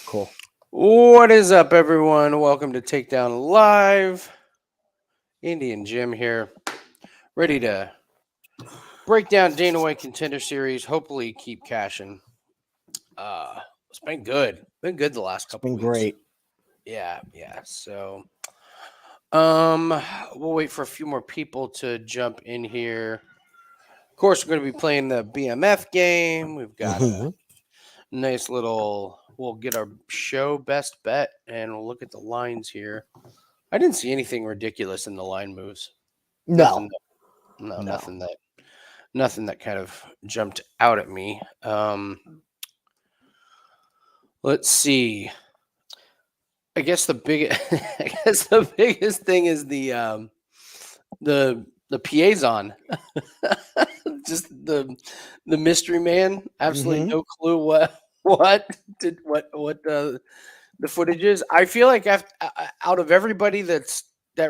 Cool. What is up, everyone? Welcome to Takedown Live. Indian Jim here, ready to break down Dana White Contender Series. Hopefully, keep cashing. It's been good. Been good the last couple Been weeks. great. Yeah. So, we'll wait for a few more people to jump in here. Of course, we're going to be playing the BMF game. We've got a nice little. We'll get our show best bet, and we'll look at the lines here. I didn't see anything ridiculous in the line moves. No. Nothing that kind of jumped out at me. Let's see. I guess the biggest thing is the Piazzon. Just the mystery man. Absolutely no clue what the footage is. I feel like out of everybody that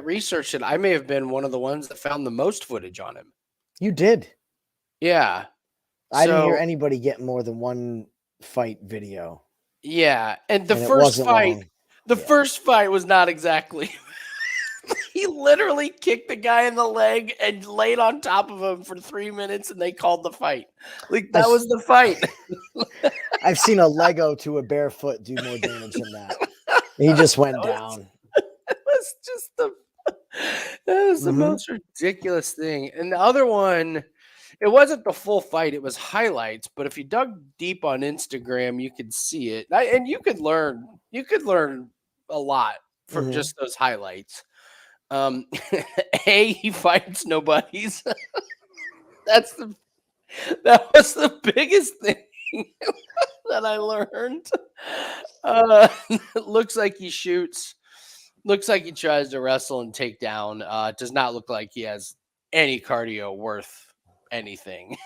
researched it, I may have been one of the ones that found the most footage on him. You did. Yeah. I didn't hear anybody get more than one fight video. Yeah. And the first fight was not exactly. He literally kicked the guy in the leg and laid on top of him for 3 minutes, and they called the fight. Like, that was the fight. I've seen a Lego to a bare foot do more damage than that. He just went down. That was the most ridiculous thing. And the other one, it wasn't the full fight, it was highlights, but if you dug deep on Instagram, you could see it. And you could learn a lot from just those highlights. He fights nobodies. That was the biggest thing that I learned. Looks like he shoots. Looks like he tries to wrestle and take down. Does not look like he has any cardio worth anything.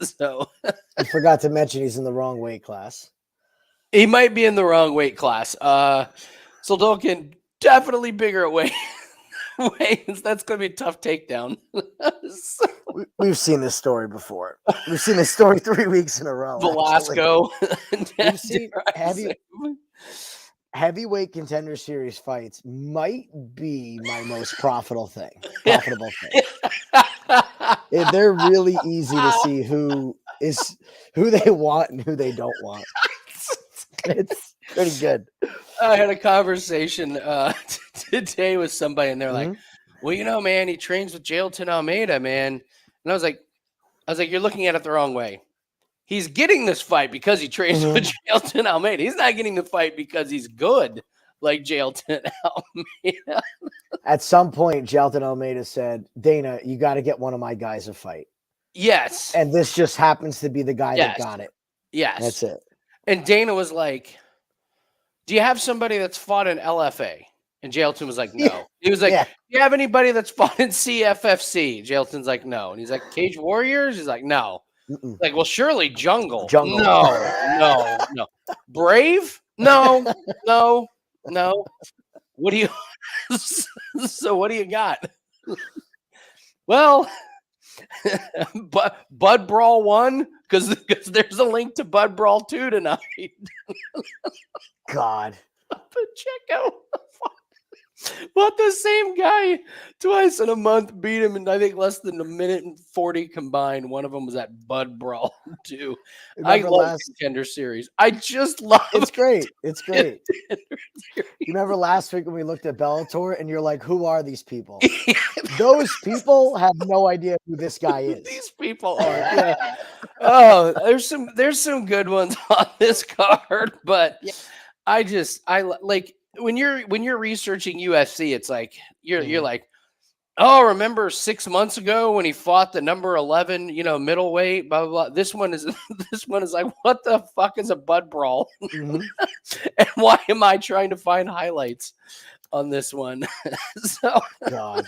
So I forgot to mention he's in the wrong weight class. He might be in the wrong weight class. Soldatkin definitely bigger at weight. That's going to be a tough takedown. We've seen this story before. We've seen this story 3 weeks in a row. Velasco. Heavyweight Contender Series fights might be my most profitable thing. They're really easy to see who they want and who they don't want. It's pretty good. I had a conversation today with somebody, and they're like, well, man, he trains with Jailton Almeida, man. And I was like, you're looking at it the wrong way. He's getting this fight because he trains with Jailton Almeida. He's not getting the fight because he's good like Jailton Almeida. At some point, Jailton Almeida said, Dana, you got to get one of my guys a fight. Yes. And this just happens to be the guy that got it. Yes. That's it. And Dana was like, do you have somebody that's fought in LFA? And Jailton was like, no. Yeah. He was like, do you have anybody that's fought in CFFC? Jailton's like, no. And he's like, Cage Warriors? He's like, no. Like, well, surely Jungle. No. Brave? No. What do you So what do you got? Well, Bud Brawl 1, because there's a link to Bud Brawl 2 tonight. God. Pacheco. But the same guy twice in a month beat him in, I think, less than a minute and 40 combined. One of them was at Bud Brawl 2. I love Contender Series. I just love it. It's great. You remember last week when we looked at Bellator and you're like, who are these people? Those people have no idea who this guy is. These people are. Yeah. Oh, there's some good ones on this card, but I like when you're researching UFC, it's like you're like, oh, remember 6 months ago when he fought the number 11, middleweight, blah blah blah. This one is like, what the fuck is a Bud Brawl? And why am I trying to find highlights on this one? So God.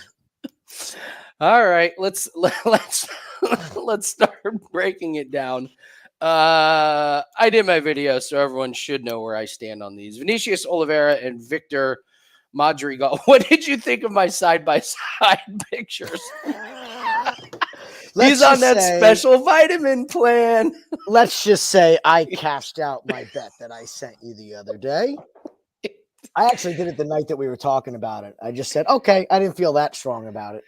All right, let's start breaking it down. I did my video, so everyone should know where I stand on these. Vinicius, Oliveira, and Victor Madrigal. What did you think of my side-by-side pictures? He's on that special vitamin plan. Let's just say I cashed out my bet that I sent you the other day. I actually did it the night that we were talking about it. I just said, okay, I didn't feel that strong about it.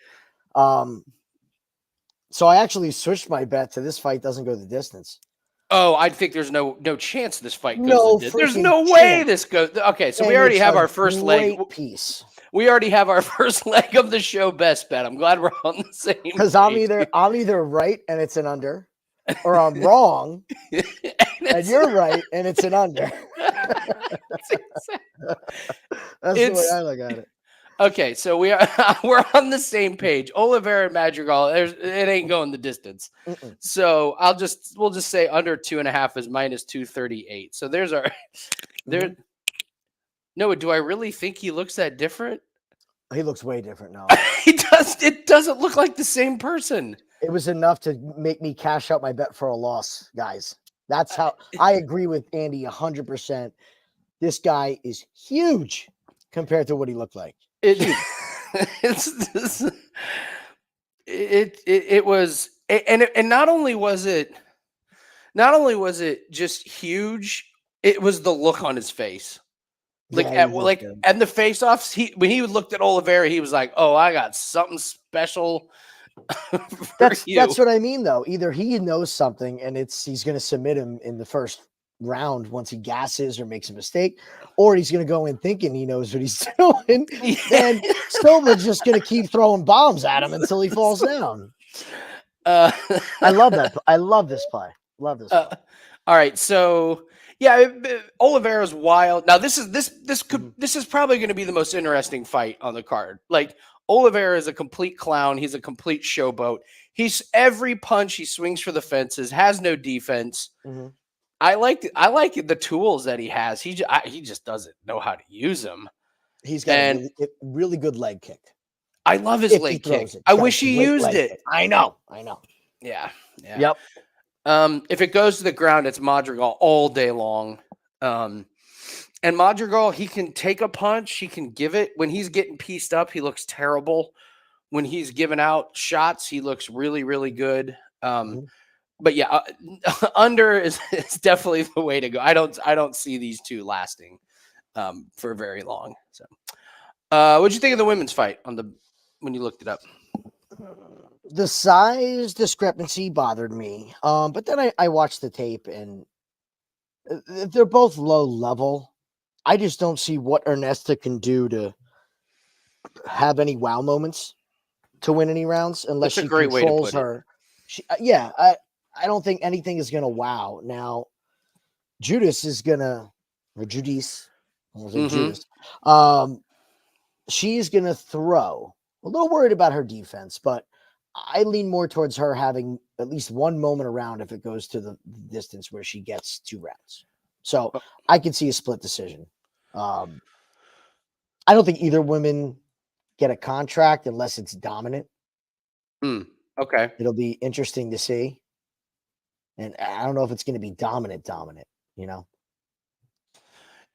So I actually switched my bet to this fight doesn't go the distance. Oh, I think there's no chance this fight goes. No, there's no way this goes. Okay, so we already have our first leg piece. We already have our first leg of the show best bet. I'm glad we're on the same. Because I'm either right and it's an under, or I'm wrong and you're right and it's an under. That's the way I look at it. Okay, so we're on the same page. Oliveira and Madrigal, it ain't going the distance. So we'll just say under 2.5 is minus 238. So there's our No, do I really think he looks that different? He looks way different now. He does. It doesn't look like the same person. It was enough to make me cash out my bet for a loss, guys. That's how I agree with Andy 100%. This guy is huge compared to what he looked like. It was, and not only was it just huge, it was the look on his face. And the face-offs, when he looked at Oliveira, he was like, "Oh, I got something special." That's what I mean, though. Either he knows something, and he's going to submit him in the first round once he gasses or makes a mistake, or he's going to go in thinking he knows what he's doing, and Silva's just going to keep throwing bombs at him until he falls down. I love that. I love this play. Love this play. All right, so yeah, Oliveira's wild. Now this is probably going to be the most interesting fight on the card. Like, Oliveira is a complete clown. He's a complete showboat. He's every punch he swings for the fences, has no defense. I like the tools that he has. He just doesn't know how to use them. He's got a really good leg kick. I love his leg kick. I wish he used it. I know. Yeah. Yep. If it goes to the ground, it's Madrigal all day long. And Madrigal, he can take a punch. He can give it. When he's getting pieced up, he looks terrible. When he's giving out shots, he looks really, really good. But yeah, under is definitely the way to go. I don't see these two lasting for very long. So, what'd you think of the women's fight when you looked it up? The size discrepancy bothered me, but then I watched the tape, and they're both low level. I just don't see what Ernesta can do to have any wow moments to win any rounds unless she controls her. I don't think anything is going to wow. Now, Judice is going to, or Judice, Judice, she's going to throw. A little worried about her defense, but I lean more towards her having at least one moment around if it goes to the distance where she gets 2 rounds. So I can see a split decision. I don't think either women get a contract unless it's dominant. Okay. It'll be interesting to see. And I don't know if it's going to be dominant, you know?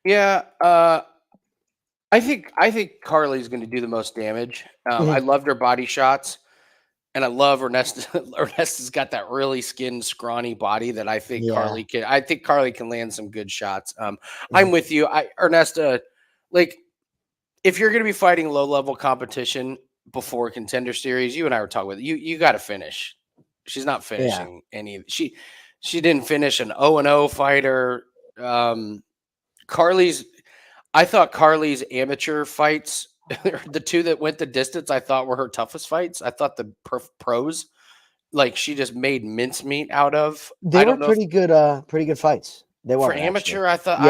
Yeah. I think Carli's going to do the most damage. I loved her body shots, and I love Ernesta. Ernesta's got that really skinned, scrawny body that I think Carli can. I think Carli can land some good shots. I'm with you. Ernesta, like, if you're going to be fighting low level competition before Contender Series, you and I were talking with you got to finish. She's not finishing any. She didn't finish an 0-0 fighter. I thought Carli's amateur fights, the 2 that went the distance, I thought were her toughest fights. I thought the pros, like, she just made mincemeat out of. They were pretty good fights. They were for amateur. Actually. I thought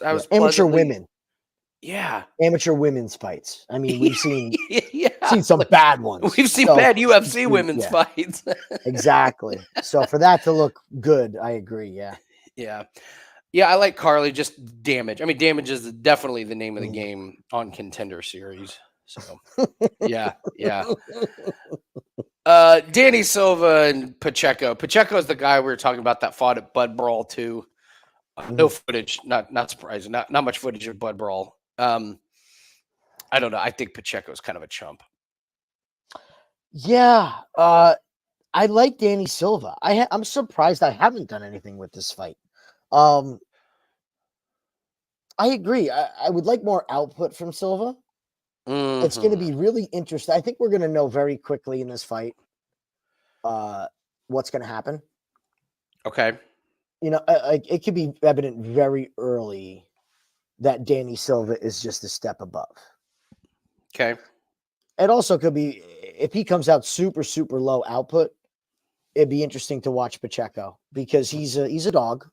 I was amateur women. Yeah, amateur women's fights. I mean, we've seen seen some bad ones. We've seen bad UFC women's fights. Exactly. So for that to look good, I agree. Yeah. I like Carli. Just damage. I mean, damage is definitely the name of the game on Contender Series. So yeah. Danny Silva and Pacheco. Pacheco is the guy we were talking about that fought at Bud Brawl too. No footage. Not surprising. Not much footage of Bud Brawl. I don't know. I think Pacheco is kind of a chump. Yeah. I I like Danny Silva. I'm surprised I haven't done anything with this fight. I agree. I would like more output from Silva. It's going to be really interesting. I think we're going to know very quickly in this fight what's going to happen. Okay. You know, it could be evident very early that Danny Silva is just a step above. Okay. It also could be if he comes out super, super low output, it'd be interesting to watch Pacheco because he's a dog.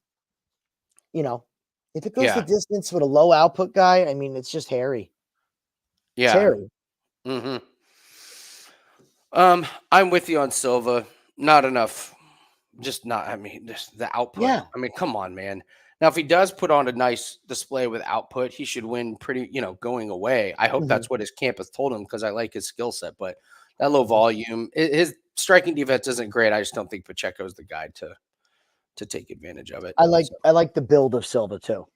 You know, if it goes the distance with a low output guy, I mean, it's just hairy. Yeah. It's hairy. I'm with you on Silva. Not enough. Just not. I mean, just the output. Yeah. I mean, come on, man. Now, if he does put on a nice display with output, he should win pretty, going away. I hope that's what his camp has told him because I like his skill set. But that low volume, his striking defense isn't great. I just don't think Pacheco is the guy to take advantage of it. I like the build of Silva too.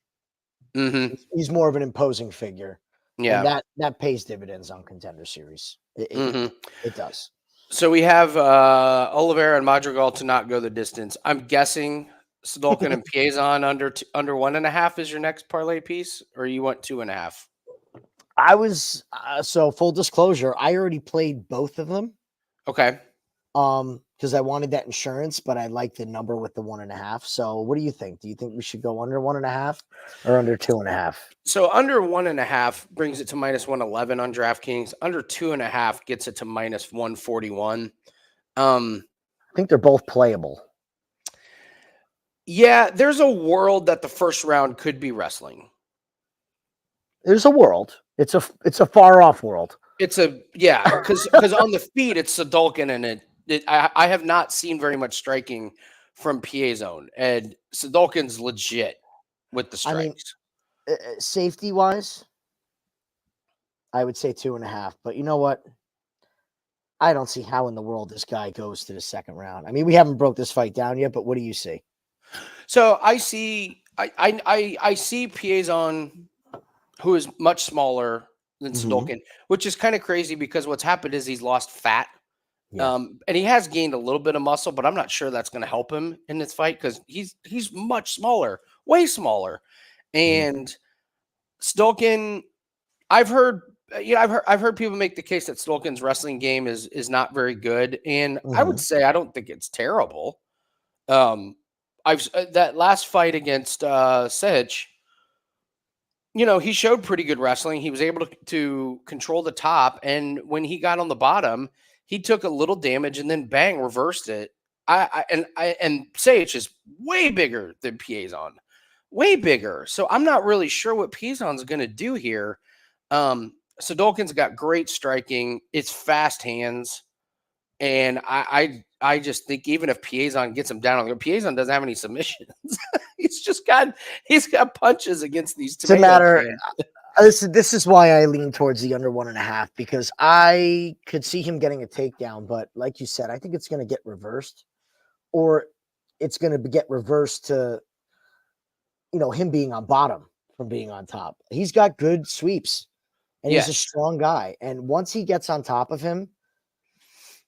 Mm-hmm. He's more of an imposing figure. Yeah. And that pays dividends on Contender Series. It does. So we have Oliveira and Madrigal to not go the distance. I'm guessing Soldatkin and Piazzon under 1.5 is your next parlay piece, or you want 2.5? I was so full disclosure, I already played both of them. Okay. Because I wanted that insurance, but I like the number with the 1.5. So what do you think? Do you think we should go under 1.5 or under 2.5? So under 1.5 brings it to -111 on DraftKings. Under 2.5 gets it to -141. I think they're both playable. Yeah, there's a world that the first round could be wrestling. There's a world. It's a far off world. Because on the feed it's Soldatkin and I have not seen very much striking from Piazzon, and Soldatkin's legit with the strikes. I mean, safety wise, I would say 2.5. But you know what? I don't see how in the world this guy goes to the second round. I mean, we haven't broke this fight down yet, but what do you see? So I see Piazzon, who is much smaller than Soldatkin, which is kind of crazy because what's happened is he's lost fat. Yeah. And he has gained a little bit of muscle, but I'm not sure that's going to help him in this fight because he's much smaller, way smaller. And Soldatkin, I've heard people make the case that Soldatkin's wrestling game is not very good, and I would say I don't think it's terrible. That last fight against Sehich, he showed pretty good wrestling. He was able to control the top, and when he got on the bottom, he took a little damage and then bang, reversed it. And Sehich is way bigger than Piazzon, way bigger. So I'm not really sure what Piazzon's going to do here. Soldatkin's got great striking. It's fast hands. And I just think even if Piazzon gets him down, Piazzon doesn't have any submissions. he's got punches against these two. It's a matter. This is why I lean towards the under 1.5 because I could see him getting a takedown, but like you said, I think it's going to get reversed, or it's going to get reversed to, him being on bottom from being on top. He's got good sweeps, and he's a strong guy. And once he gets on top of him,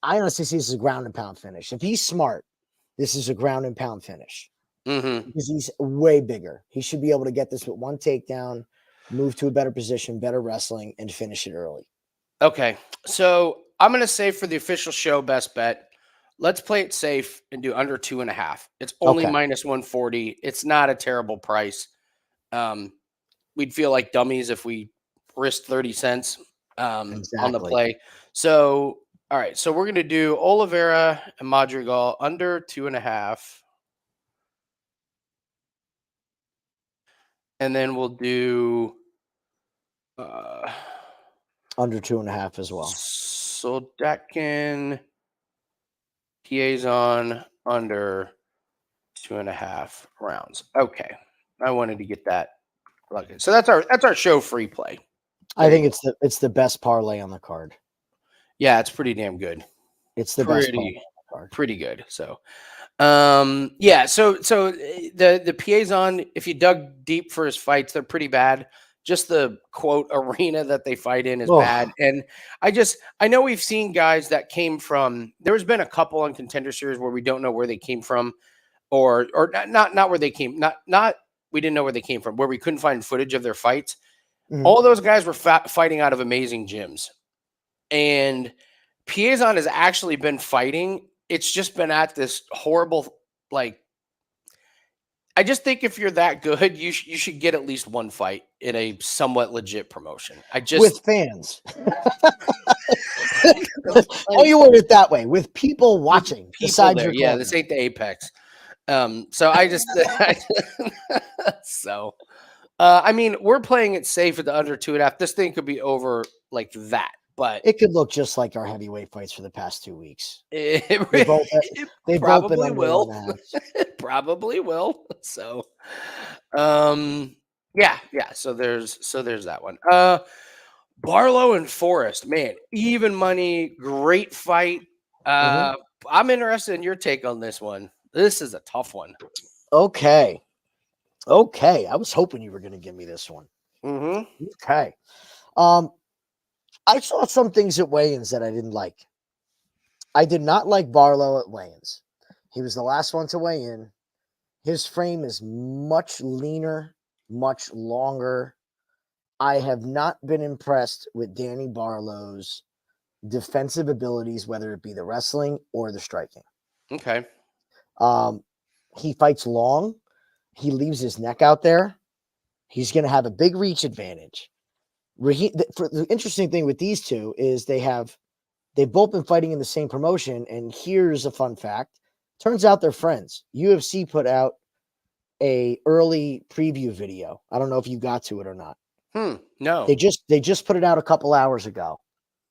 I honestly see this as a ground and pound finish. If he's smart, this is a ground and pound finish because he's way bigger. He should be able to get this with one takedown, move to a better position, better wrestling, and finish it early. Okay. So I'm going to say for the official show best bet, let's play it safe and do under 2.5. It's only -140. It's not a terrible price. We'd feel like dummies if we risked 30 cents on the play. So, all right. So we're going to do Oliveira and Madrigal under 2.5. And then we'll do under 2.5 as well. Soldatkin, Piazzon under 2.5 rounds. Okay, I wanted to get that. So that's our show free play. I think it's the best parlay on the card. Yeah, it's pretty damn good. It's the best parlay on the card. Pretty good. So, So the Piazzon, if you dug deep for his fights, they're pretty bad. just the quote arena that they fight in is Oh. bad. And I know we've seen guys that came from, there's been a couple on Contender Series where we don't know where they came from, or not where they came, not we didn't know where they came from, where we couldn't find footage of their fights. All those guys were fighting out of amazing gyms. And Piazzon has actually been fighting. It's just been at this horrible, like, I just think if you're that good, you should get at least one fight in a somewhat legit promotion. With fans. Oh, you word it that way. With people watching. People there. Yeah, this ain't the Apex. So I just so I mean, we're playing it safe at the under 2.5. This thing could be over like that, but it could look just like our heavyweight fights for the past 2 weeks. They probably will. It probably will. So, yeah. So there's that one. Barlow and Forrest, man, even money, great fight. I'm interested in your take on this one. This is a tough one. Okay. I was hoping you were going to give me this one. Okay. I saw some things at weigh-ins that I didn't like. I did not like Barlow at weigh-ins. He was the last one to weigh in. His frame is much leaner, much longer. I have not been impressed with Danny Barlow's defensive abilities, whether it be the wrestling or the striking. Okay. He fights long. He leaves his neck out there. He's going to have a big reach advantage. Raheam, the interesting thing with these two is they've both been fighting in the same promotion. And here's a fun fact. Turns out they're friends. UFC put out a early preview video. I don't know if you got to it or not. No. They just put it out a couple hours ago.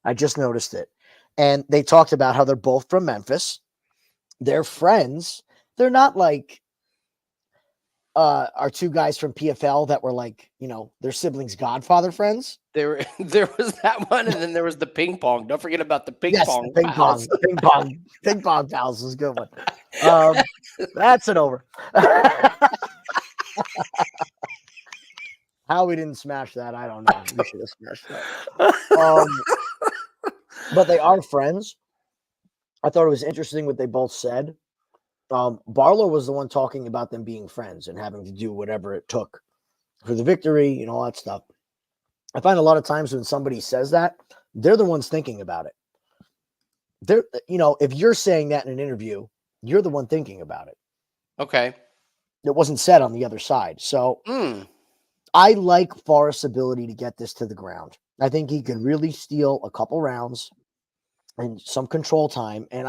I just noticed it. And they talked about how they're both from Memphis. They're friends. They're not like our two guys from PFL that were like, their siblings' godfather friends. There was that one, and then there was the ping pong. Don't forget about the ping pong. Ping pong pals was a good one. That's it over. How we didn't smash that, I don't know. We should have smashed that. But they are friends. I thought it was interesting what they both said. Barlow was the one talking about them being friends and having to do whatever it took for the victory and all that stuff. I find a lot of times when somebody says that, they're the ones thinking about it. If you're saying that in an interview, you're the one thinking about it. Okay. It wasn't said on the other side. So I like Forrest's ability to get this to the ground. I think he could really steal a couple rounds and some control time. And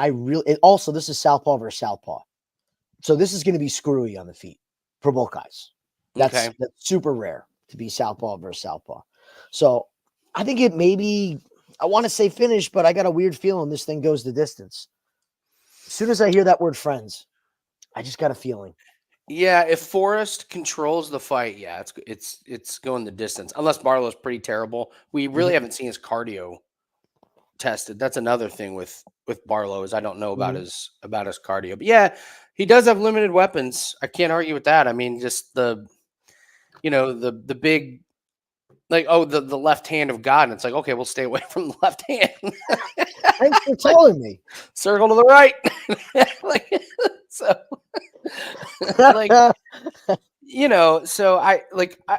also, this is southpaw versus southpaw. So this is going to be screwy on the feet for both guys. That's super rare to be southpaw versus southpaw. So I think I want to say finish, but I got a weird feeling this thing goes the distance. As soon as I hear that word friends, I just got a feeling. Yeah, if Forrest controls the fight, yeah, it's going the distance. Unless Barlow's pretty terrible. We really haven't seen his cardio tested. That's another thing with Barlow is I don't know about his cardio. But yeah, he does have limited weapons. I can't argue with that. I mean, just the big, like, the left hand of God. And it's like, okay, we'll stay away from the left hand. Thanks for telling me. Circle to the right.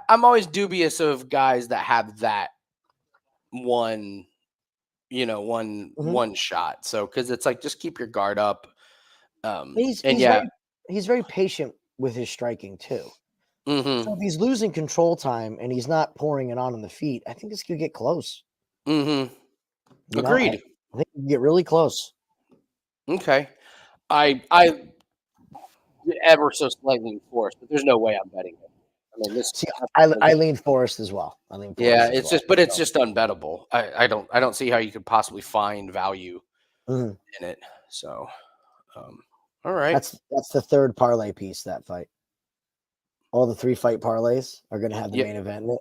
I'm always dubious of guys that have that one shot. So, cause it's like, just keep your guard up. He's very patient with his striking too. So if he's losing control time and he's not pouring it on the feet, I think this could get close. Agreed. I think we get really close. Okay. I ever so slightly Forrest, but there's no way I'm betting him. I mean, I lean Forrest as well. It's just unbettable. I don't see how you could possibly find value in it. So, all right. That's the third parlay piece, that fight. All the 3 fight parlays are going to have the main event in it.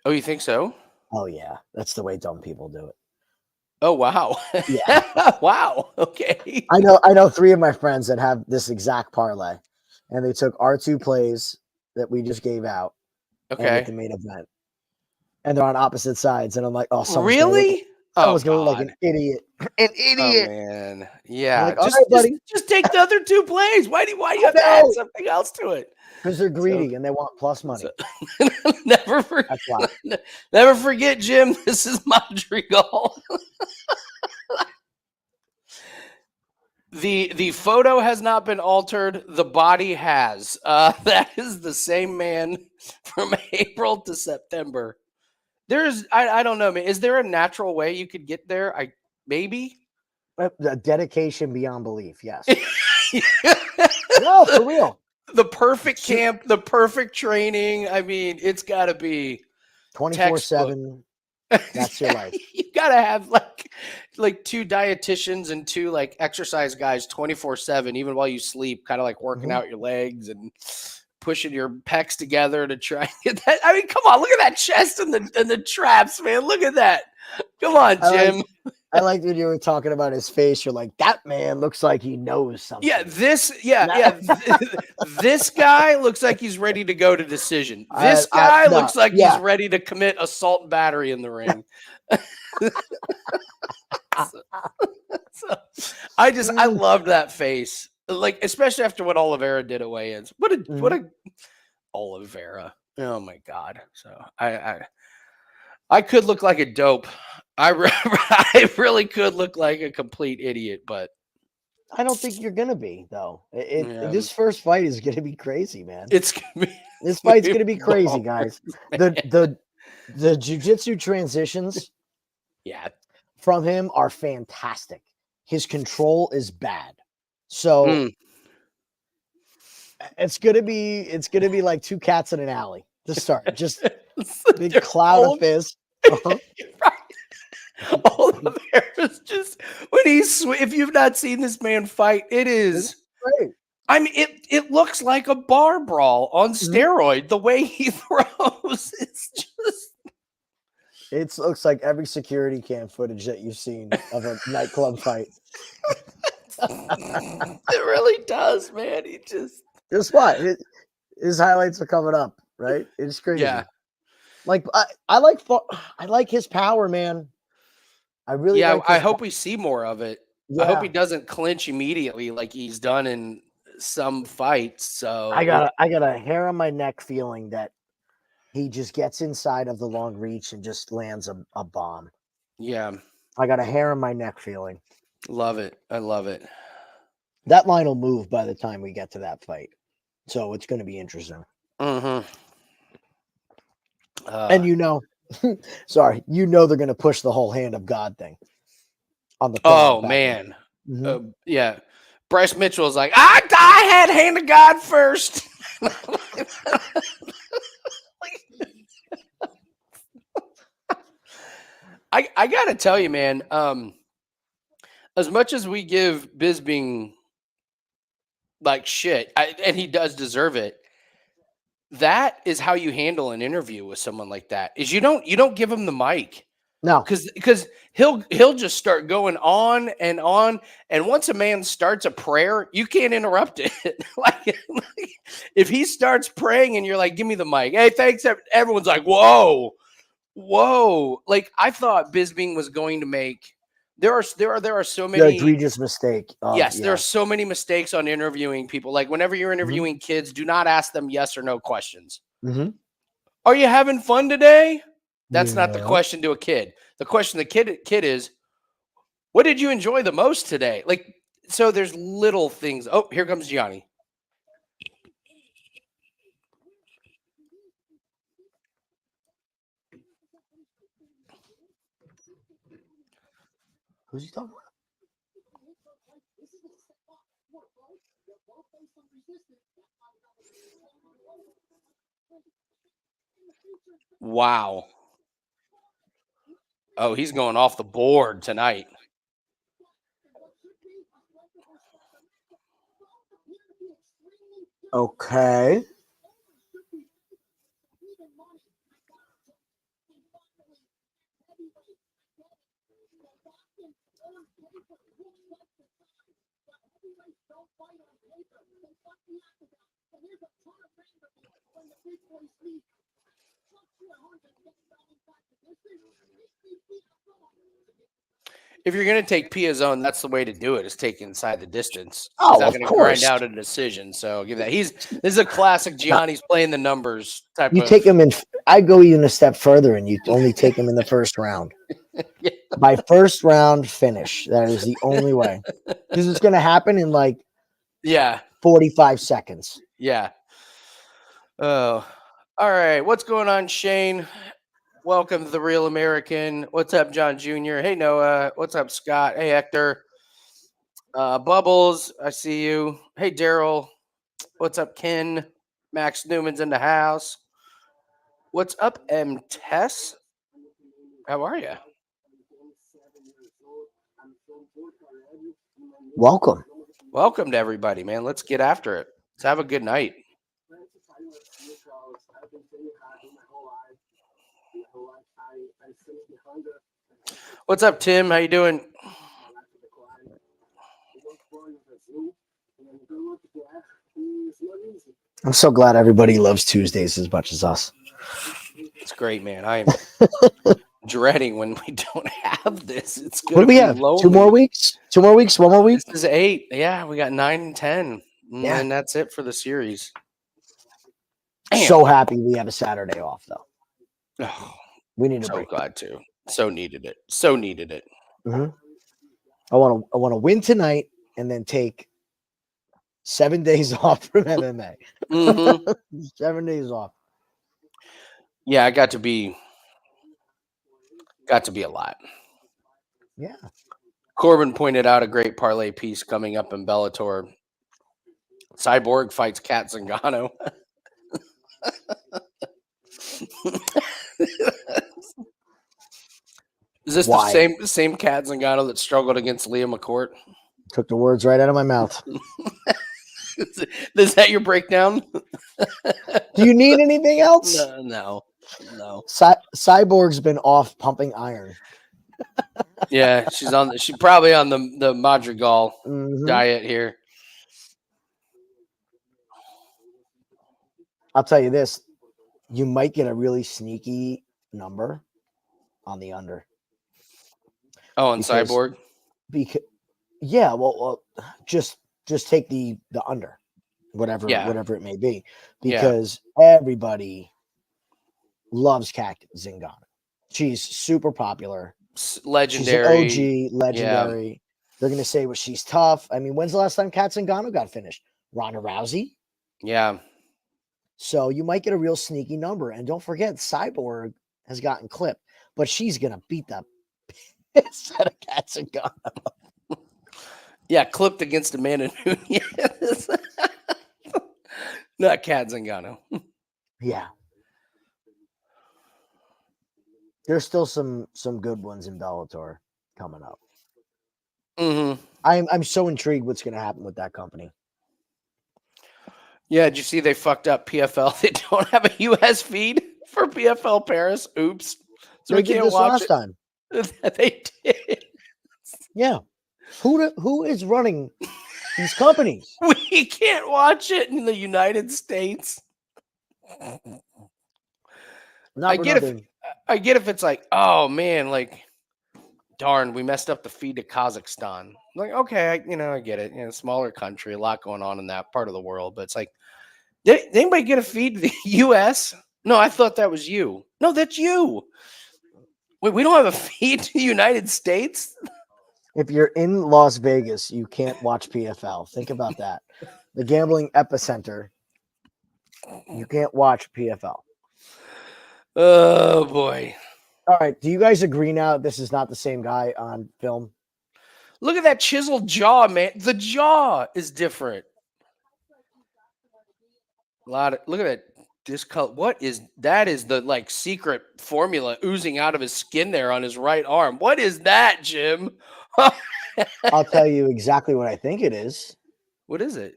Oh, you think so? Oh yeah, that's the way dumb people do it. Oh wow. Yeah. Wow. Okay. I know 3 of my friends that have this exact parlay, and they took our 2 plays that we just gave out, and with Okay. the main event. And they're on opposite sides. And I'm like, oh, Really? Oh someone's gonna look like God. an idiot. An Oh idiot. man. I'm Yeah. like, all right, buddy. Just take the other two plays. Why do you I have to add know. something else to it? Because they're So, greedy and they want plus money. never forget. That's why. Never forget, Jim. This is Madrigal. The photo has not been altered. The body has. That is the same man from April to September. I don't know, man. Is there a natural way you could get there? Maybe. The dedication beyond belief. Yes. No, for real. The perfect camp, the perfect training. I mean, it's got to be 24/7. That's your life. You got to have like two dietitians and two like exercise guys 24/7, even while you sleep, kind of like working out your legs and pushing your pecs together to try and get that. I mean, come on, look at that chest and the traps, man. Look at that. Come on, Jim. I liked when you were talking about his face. You're like, that man looks like he knows something. This guy looks like he's ready to go to decision. This guy looks like he's ready to commit assault and battery in the ring. I loved that face. Like, especially after what Oliveira did at weigh-ins. What a Oliveira. Oh my God. So I could look like a dope. I really could look like a complete idiot, but I don't think you're gonna be though. This first fight is gonna be crazy, man. It's gonna be this fight's gonna be crazy, guys. The jiu-jitsu transitions, from him are fantastic. His control is bad, so it's gonna be like two cats in an alley to start. Just big cloud of fizz. Oliveira's just when if you've not seen this man fight, it is great. I mean, it looks like a bar brawl on steroid. The way he throws, it's just. It looks like every security cam footage that you've seen of a nightclub fight. It really does, man. He just what his highlights are coming up, right? It's crazy. Yeah, like I like his power, man. I really I hope we see more of it. Yeah. I hope he doesn't clinch immediately like he's done in some fights. So I got a hair on my neck feeling that he just gets inside of the long reach and just lands a bomb. Yeah. I got a hair on my neck feeling. Love it. I love it. That line will move by the time we get to that fight. So it's going to be interesting. And sorry, they're going to push the whole hand of God thing on the. Oh man. Yeah. Bryce Mitchell is like, I had hand of God first. I gotta tell you, man. As much as we give Bisping like shit, and he does deserve it. That is how you handle an interview with someone like that. Is you don't give him the mic. No, because he'll just start going on, and once a man starts a prayer, you can't interrupt it. like if he starts praying and you're like, "Give me the mic," hey, thanks. Everyone's like, "Whoa." Like I thought Bisping was going to make. There are so many egregious mistake. There are so many mistakes on interviewing people. Like whenever you're interviewing kids, do not ask them yes or no questions. Are you having fun today? That's not the question to a kid. The question to the kid is, what did you enjoy the most today? Like, so there's little things. Oh, here comes Gianni. Who's he talking about? Wow. Oh, he's going off the board tonight. Okay. If you're going to take Piazzon, that's the way to do it, is take inside the distance. Oh, That's of going to grind course. out a decision. So give that. This is a classic Gianni's playing the numbers type You of. take him in. I go even a step further, and you only take him in the first round. Yeah. By first round finish, that is the only way, because it's going to happen in like 45 seconds. Yeah. Oh, all right. What's going on, Shane? Welcome to the Real American. What's up, John Jr.? Hey, Noah. What's up, Scott? Hey, Hector. Bubbles, I see you. Hey, Daryl. What's up, Ken? Max Newman's in the house. What's up, M. Tess? How are you? Welcome. Welcome to everybody, man. Let's get after it. Let's have a good night. What's up, Tim? How you doing? I'm so glad everybody loves Tuesdays as much as us. It's great, man. I am dreading when we don't have this. It's What going do to we be have? lonely. 2 more weeks? 2 more weeks? 1 more week? This is 8. Yeah, we got 9 and 10. And Yeah. then that's it for the series. So happy we have a Saturday off, though. Oh, We need a so break. glad to. So needed it. So needed it. Mm-hmm. I want to win tonight and then take 7 days off from MMA. Mm-hmm. 7 days off. Yeah, I got to be a lot. Yeah. Corbin pointed out a great parlay piece coming up in Bellator. Cyborg fights Kat Zingano. Is this Why? the same Kat Zingano that struggled against Leah McCourt? Took the words right out of my mouth. Is that your breakdown? Do you need anything else? No. Cyborg's been off pumping iron. Yeah, she's probably on the Madrigal diet here. I'll tell you this. You might get a really sneaky number on the under. Oh, and Cyborg? Because yeah, well, just take the under, whatever it may be, because everybody loves Kat Zingano. She's super popular, legendary. She's an OG, legendary. Yeah. They're gonna say, well, she's tough. I mean, when's the last time Kat Zingano got finished? Ronda Rousey. Yeah. So you might get a real sneaky number, and don't forget, Cyborg has gotten clipped, but she's gonna beat the piss out of Kat Zingano. Yeah, clipped against Amanda Nunes. Not Kat Zingano. Yeah. There's still some good ones in Bellator coming up. Mm-hmm. I'm so intrigued what's going to happen with that company. Yeah, did you see they fucked up PFL? They don't have a US feed for PFL Paris. Oops. So they did this last time. They did. Yeah. Who is running these companies? We can't watch it in the United States. I get if it's like, oh man, like, darn, we messed up the feed to Kazakhstan. Like, okay, I get it. Smaller country, a lot going on in that part of the world. But it's like, did anybody get a feed to the U.S.? No, I thought that was you. No, that's you. Wait, we don't have a feed to the United States? If you're in Las Vegas, you can't watch PFL. Think about that. The gambling epicenter. You can't watch PFL. Oh, boy. All right. Do you guys agree now this is not the same guy on film? Look at that chiseled jaw, man. The jaw is different. Look at that discolor. What is that? Is the like secret formula oozing out of his skin there on his right arm? What is that, Jim? I'll tell you exactly what I think it is. What is it?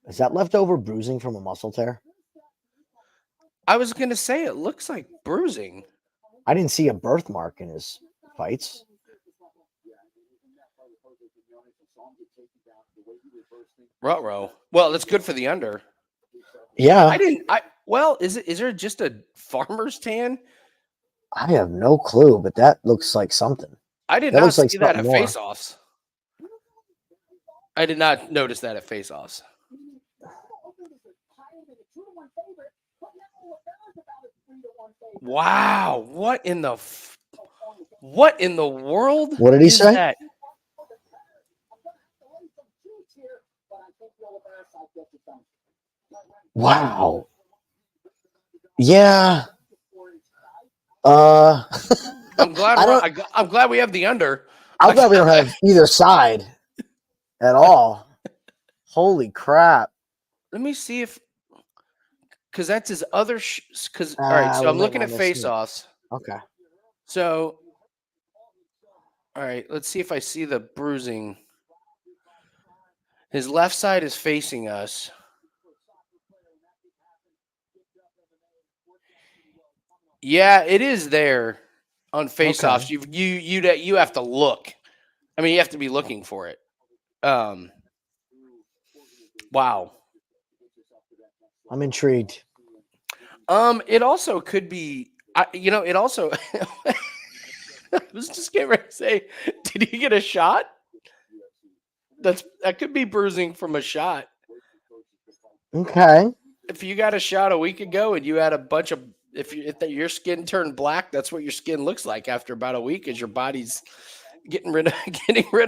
Is that leftover bruising from a muscle tear? I was going to say it looks like bruising. I didn't see a birthmark in his fights. Ruh-roh. Well, that's good for the under. Yeah. I Well, is there just a farmer's tan? I have no clue, but that looks like something. I did That not looks like see that something at more. face-offs. I did not notice that at face-offs. Wow, what in the world What did he is say? that? Wow. Yeah. I I'm glad don't. I'm glad we have the under. I'm glad we don't have either side at all. Holy crap! Let me see if because that's his other. Because all right, so We I'm might looking not at have seen it. face-offs. Okay. So, all right, let's see if I see the bruising. His left side is facing us. Yeah, it is there on face-offs. Okay. You have to look. I mean, you have to be looking for it. Wow. I'm intrigued. It also could be. It also. I was just getting ready to say, did he get a shot? That could be bruising from a shot. Okay. If you got a shot a week ago and you had a bunch of, if your skin turned black, that's what your skin looks like after about a week, as your body's getting rid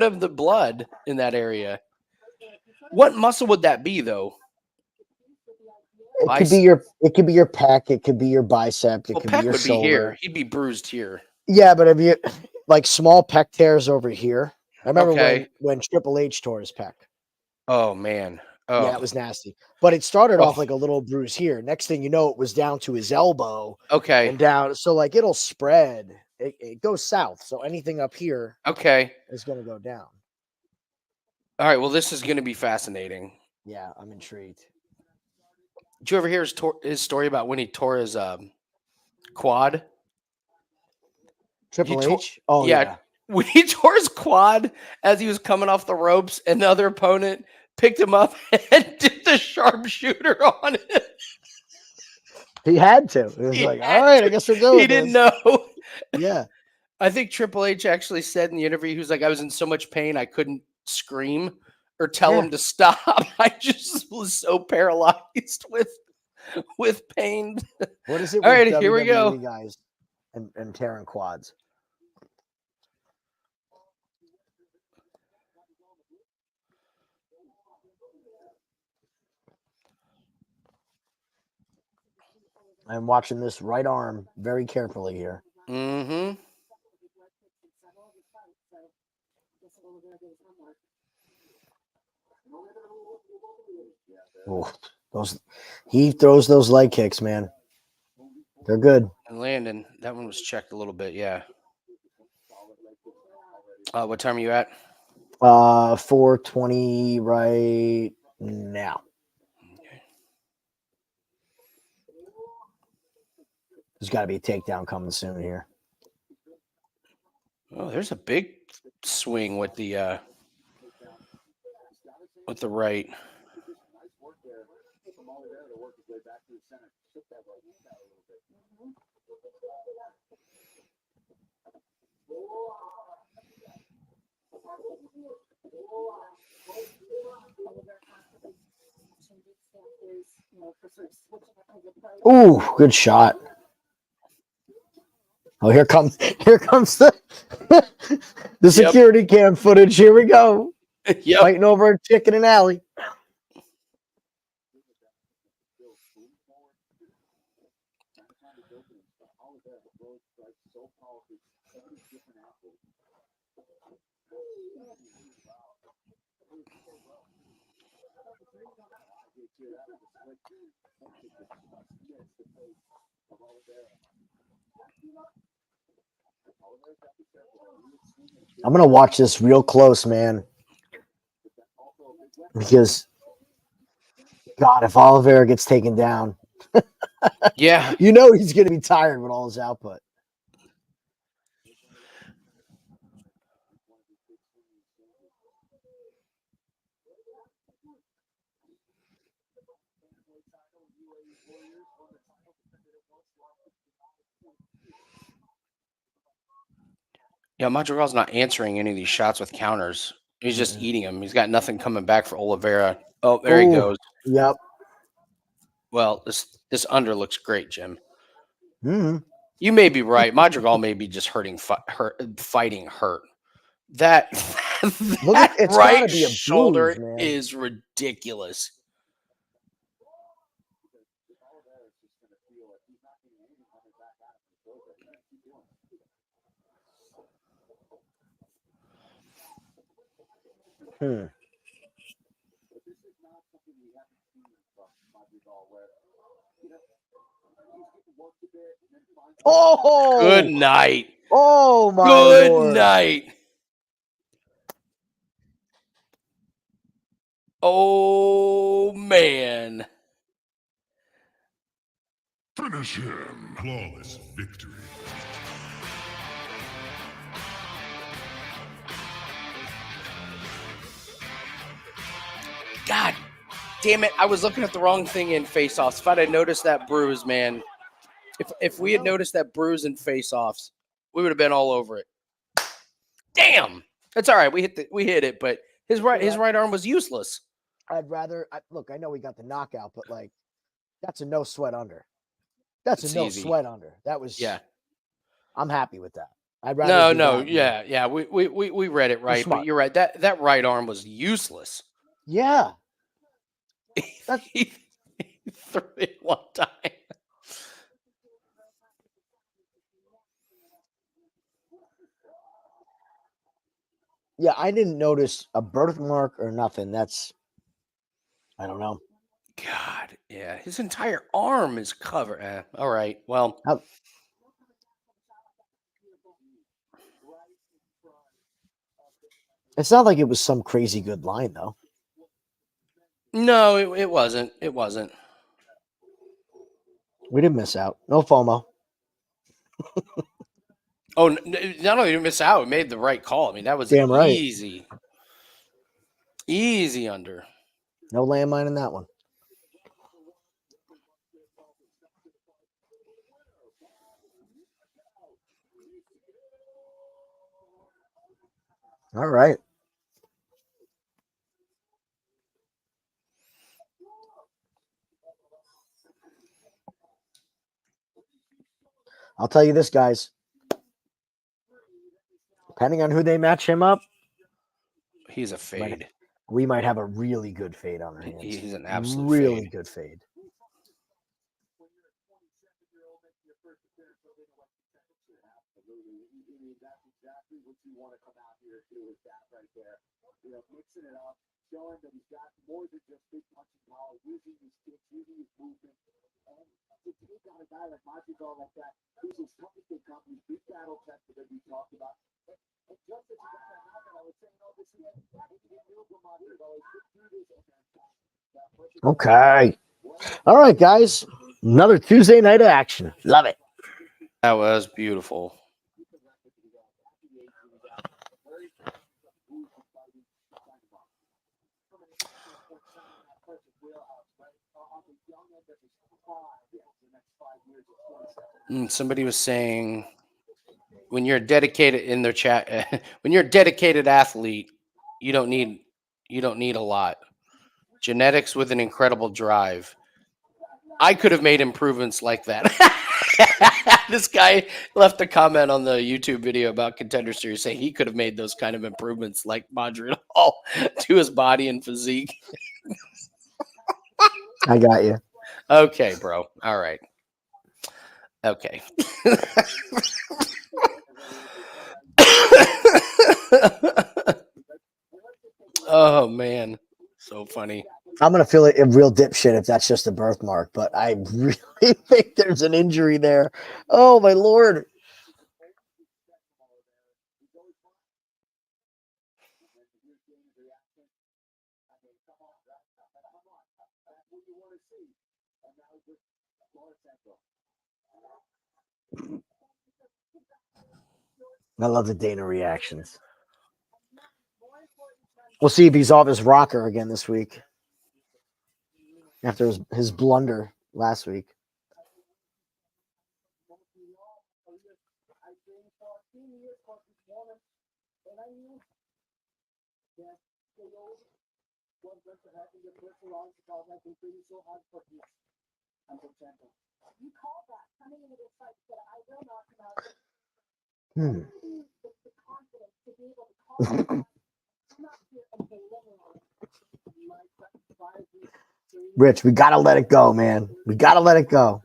of the blood in that area. What muscle would that be, though? It could be your. It could be your pec. It could be your bicep. It Well, could be Peck your would be shoulder. here. He'd be bruised here. Yeah, but if you like small pec tears over here. I remember Okay. when Triple H tore his pec. Oh man. Yeah, Oh. it was nasty. But it started off Oh. like a little bruise here. Next thing you know, it was down to his elbow Okay. and down. So like it'll spread. It goes south. So anything up here Okay. is going to go down. All right. Well, this is going to be fascinating. Yeah, I'm intrigued. Did you ever hear his story about when he tore his quad? Triple H? Oh yeah. When he tore his quad as he was coming off the ropes, and the other opponent picked him up and did the sharpshooter on it. He had to. It was like, all right, I guess we're going. He didn't know. Yeah. I think Triple H actually said in the interview, he was like, I was in so much pain I couldn't scream or tell him to stop. I just was so paralyzed with pain. What is it All with right, WWE here we go. guys and tearing quads? I'm watching this right arm very carefully here. Mm-hmm. Ooh, he throws those leg kicks, man. They're good. And Landon, that one was checked a little bit, yeah. What time are you at? 4:20 right now. Okay. There's got to be a takedown coming soon here. Oh, there's a big swing with the right. Ooh, good shot. Oh, here comes the security cam footage. Here we go. Yep. Fighting over a chick in an alley. I'm gonna watch this real close, man. Because God, if Oliveira gets taken down, Yeah. you know he's gonna be tired with all his output. Yeah, Madrigal's not answering any of these shots with counters. He's just Mm-mm. eating them. He's got nothing coming back for Oliveira. Oh, there he Ooh, goes. Yep. Well, this under looks great, Jim. Mhm. You may be right. Madrigal may be just fighting hurt. That Look that at it's right gotta be a shoulder bruise, man. is ridiculous. Hmm. Good Oh! night. Oh my Good lord. night. Oh man. Finish him. Flawless victory. God damn it. I was looking at the wrong thing in face-offs. If I'd have noticed that bruise, man. If we had noticed that bruise in face-offs, we would have been all over it. Damn. That's all right. We hit it, but his right arm was useless. I'd rather look, I know we got the knockout, but like that's a no sweat under. That's It's a no easy. sweat under. That was Yeah. I'm happy with that. I'd rather do No, that. yeah. We read it right, but smart. you're right. That right arm was useless. Yeah. He threw it one time. Yeah, I didn't notice a birthmark or nothing. That's I don't know. God, yeah. His entire arm is covered. All right. Well, It's not like it was some crazy good line though. no, it wasn't. It wasn't. We didn't miss out. No FOMO. Oh, not only did we miss out, we made the right call. I mean, that was Damn right. easy. Easy under. No landmine in that one. All right. I'll tell you this, guys. Depending on who they match him up, He's a fade. we might have a really good fade on our hands. He's an absolute really fade. good fade. Okay. All right, guys. Another Tuesday night of action. Love it. That was beautiful. Somebody was saying when you're dedicated in their chat, when you're a dedicated athlete, you don't need a lot. Genetics with an incredible drive. I could have made improvements like that. This guy left a comment on the YouTube video about Contender Series saying he could have made those kind of improvements like Madrigal to his body and physique. I got you. Okay, bro. All right. Okay. Oh man, so funny. I'm gonna feel a real dipshit if that's just a birthmark, but I really think there's an injury there. Oh my lord. I love the Dana reactions. We'll see if he's off his rocker again this week after his blunder last week. Hmm. Rich, we gotta let it go, man. We gotta let it go.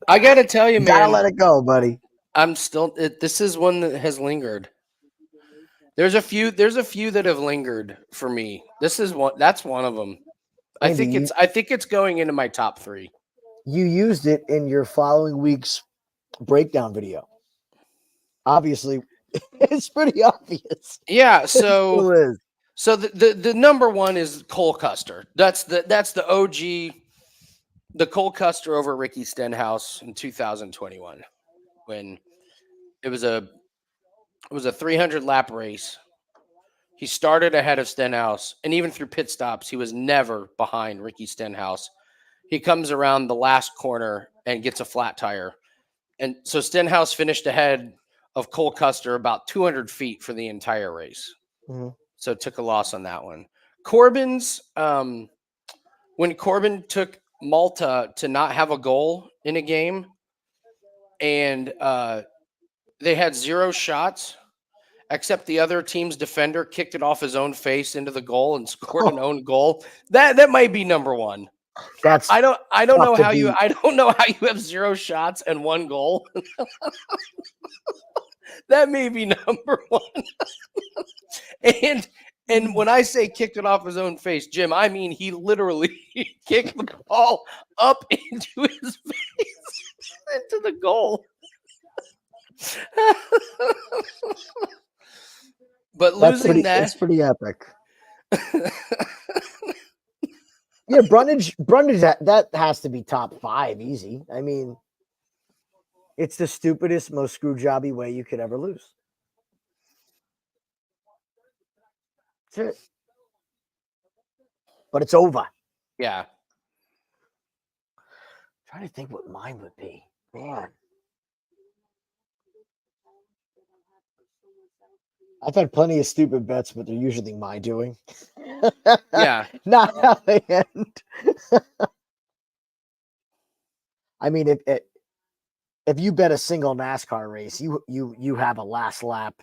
I got to tell you, We gotta man, let it go, buddy. I'm still. This is one that has lingered. There's a few that have lingered for me. This is one. That's one of them. I Andy, think it's going into my top 3. You used it in your following week's breakdown video. Obviously, it's pretty obvious. Yeah. It still is. So the number one is Cole Custer. That's the OG, the Cole Custer over Ricky Stenhouse in 2021, when it was a 300 lap race. He started ahead of Stenhouse, and even through pit stops, he was never behind Ricky Stenhouse. He comes around the last corner and gets a flat tire. And so Stenhouse finished ahead of Cole Custer about 200 feet for the entire race. Mm-hmm. So took a loss on that one. Corbin's, when Corbin took Malta to not have a goal in a game, and they had 0 shots, except the other team's defender kicked it off his own face into the goal and scored an own goal. That might be number one. That's I don't know how beat. I don't know how you have 0 shots and 1 goal. That may be number one. And when I say kicked it off his own face, Jim, I mean he literally kicked the ball up into his face, into the goal. But losing that's pretty epic. Yeah, Brundage, that has to be top 5 easy. I mean, it's the stupidest, most screw jobby way you could ever lose. That's it. But it's over. Yeah. I'm trying to think what mine would be. Man. I've had plenty of stupid bets, but they're usually my doing. Yeah. Not how they end. I mean, if you bet a single NASCAR race, you have a last lap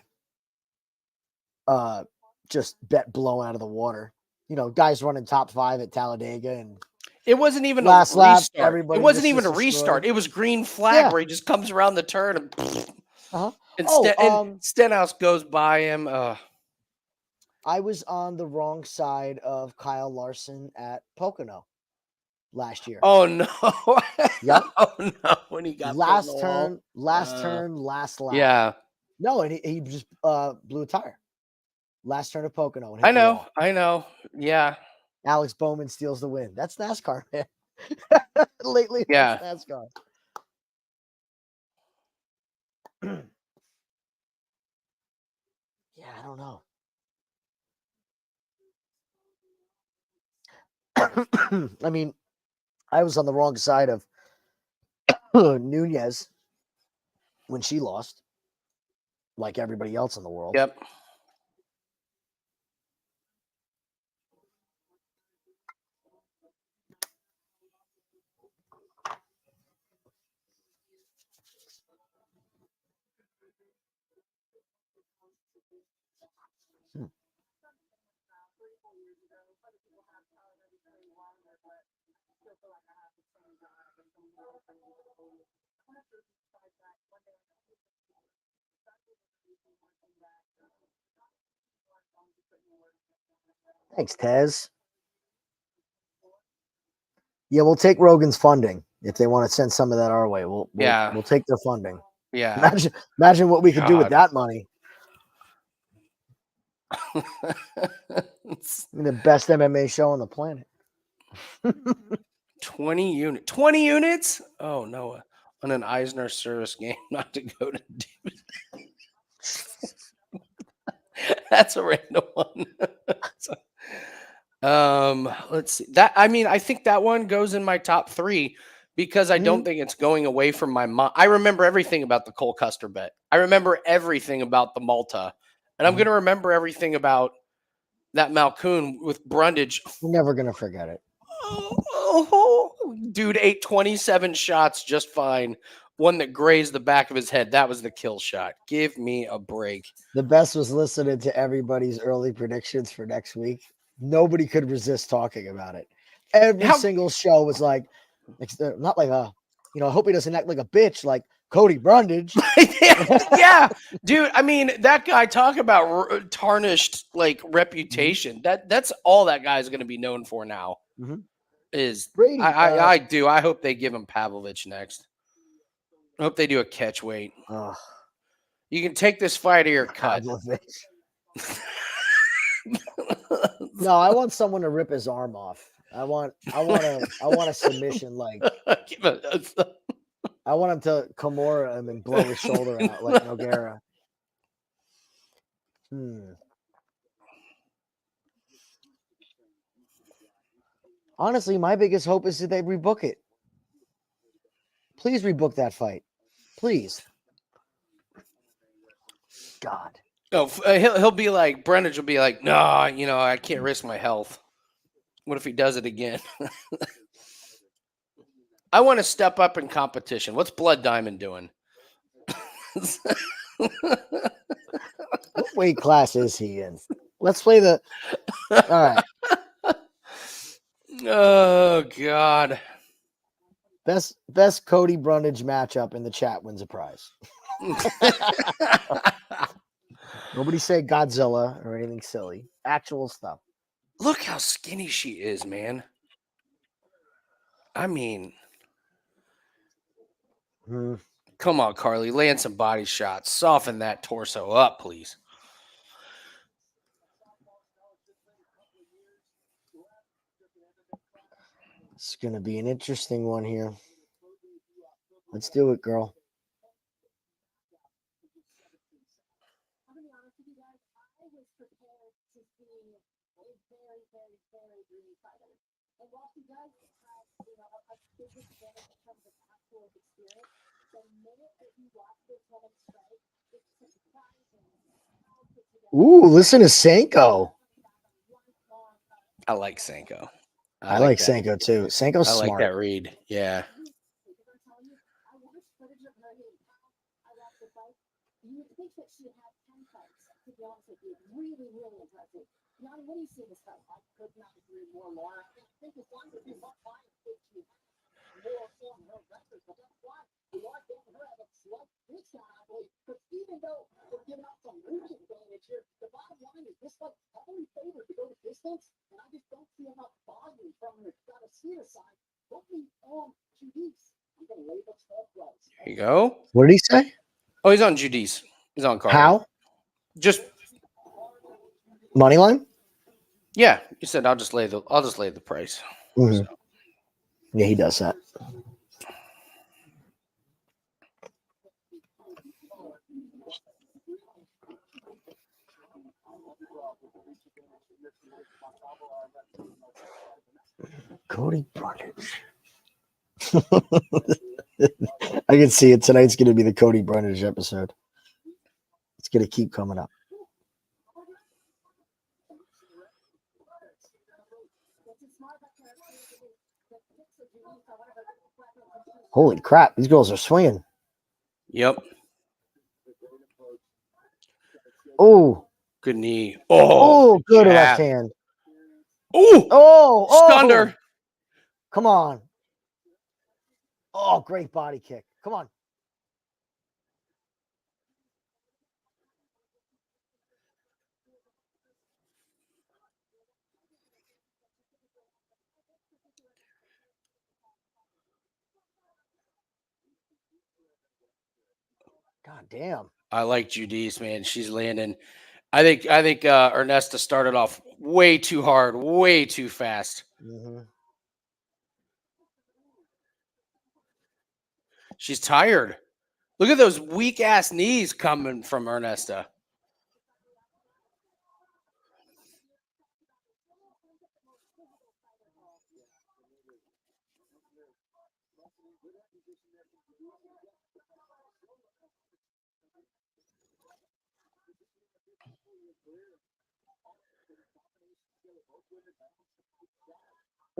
just bet blow out of the water. You know, guys running top 5 at Talladega, and it wasn't even last a lap, restart. everybody It wasn't just even a gets restart. destroyed. It was green flag Yeah. where he just comes around the turn and Uh-huh. and Stenhouse goes by him. I was on the wrong side of Kyle Larson at Pocono last year. Oh no! Yep. Oh no! When he got last turn, last lap. Yeah. No, and he just blew a tire. Last turn of Pocono. And hit I the know. wall. I know. Yeah. Alex Bowman steals the win. That's NASCAR, man. Lately, Yeah. that's NASCAR. Yeah, I don't know. I mean, I was on the wrong side of Nunez when she lost, like everybody else in the world. Yep. Thanks, Tez. Yeah, we'll take Rogan's funding if they want to send some of that our way. We'll take their funding. Yeah. Imagine what we could do with that money. The best MMA show on the planet. 20 units. 20 units? Oh no. On an Eisner service game, not to go to That's a random one. Let's see. I think that one goes in my top 3 because I don't think it's going away from my mind. I remember everything about the Cole Custer bet. I remember everything about the Malta. And I'm going to remember everything about that Malcoon with Brundage. We're never going to forget it. Dude ate 27 shots just fine. One that grazed the back of his head. That was the kill shot. Give me a break. The best was listening to everybody's early predictions for next week. Nobody could resist talking about it. Every single show was like, not like I hope he doesn't act like a bitch like Cody Brundage. Yeah, dude. I mean, that guy, talk about tarnished like reputation. That's all that guy's going to be known for now. Is Brady? I do. I hope they give him Pavlovich next. I hope they do a catch weight. You can take this fight or you're cut. No, I want someone to rip his arm off. I want a submission like. I want him to Kimura him and blow his shoulder out like Nogueira. Honestly, my biggest hope is that they rebook it. Please rebook that fight. Please. God. No, he'll be like, Brundage will be like, no, I can't risk my health. What if he does it again? I want to step up in competition. What's Blood Diamond doing? What weight class is he in? Let's play the. All right. Oh God. Best Cody Brundage matchup in the chat wins a prize. Nobody say Godzilla or anything silly. Actual stuff. Look how skinny she is, man. I mean, come on, Carli. Land some body shots. Soften that torso up, please. It's going to be an interesting one here. Let's do it, girl. Ooh, listen to Sanko. I like Sanko. I like Sanko too. Sanko's smart. I like that read. Yeah. There you go. What did he say? Oh, he's on Judice. He's on Carli. How? Just money line? Yeah, you said I'll just lay the price. So. Yeah, he does that. Cody Brundage. I can see it. Tonight's going to be the Cody Brundage episode. It's going to keep coming up. Holy crap. These girls are swinging. Yep. Oh. Good knee. Oh, good left hand. Oh. Stunder. Come on. Oh, great body kick. Come on. God damn. I like Judice, man. She's landing. I think Ernesta started off way too hard, way too fast. She's tired. Look at those weak ass knees coming from Ernesta.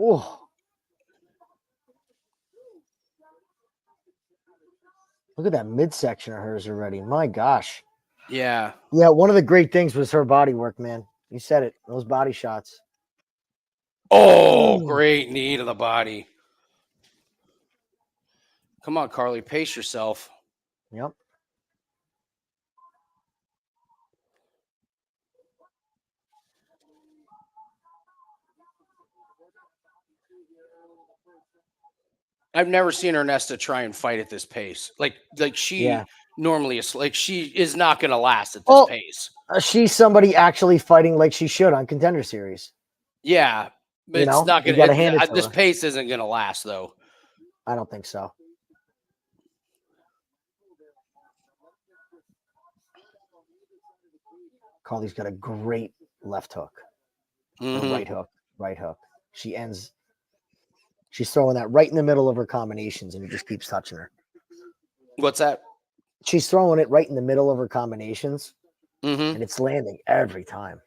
Oh, look at that midsection of hers already. My gosh. Yeah. Yeah, one of the great things was her body work, man. You said it. Those body shots. Oh, Mm. great knee to the body. Come on, Carli, pace yourself. Yep. I've never seen Ernesta try and fight at this pace. Like she Yeah. normally is. Like she is not going to last at this Well, pace. she's somebody actually fighting like she should on Contender Series. Yeah, but You it's know, not you going got to hand it to. to This her. pace isn't going to last though. I don't think so. Carly's got a great left hook. Or Mhm. right hook. Right hook. She's throwing that right in the middle of her combinations, and it just keeps touching her. What's that? She's throwing it right in the middle of her combinations, Mhm. and it's landing every time.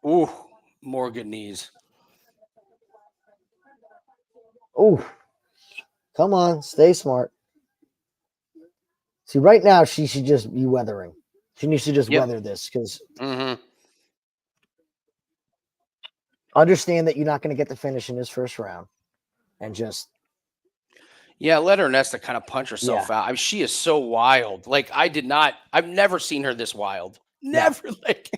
Ooh, more good knees. Oh, come on, stay smart. See, right now she should just be weathering. She needs to just Yep. weather this because Mhm. understand that you're not going to get the finish in this first round, and just Yeah, let Ernesta kind of punch herself out. I mean, she is so wild. Like I've never seen her this wild. Never. Like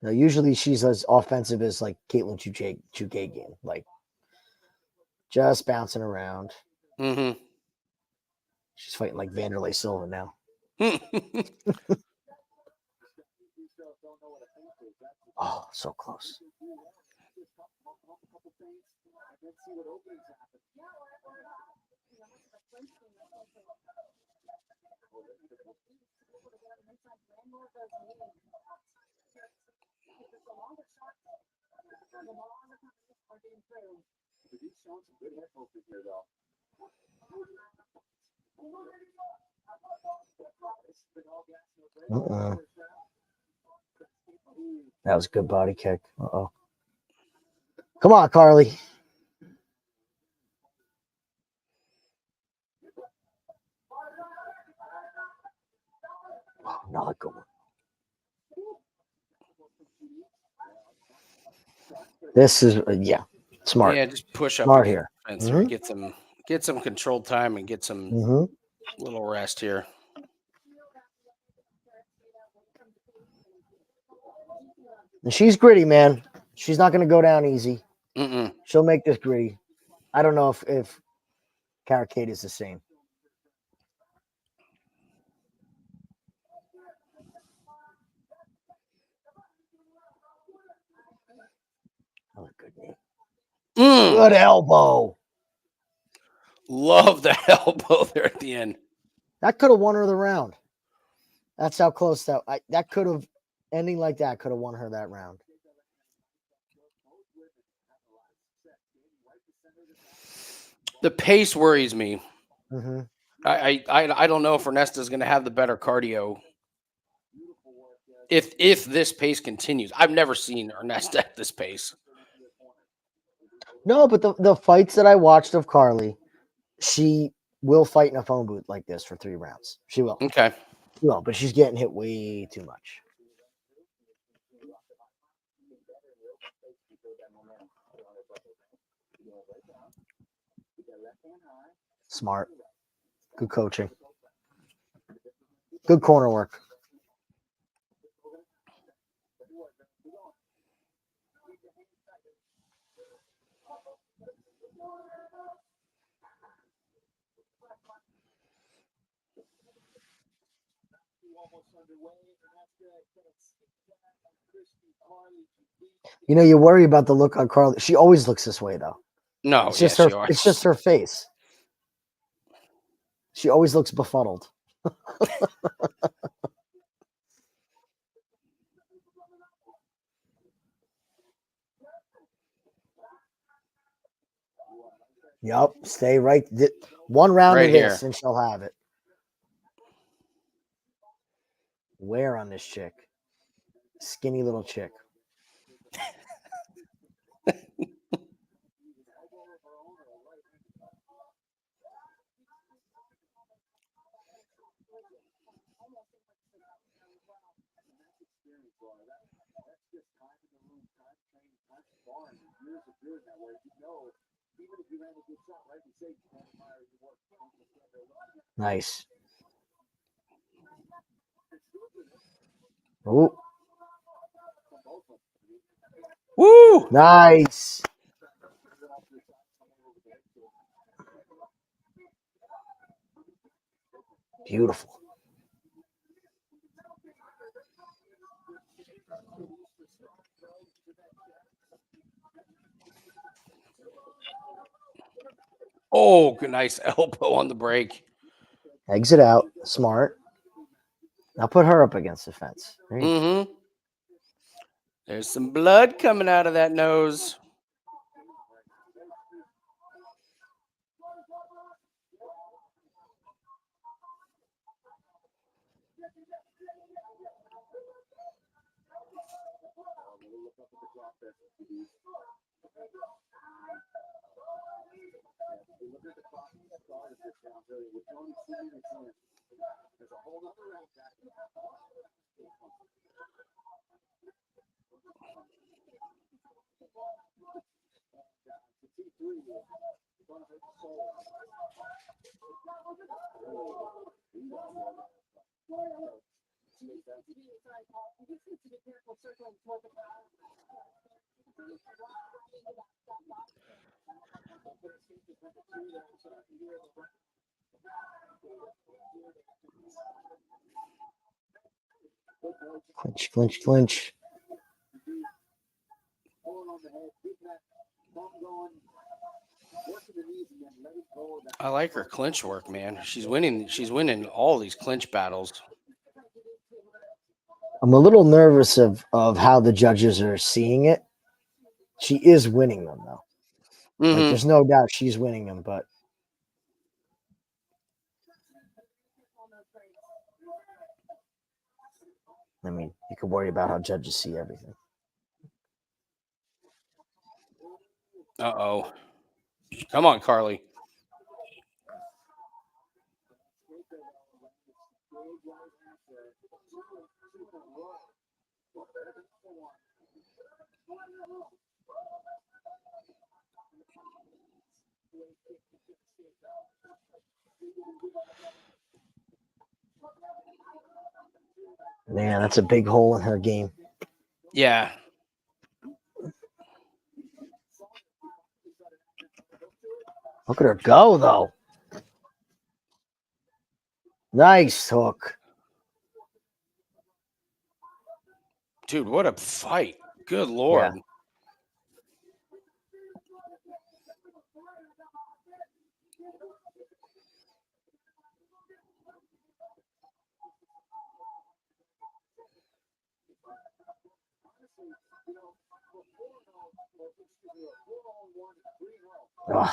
now, usually she's as offensive as like Caitlin Chukagian, like just bouncing around. Mhm. She's fighting like Vanderlei Silva now. Oh, so close. Uh-uh. That was a good body kick. Uh-oh. Come on, Carli. Oh, another good one. This is, smart. Yeah, just push up Smart against here. the fence here. Get some controlled time and get some Mm-hmm. little rest here. And she's gritty, man. She's not going to go down easy. Mm-mm. She'll make this gritty. I don't know if Kareckaite is the same. Oh, good knee. Good elbow. Love that elbow there at the end. That could have won her the round. That's how close that could have ending like that could have won her that round. The pace worries me. Mm-hmm. I don't know if Ernesta is going to have the better cardio if this pace continues. I've never seen Ernesta at this pace. No, but the fights that I watched of Carli, she will fight in a phone booth like this for 3 rounds. She will. Okay. She will, but she's getting hit way too much. Smart. Good coaching. Good corner work. You know, you worry about the look on Carli. She always looks this way, though. No, It's yes, just her. you are. It's just her face. She always looks befuddled. Yep. Stay right. One round Right of this, here. and she'll have it. Wear on this chick. Skinny little chick. Nice. Oh, Woo! nice. Beautiful. Oh, good, nice elbow on the break. Exit out. Smart. Now put her up against the fence. There you go. Mm-hmm. There's some blood coming out of that nose. Clinch, clinch, clinch. I like her clinch work, man. She's winning. She's winning all these clinch battles. I'm a little nervous of how the judges are seeing it. She is winning them, though. Like, Mm-hmm. there's no doubt she's winning them, but I mean, you could worry about how judges see everything. Uh-oh. Come on, Carli. Man, that's a big hole in her game. Yeah. Look at her go, though. Nice hook. Dude, what a fight. Good Lord. Ugh.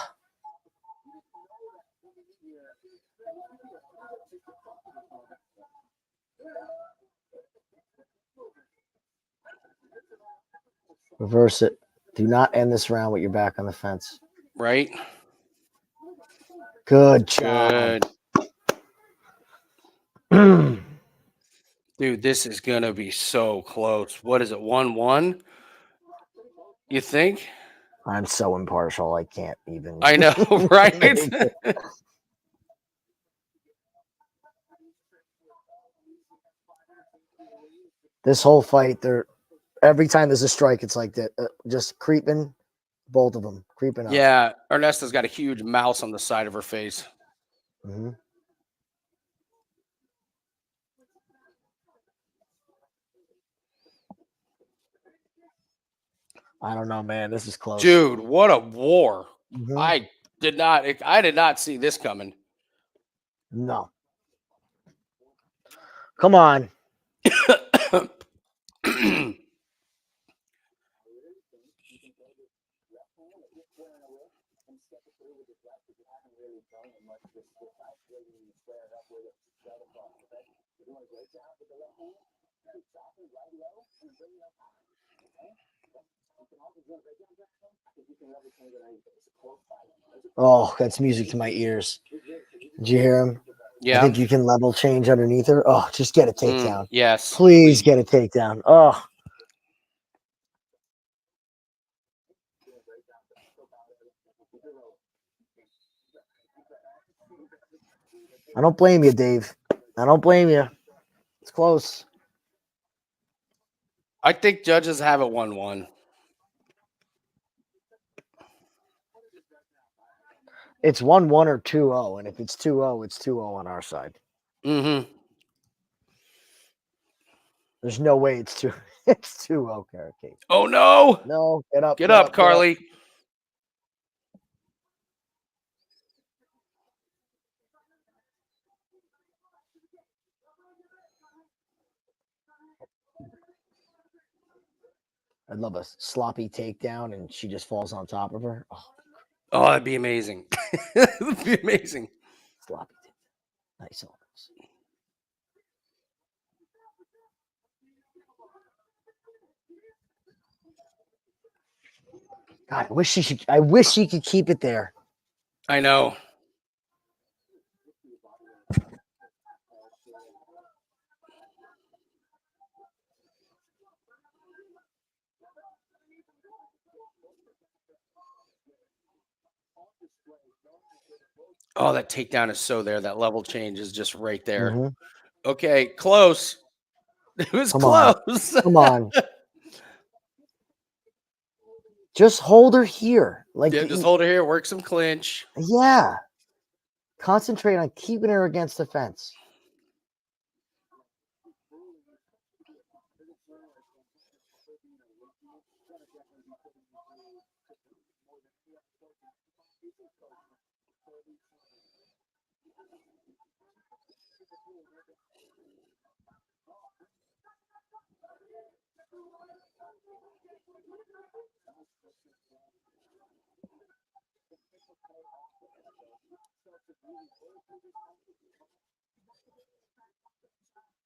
Reverse it. Do not end this round with your back on the fence. Right? Good job. Good. Dude, this is going to be so close. What is it, 1-1? You think? I'm so impartial. I can't even. I know, right? This whole fight, every time there's a strike, it's like that, just creeping, both of them creeping up. Yeah, Ernesta's got a huge mouse on the side of her face. Mm-hmm. I don't know, man. This is close. Dude, what a war. Mhm. I did not see this coming. No. Come on. Oh, that's music to my ears. Did you hear him? Yeah. I think you can level change underneath her. Oh, just get a takedown. Yes. Please get a takedown. Oh. I don't blame you, Dave. I don't blame you. It's close. I think judges have it 1-1. It's 1-1 or 2-0. And if it's 2-0, it's 2-0 on our side. Mm-hmm. There's no way it's 2 it's 2-0, Kareckaite. Oh no. No, get up. Get up, Carli. I'd love a sloppy takedown and she just falls on top of her. Oh, that'd be amazing. That'd be amazing. Sloppy takedown. Nice almost. God, I wish she could keep it there. I know. Oh, that takedown is so there. That level change is just right there. Mhm. Okay, close. It was Come on. close. Come on. Just hold her here. Like, Yeah, just hold her here. Work some clinch. yeah. Concentrate on keeping her against the fence.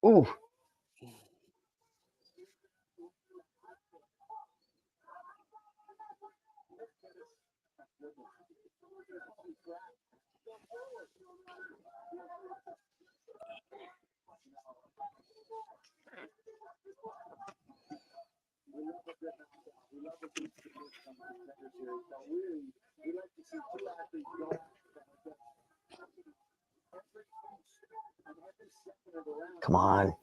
Ooh. Come on.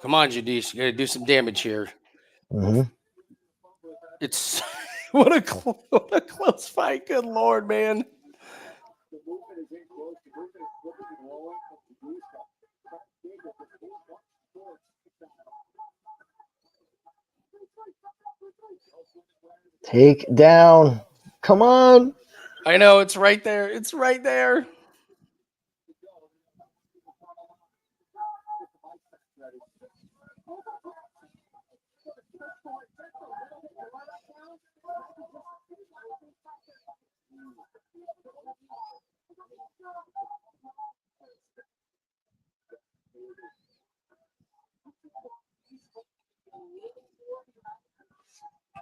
Come on, Judice. You got to do some damage here. Mm-hmm. It's what a close fight. Good Lord, man. Take down. Come on. I know it's right there. It's right there.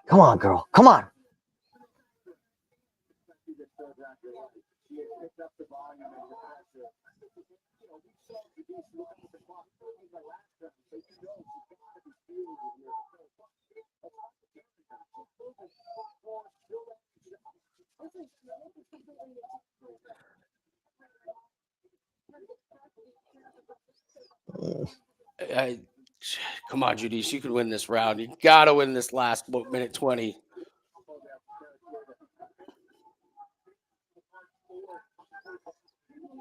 Come on, girl. Come on. Come on, Judice. You can win this round. You got to win this last minute 20.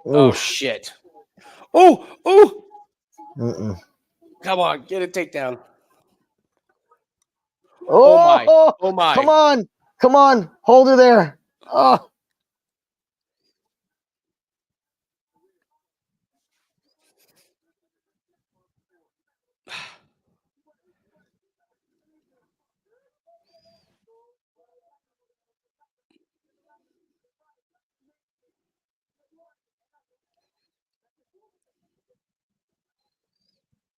Oh, Oof. shit. Oh. Mm-mm. Come on, get a takedown. Oh, my. Oh, my. Come on. Come on. Hold her there. Oh.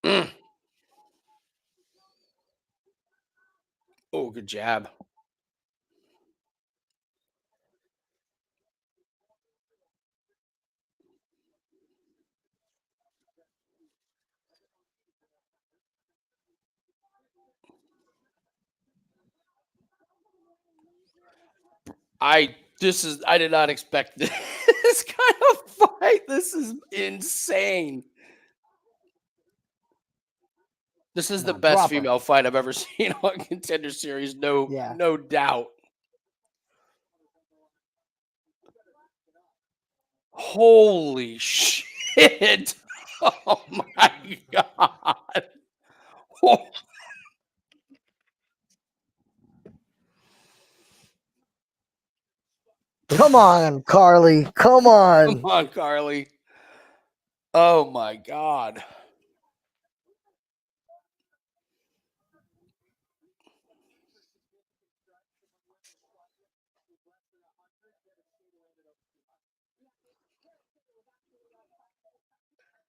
Mm. Oh, good jab. I did not expect this kind of fight. This is insane. This is the No, best drop her. female fight I've ever seen on Contender Series. No, Yeah. no doubt. Holy shit. Oh my God. Oh. Come on, Carli. Come on. Come on, Carli. Oh my God.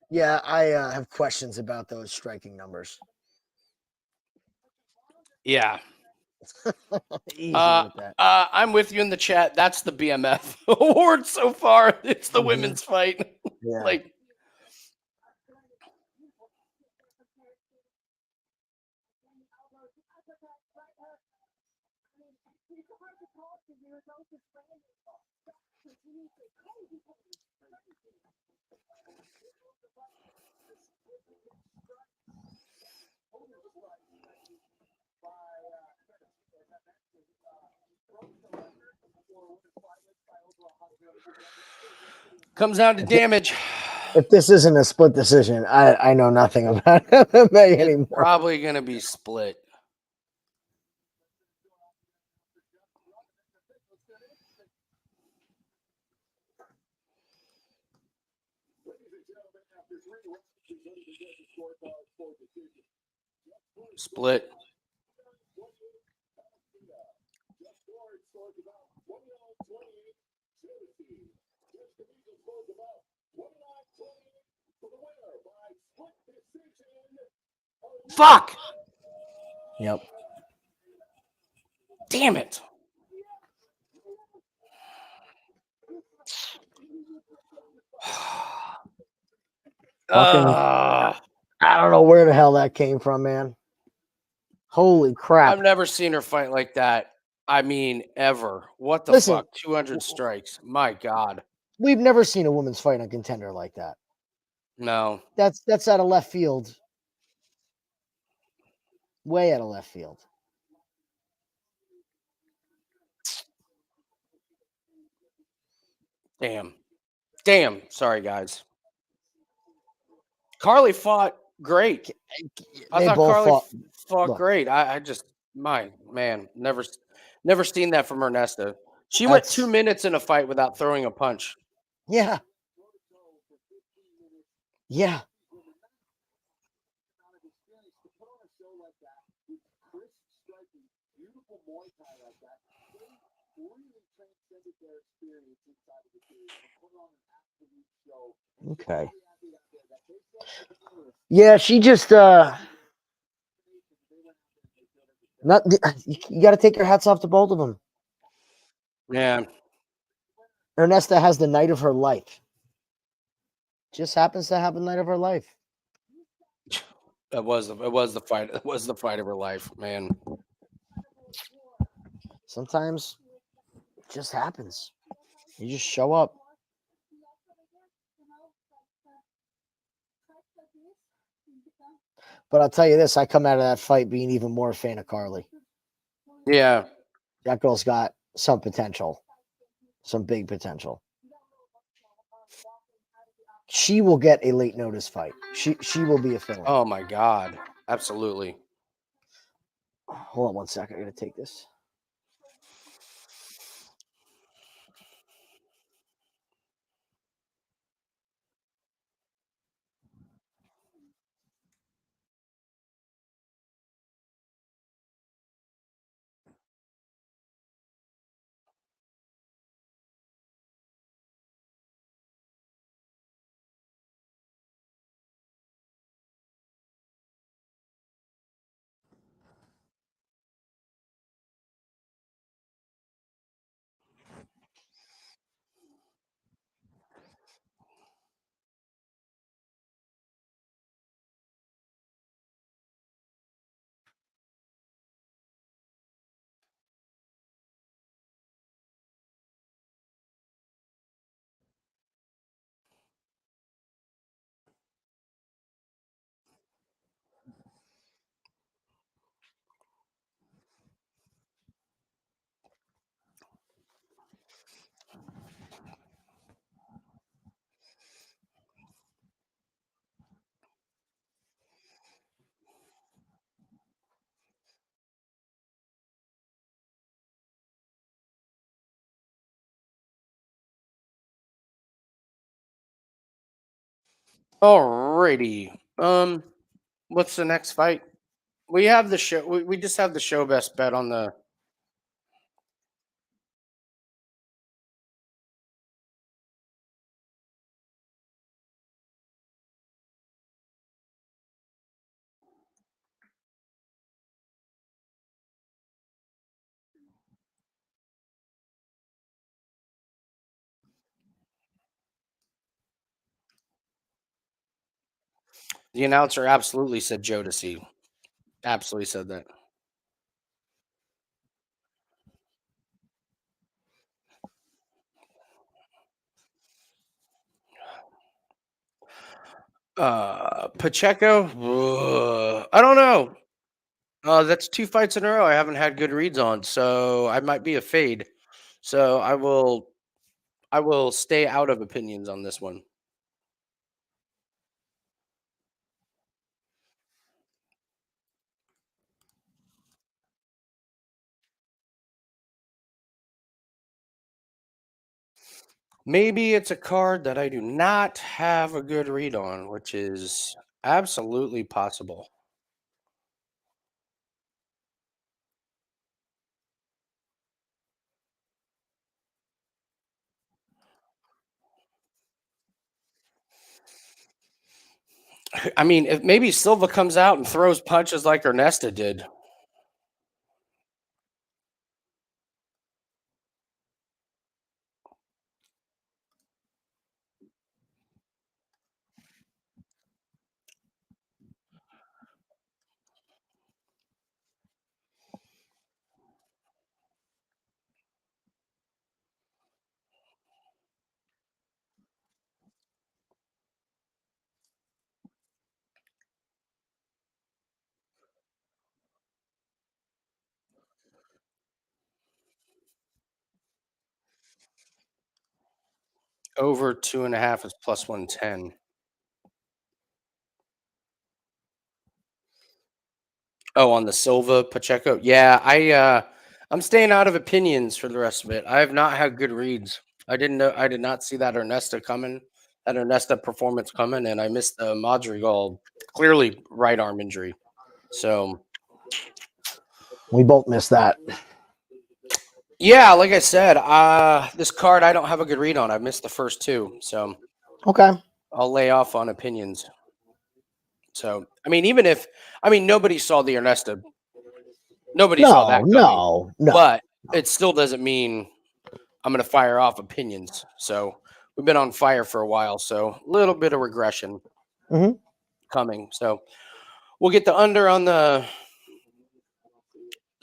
Yeah, I have questions about those striking numbers. Yeah. Easy with that. I'm with you in the chat. That's the BMF award so far. It's the women's fight. Yeah. Like, comes down to damage. If this isn't a split decision, I know nothing about MMA It's anymore. probably going to be split. Split. Fuck. Yep. Damn it. I don't know where the hell that came from, man. Holy crap. I've never seen her fight like that. I mean, ever. What the Listen, fuck? 200 strikes. My God. We've never seen a women's fight on Contender like that. No. That's out of left field. Way out of left field. Damn. Damn. Sorry, guys. Carli fought great. I They thought both Carli fought look. great. I just, my man, never seen that from Ernesta. She went 2 minutes in a fight without throwing a punch. Yeah. Yeah. Okay. Yeah, she just not you got to take your hats off to both of them. Yeah. Ernesta has the night of her life. Just happens to have the night of her life. It was the fight. It was the fight of her life, man. Sometimes it just happens. You just show up. But I'll tell you this, I come out of that fight being even more a fan of Carli. Yeah. That girl's got some potential. Some big potential. she will get a late notice fight. She will be a fill-in. Oh my God. Absolutely. Hold on one second. I gotta take this. Alrighty. What's the next fight? We have the show. We just have the show best bet on the. The announcer absolutely said Judice. Absolutely said that. Pacheco. I don't know. That's 2 fights in a row I haven't had good reads on, so I might be a fade. So I will stay out of opinions on this one. Maybe it's a card that I do not have a good read on, which is absolutely possible. I mean, if maybe Silva comes out and throws punches like Ernesta did. Over 2.5 is plus 110. Oh, on the Silva Pacheco. Yeah, I'm staying out of opinions for the rest of it. I have not had good reads. I did not see that Ernesta coming, that Ernesta performance coming, and I missed the Madrigal clearly right arm injury. So We both missed that. yeah, like I said, this card I don't have a good read on. I missed the first 2. So Okay. I'll lay off on opinions. So I mean, even if nobody saw the Ernesta. Nobody saw that coming. No. But it still doesn't mean I'm going to fire off opinions. So we've been on fire for a while. So a little bit of regression coming. So we'll get the under on the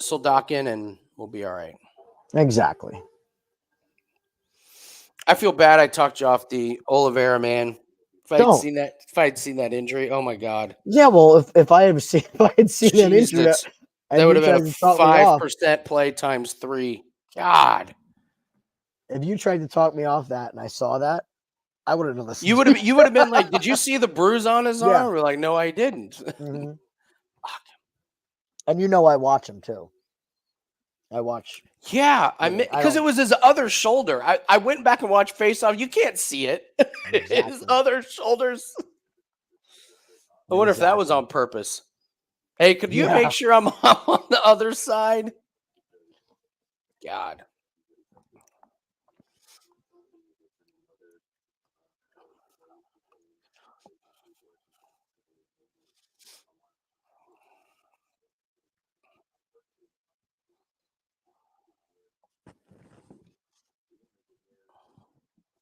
Soldatkin and we'll be all right. Exactly. I feel bad I talked you off the Oliveira, man. If I had seen that injury, oh my God. Yeah, well, if I had seen that injury, Jesus. That would have been a 5% play times 3. God. If you tried to talk me off that and I saw that, I wouldn't have listened. You would have been like, did you see the bruise on his arm? We're like, no, I didn't. Mhm. And you know I watch him too. I watch. Yeah, because it was his other shoulder. I went back and watched Face Off. You can't see it. His Exactly. other shoulders. I wonder if that was on purpose. Hey, could you make sure I'm on the other side? God.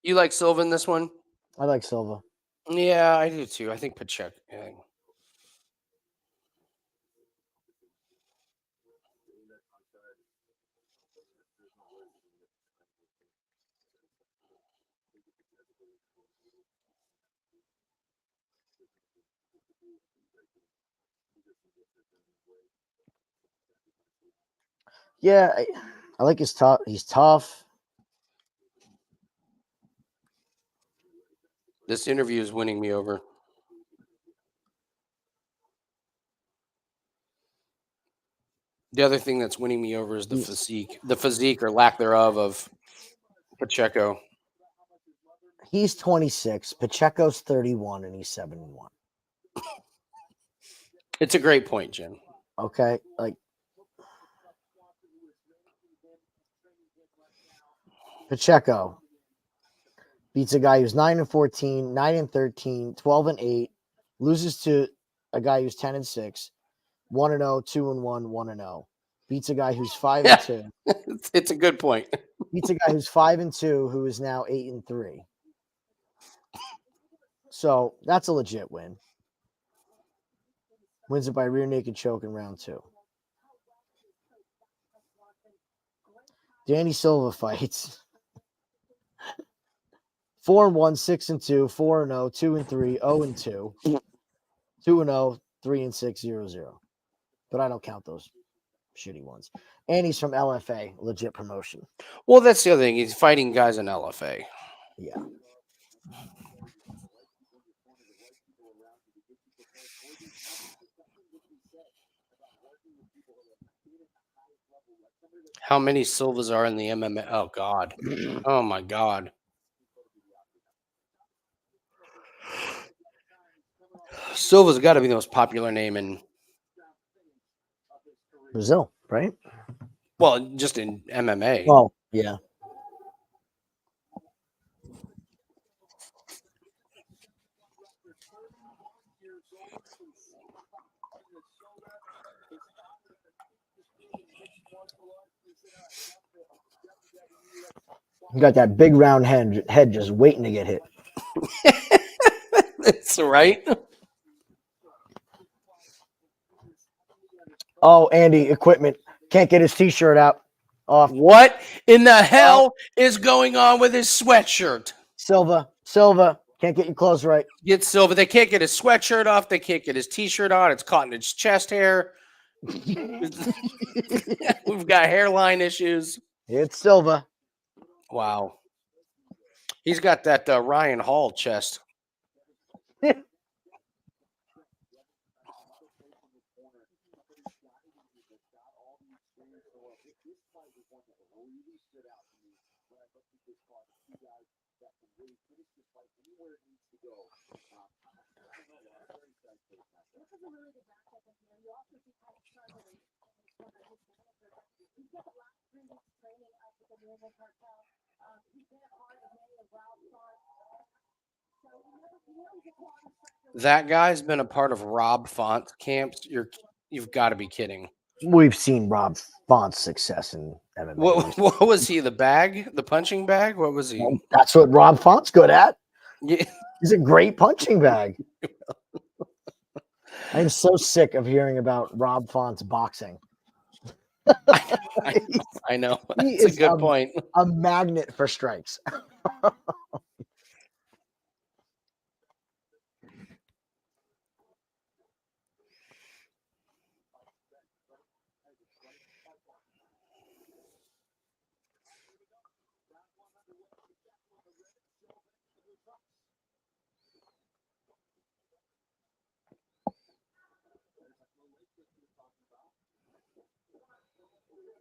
You like Silva in this one? I like Silva. Yeah, I do too. I think Pacheco. Yeah. Yeah, I like his tough. He's tough. This interview is winning me over. The other thing that's winning me over is the physique or lack thereof of Pacheco. He's 26. Pacheco's 31, and he's 7-1. It's a great point, Jim. Okay, like Pacheco beats a guy who's 9-14, 9-13, 12-8, loses to a guy who's 10-6, 1-0, 2-1, 1-0. Beats a guy who's 5-2. It's a good point. Beats a guy who's 5-2, who is now 8-3. So that's a legit win. Wins it by rear naked choke in round 2. Danny Silva fights 4-1, 6-2, 4-0, 2-3, 0-2, 2-0, 3-6, 0-0. But I don't count those shitty ones. And he's from LFA, legit promotion. Well, that's the other thing. He's fighting guys in LFA. Yeah. How many Silvas are in the MMA? Oh, God. Oh, my God. Silva's got to be the most popular name in Brazil, right? Well, just in MMA. Oh, yeah. You got that big round head just waiting to get hit. That's right. Oh, Andy, equipment. Can't get his t-shirt out. Off. What in the hell is going on with his sweatshirt? Silva, can't get your clothes right. Get Silva. They can't get his sweatshirt off. They can't get his t-shirt on. It's caught in his chest hair. We've got hairline issues. It's Silva. Wow. He's got that Ryan Hall chest. That guy's been a part of Rob Font's camps. You've got to be kidding. We've seen Rob Font's success in MMA. What was he? The bag? The punching bag? What was he? Well, that's what Rob Font's good at. Yeah. He's a great punching bag. I'm so sick of hearing about Rob Font's boxing. I know. He That's a is good point. A magnet for strikes.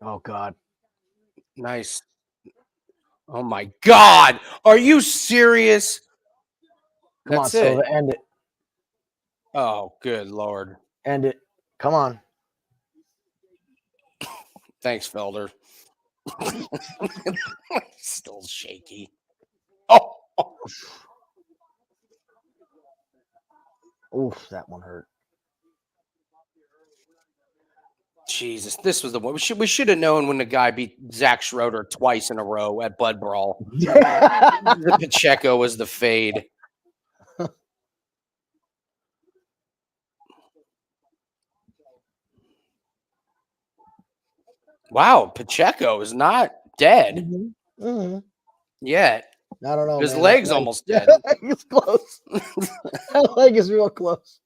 Oh God. Nice. Oh my God. Are you serious? Come on, That's it. Silva. End it. Oh, good Lord. End it. Come on. Thanks, Felder. Still shaky. Oh, Oof, that one hurt. Jesus. This was the one. We should have known when the guy beat Zach Schroeder twice in a row at Blood Brawl. The Pacheco was the fade. Wow, Pacheco is not dead yet. I don't know. His man. leg's That leg- almost dead. That leg is close. That leg is real close.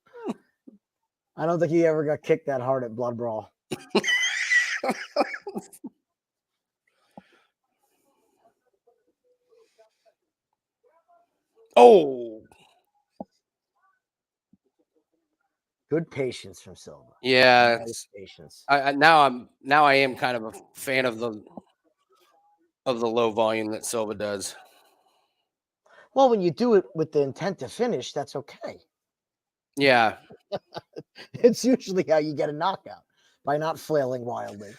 I don't think he ever got kicked that hard at Blood Brawl. Oh, Good patience from Silva. yeah. Nice patience. Now I am kind of a fan of the low volume that Silva does. Well, when you do it with the intent to finish, that's okay. Yeah. It's usually how you get a knockout, by not flailing wildly.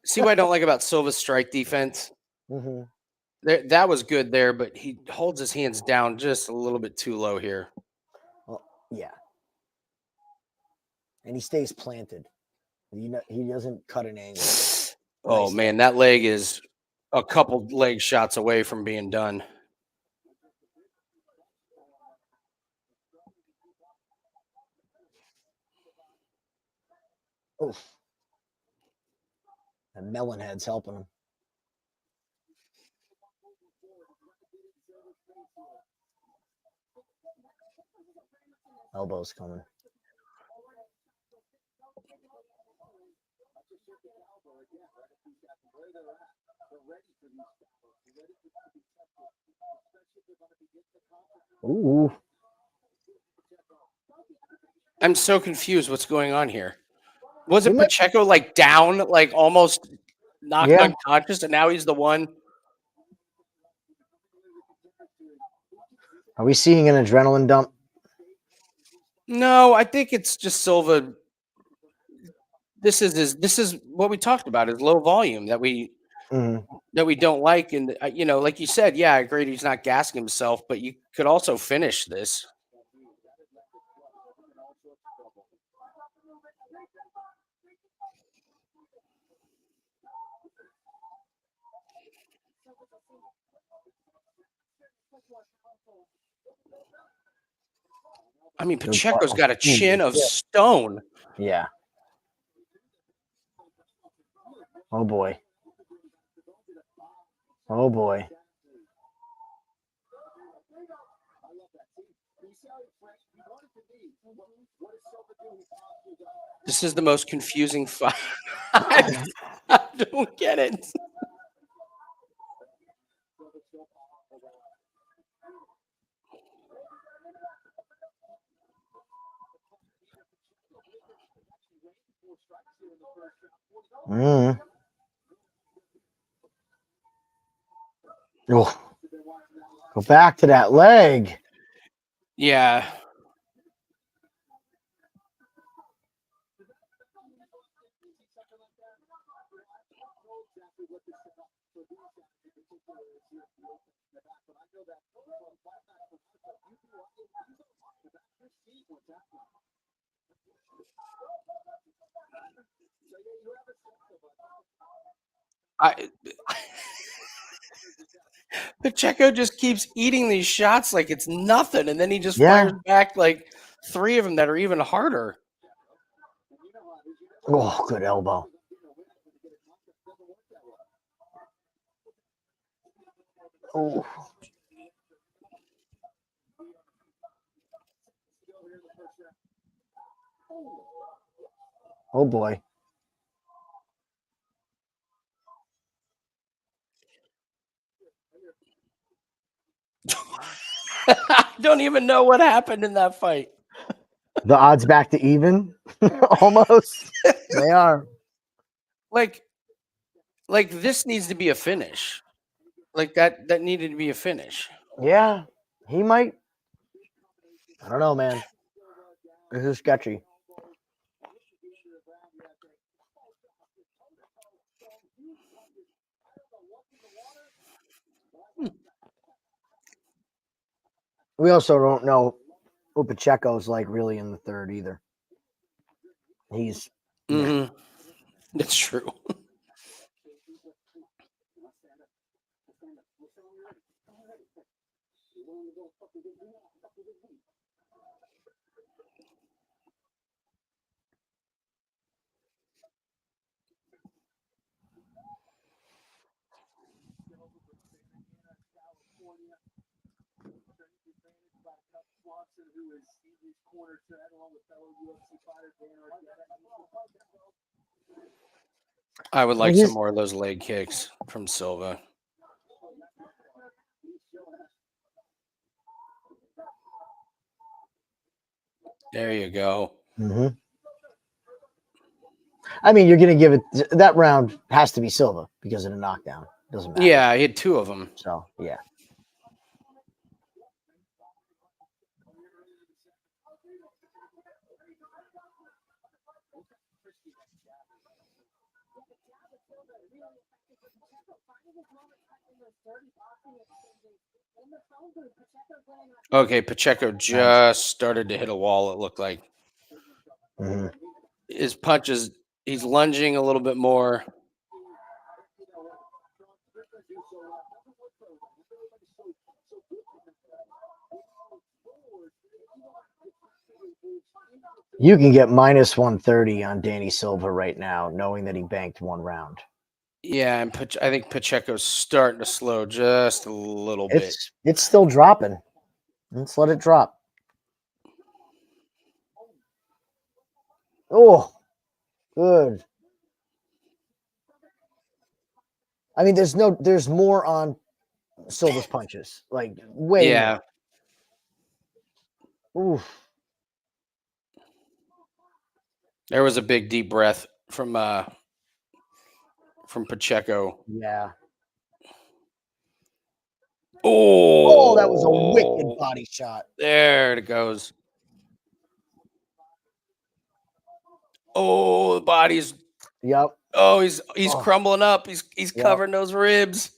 See what I don't like about Silva's strike defense? Mm-hmm. That was good there, but he holds his hands down just a little bit too low here. Well, yeah. And he stays planted. He doesn't cut an angle. Oh, Nice man, that leg is a couple leg shots away from being done. Oof. And melon head's helping him. Elbow's coming. Ooh. I'm so confused what's going on here. Was He it might- Pacheco like down, like almost knocked Yeah. unconscious, and now he's the one? Are we seeing an adrenaline dump? No, I think it's just Silva. This is what we talked about, is low volume that we don't like. And like you said, yeah, I agree he's not gassing himself, but you could also finish this. I mean, Pacheco's got a chin of stone. Yeah. Oh boy. Oh boy. This is the most confusing fight. I don't get it. Oh. Go back to that leg. Yeah. Pacheco just keeps eating these shots like it's nothing, and then he just fires back like 3 of them that are even harder. Oh, good elbow. Oh. Oh boy. I don't even know what happened in that fight. The odds back to even, almost. They are. Like this needs to be a finish. Like that needed to be a finish. Yeah, he might. I don't know, man. This is sketchy. We also don't know who Pacheco's like really in the third either. He's Mm-hmm. That's true. I would like some more of those leg kicks from Silva. There you go. Mm-hmm. I mean, you're going to give it that round has to be Silva because of the knockdown. Doesn't matter. Yeah, he had two of them. So yeah. Okay, Pacheco just started to hit a wall, it looked like. Mm-hmm. His punches, he's lunging a little bit more. You can get minus 130 on Danny Silva right now, knowing that he banked one round. Yeah, and I think Pacheco's starting to slow just a little bit. It's still dropping. Let's let it drop. Oh, good. I mean, there's more on Silva's punches, like way Yeah. more. Oof. There was a big deep breath from Pacheco. Yeah. Oh, that was a wicked body shot. There it goes. Oh, the body's. Yep. Oh, he's crumbling up. He's Yep. covering those ribs.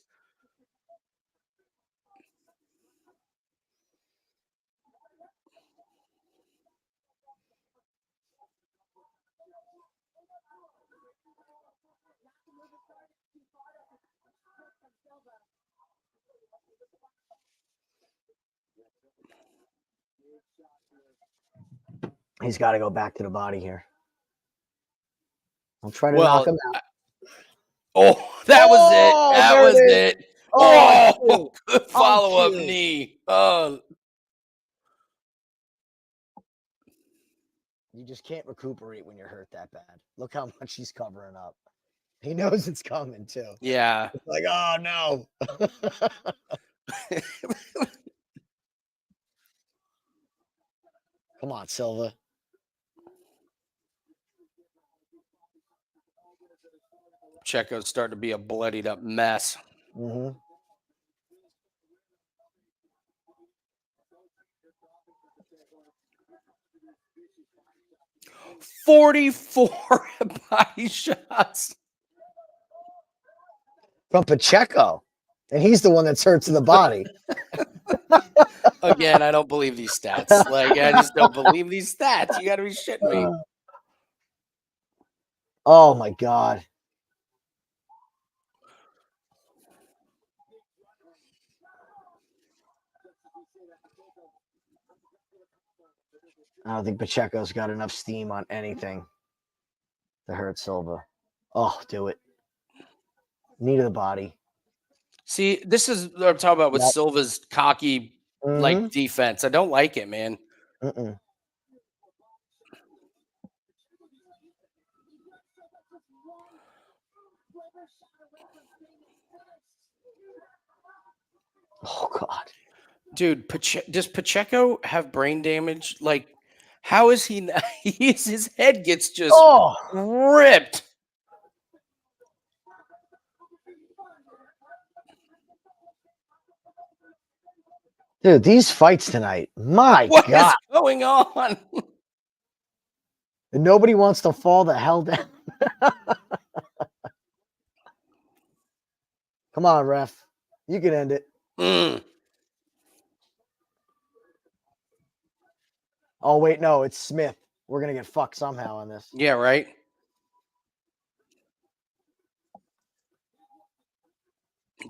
He's got to go back to the body here. I'll try to knock him out. That was it. That was it. Oh, good follow-up knee. Oh. You just can't recuperate when you're hurt that bad. Look how much he's covering up. He knows it's coming too. Yeah. It's like, oh no. Come on, Silva. Pacheco's starting to be a bloodied up mess. Mm-hmm. $44 body shots from Pacheco, and he's the one that's hurt to the body. Again, I don't believe these stats. Like, I just don't believe these stats. You got to be shitting me. Oh my God. I don't think Pacheco's got enough steam on anything to hurt Silva. Oh, do it. Knee to the body. See, this is what I'm talking about with Silva's cocky, like, defense. I don't like it, man. Mm-mm. Oh, God. Dude, does Pacheco have brain damage? Like, how is he? His head gets just ripped. Dude, these fights tonight, my What God. is going on? And nobody wants to fall the hell down. Come on, ref. You can end it. Mm. Oh, wait, no, it's Smith. We're going to get fucked somehow on this. Yeah, right.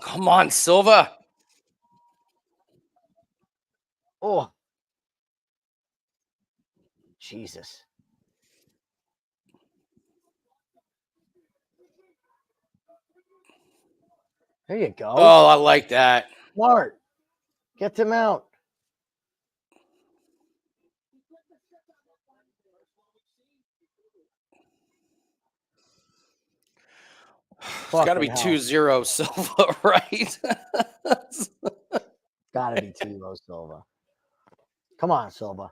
Come on, Silva. Oh. Jesus. There you go. Oh, I like that. Smart. Get them out. It's got to be 2-0 Silva, right? Got to be 2-0 Silva. Come on, Silva.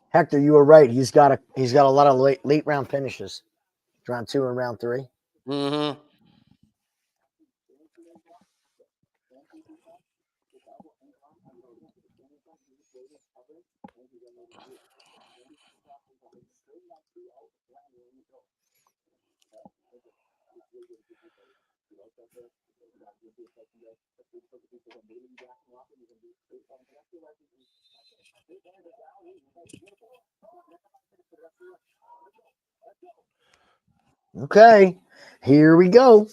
Hector, you were right. He's got a lot of late round finishes. Round 2 and round 3. Mm-hmm. Okay, here we go.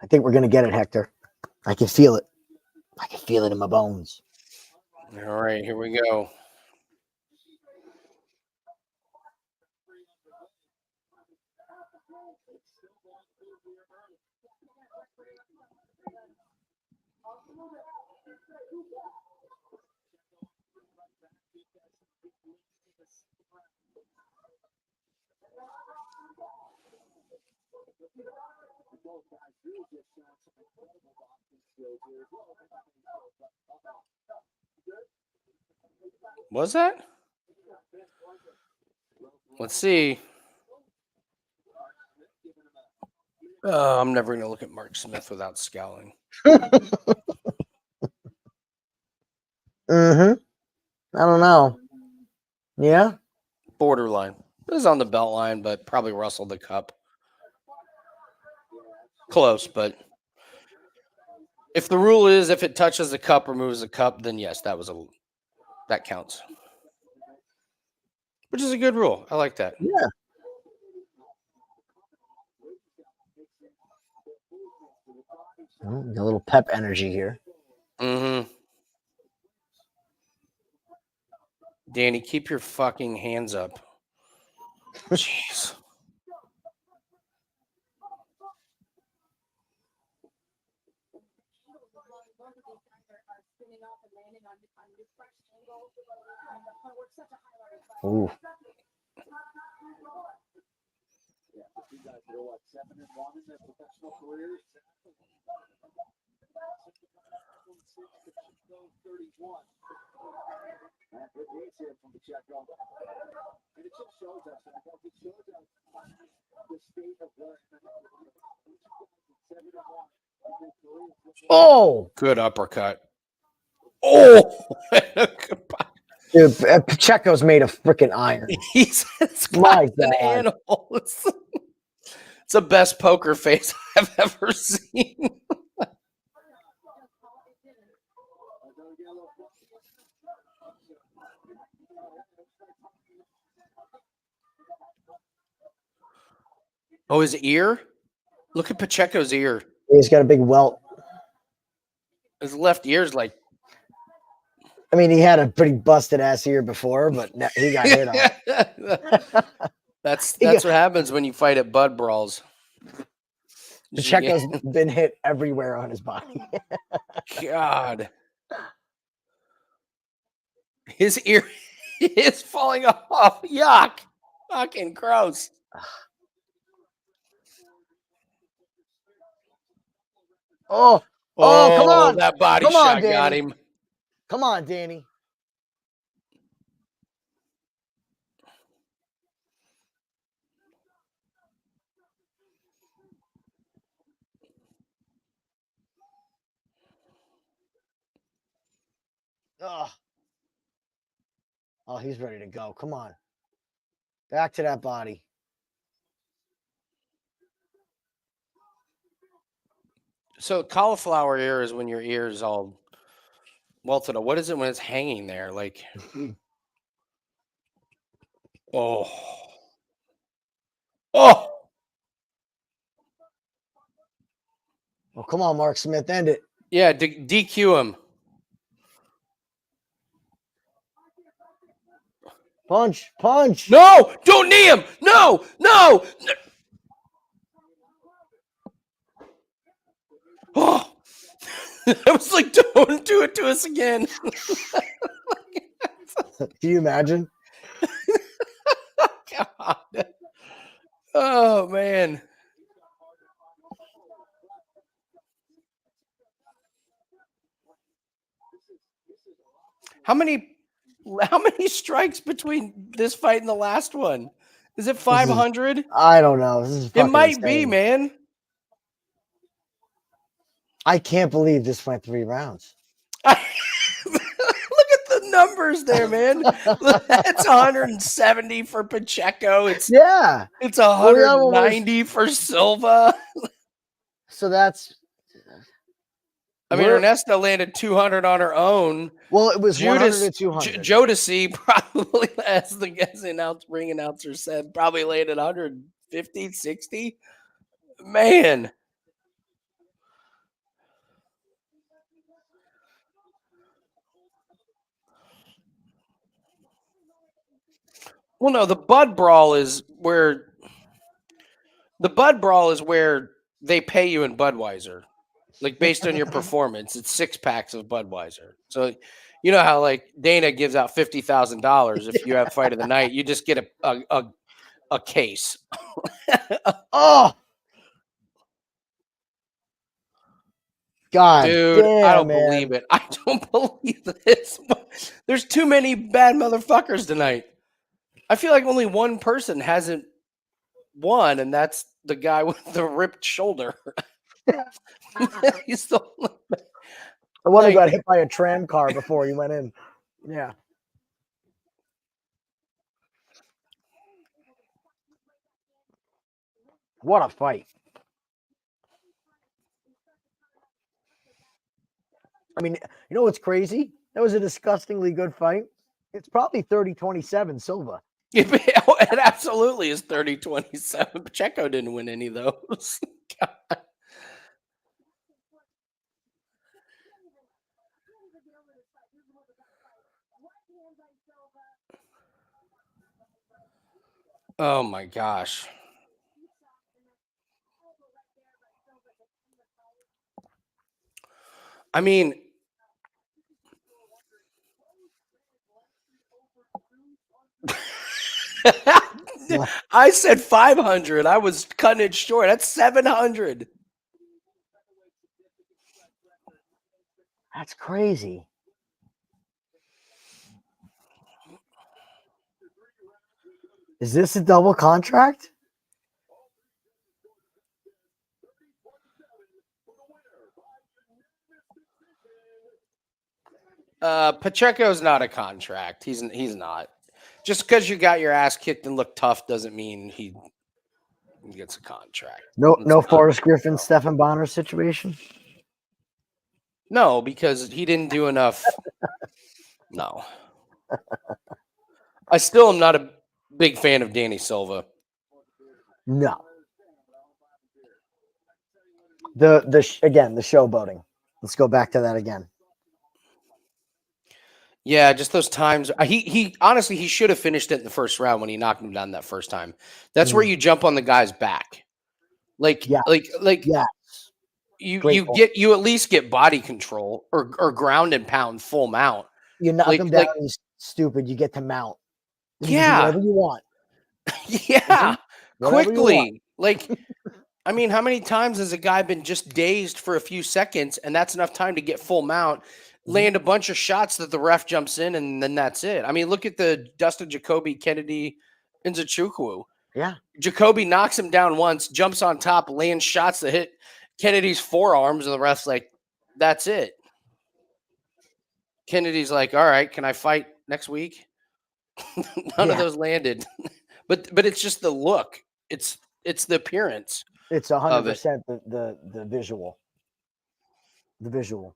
I think we're going to get it, Hector. I can feel it. I can feel it in my bones. All right, here we go. Was that? Let's see. I'm never going to look at Mark Smith without scowling. I don't know. Yeah? Borderline. It was on the belt line, but probably rustled the cup. Close, but if the rule is if it touches the cup or moves the cup, then yes, that counts. Which is a good rule. I like that. Yeah. A little pep energy here. Mm-hmm. Danny, keep your fucking hands up. Jeez. Ooh. Oh, good uppercut. Oh, dude, Pacheco's made of freaking iron. He's My an animal. It's the best poker face I've ever seen. Oh, his ear? Look at Pacheco's ear. He's got a big welt. His left ear's like. I mean, he had a pretty busted ass ear before, but he got hit on. That's He what happens when you fight at Bud Brawls. Pacheco's been hit everywhere on his body. God. His ear is falling off. Yuck. Fucking gross. Oh, come on. That body Come on, shot got Danny. him. Come on, Danny. Oh, he's ready to go. Come on. Back to that body. So cauliflower ear is when your ear is all welted up. What is it when it's hanging there? Like, oh. Oh, come on, Mark Smith. End it. Yeah, DQ him. Punch. No, don't knee him. No. Oh, I was like, don't do it to us again. Can you imagine? God. Oh, man. How many strikes between this fight and the last one? Is it 500? I don't know. This is It might insane. be, man. I can't believe this went 3 rounds. Look at the numbers there, man. That's 170 for Pacheco. It's 190 for Silva. So that's. I mean, Ernesta landed 200 on her own. Well, it was Judice, 100 to 200. Judice probably, as the ring announcer said, probably landed 150, 60. Man. Well, no, the Bud Brawl is where they pay you in Budweiser. Like, based on your performance, it's 6-packs of Budweiser. So, you know how, like, Dana gives out $50,000 if you have fight of the night. You just get a case. Oh, God, dude, damn, I don't believe it. I don't believe this. There's too many bad motherfuckers tonight. I feel like only one person hasn't won, and that's the guy with the ripped shoulder. He's the one who got hit by a tram car before he went in. Yeah. What a fight. I mean, you know what's crazy? That was a disgustingly good fight. It's probably 30-27 Silva. It absolutely is 30-27. Pacheco didn't win any of those. God. Oh my gosh. I mean, I said 500. I was cutting it short. That's 700. That's crazy. Is this a double contract? Pacheco's not a contract. He's not. Just because you got your ass kicked and look tough doesn't mean he gets a contract. No Forrest Griffin, Stephen Bonner situation? No, because he didn't do enough. No. I still am not a big fan of Danny Silva. No. Again, the showboating. Let's go back to that again. Yeah, just those times. He honestly he should have finished it in the first round when he knocked him down that first time. That's where Mhm. you jump on the guy's back. Like Yeah. like Yeah. you Great call. you at least get body control or ground and pound full mount. You knock him down, Like he's stupid. You get to mount. And you can do yeah. whatever you want. Yeah. Whatever you want. Quickly. Like I mean, how many times has a guy been just dazed for a few seconds and that's enough time to get full mount, land a bunch of shots that the ref jumps in, and then that's it? I mean, look at the Dustin Jacoby Kennedy Nzechukwu. Yeah. Jacoby knocks him down once, jumps on top, lands shots that hit Kennedy's forearms, and the ref's like, that's it. Kennedy's like, all right, can I fight next week? None of those landed. but it's just the look. It's the appearance. It's 100% the visual. The visual.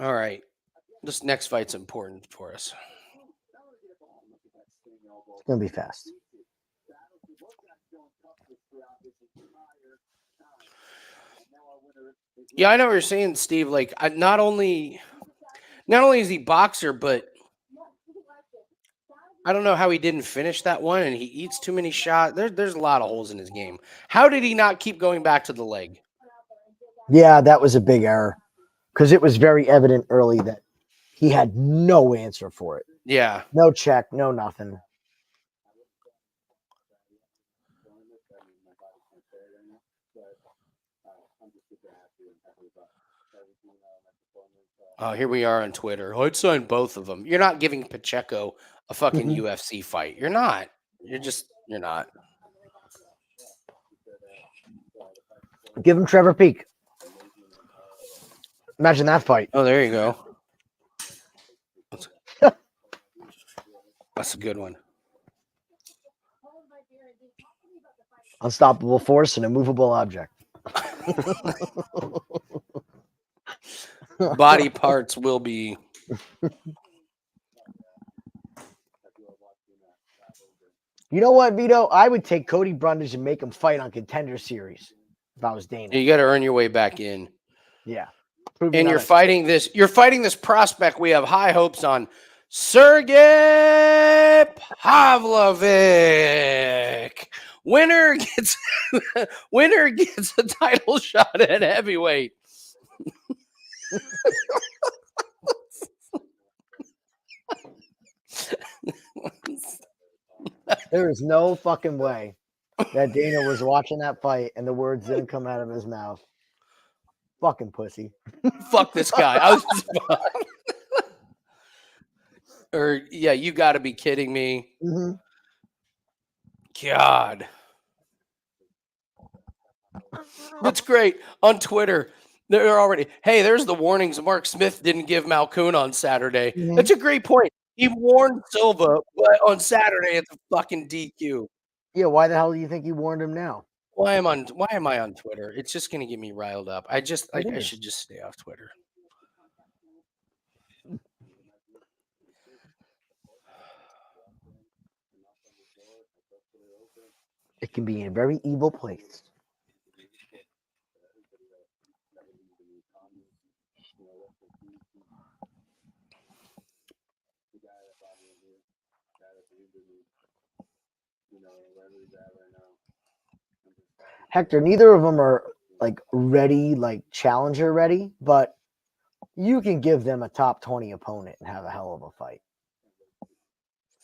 All right. This next fight's important for us. It's going to be fast. Yeah, I know what you're saying, Steve. Like, not only is he boxer, but I don't know how he didn't finish that one, and he eats too many shots. There's a lot of holes in his game. How did he not keep going back to the leg? Yeah, that was a big error because it was very evident early that he had no answer for it. Yeah. No check, no nothing. Oh, here we are on Twitter. I'd sign both of them. You're not giving Pacheco a fucking UFC fight. You're not. You're not. Give him Trevor Peak. Imagine that fight. Oh, there you go. That's a good one. Unstoppable force and immovable object. Body parts will be. You know what, Vito? I would take Cody Brundage and make him fight on Contender Series if I was Dana. You got to earn your way back in. Yeah. And you're fighting this prospect we have high hopes on, Sergey Pavlovich. Winner gets a title shot at heavyweight. There is no fucking way that Dana was watching that fight and the words didn't come out of his mouth. Fucking pussy. Fuck this guy. You got to be kidding me. Mm-hmm. God. That's great. On Twitter, they're already, hey, there's the warnings Mark Smith didn't give Malkoun on Saturday. Mm-hmm. That's a great point. He warned Silva on Saturday at the fucking DQ. Yeah, why the hell do you think he warned him now? Why am I on Twitter? It's just gonna get me riled up. I should just stay off Twitter. It can be a very evil place. Hector, neither of them are like ready, like challenger ready, but you can give them a top 20 opponent and have a hell of a fight.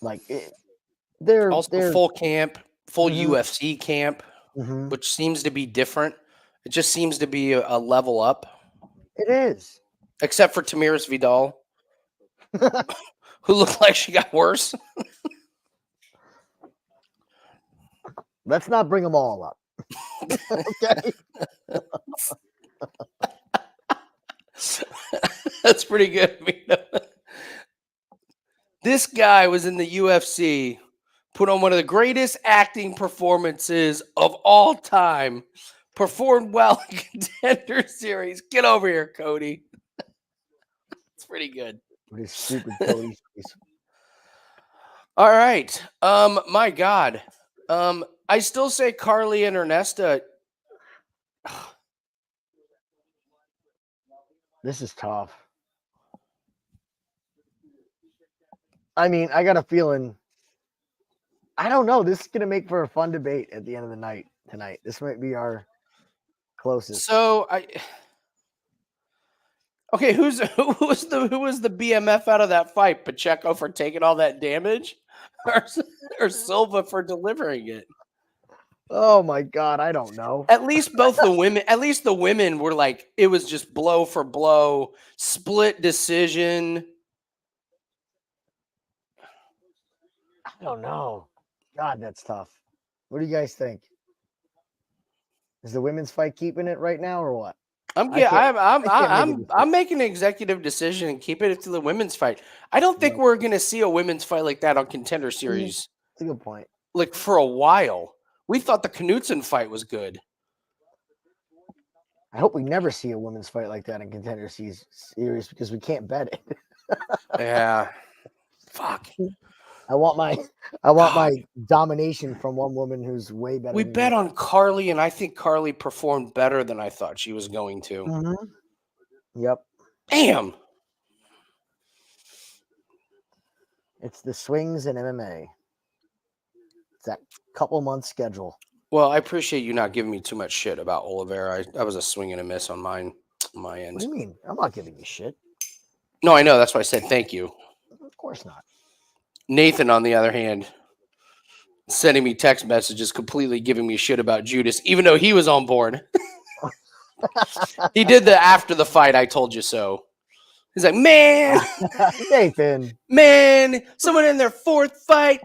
Like they're full camp, full Mm-hmm. UFC camp, Mm-hmm. which seems to be different. It just seems to be a level up. It is. Except for Tamiris Vidal, who looked like she got worse. Let's not bring them all up. Okay. That's pretty good. This guy was in the UFC, put on one of the greatest acting performances of all time, performed well in Contender Series. Get over here, Cody. It's pretty good. With his stupid Cody face. All right. My God. I still say Carli and Ernesta. This is tough. I mean, I got a feeling. I don't know. This is gonna make for a fun debate at the end of the night tonight. This might be our closest. So okay, who was the BMF out of that fight? Pacheco for taking all that damage, or Silva for delivering it? Oh my God, I don't know. At least the women were like, it was just blow for blow, split decision. I don't know. God, that's tough. What do you guys think? Is the women's fight keeping it right now or what? I'm I can't make a I'm decision. making an executive decision and keeping it to the women's fight. I don't think Yeah. we're gonna see a women's fight like that on Contender Series That's a good point. like for a while. We thought the Knutson fight was good. I hope we never see a women's fight like that in Contender Series because we can't bet it. Yeah. Fuck. I want my domination from one woman who's way better. We than bet me. on Carli, and I think Carli performed better than I thought she was going to. Mhm. Yep. Damn. It's the swings in MMA. It's that couple month schedule. Well, I appreciate you not giving me too much shit about Oliveira. I was a swing and a miss on my What end. do you mean? I'm not giving you shit. No, I know. That's why I said thank you. Of course not. Nathan, on the other hand, sending me text messages completely giving me shit about Judice, even though he was on board. He did the after the fight, I told you so. He's like, man, Nathan. man, someone in their fourth fight.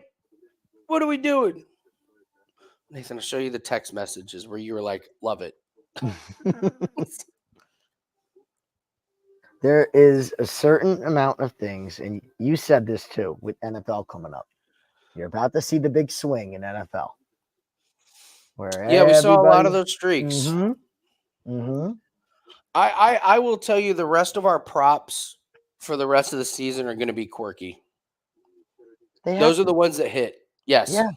What are we doing? Nathan, I'll show you the text messages where you were like, love it. There is a certain amount of things, and you said this too, with NFL coming up. You're about to see the big swing in NFL. Where Yeah, we saw a lot of everybody- those streaks. Mm-hmm. I will tell you the rest of our props for the rest of the season are going to be quirky. Those are the ones that hit. Yes. Yeah,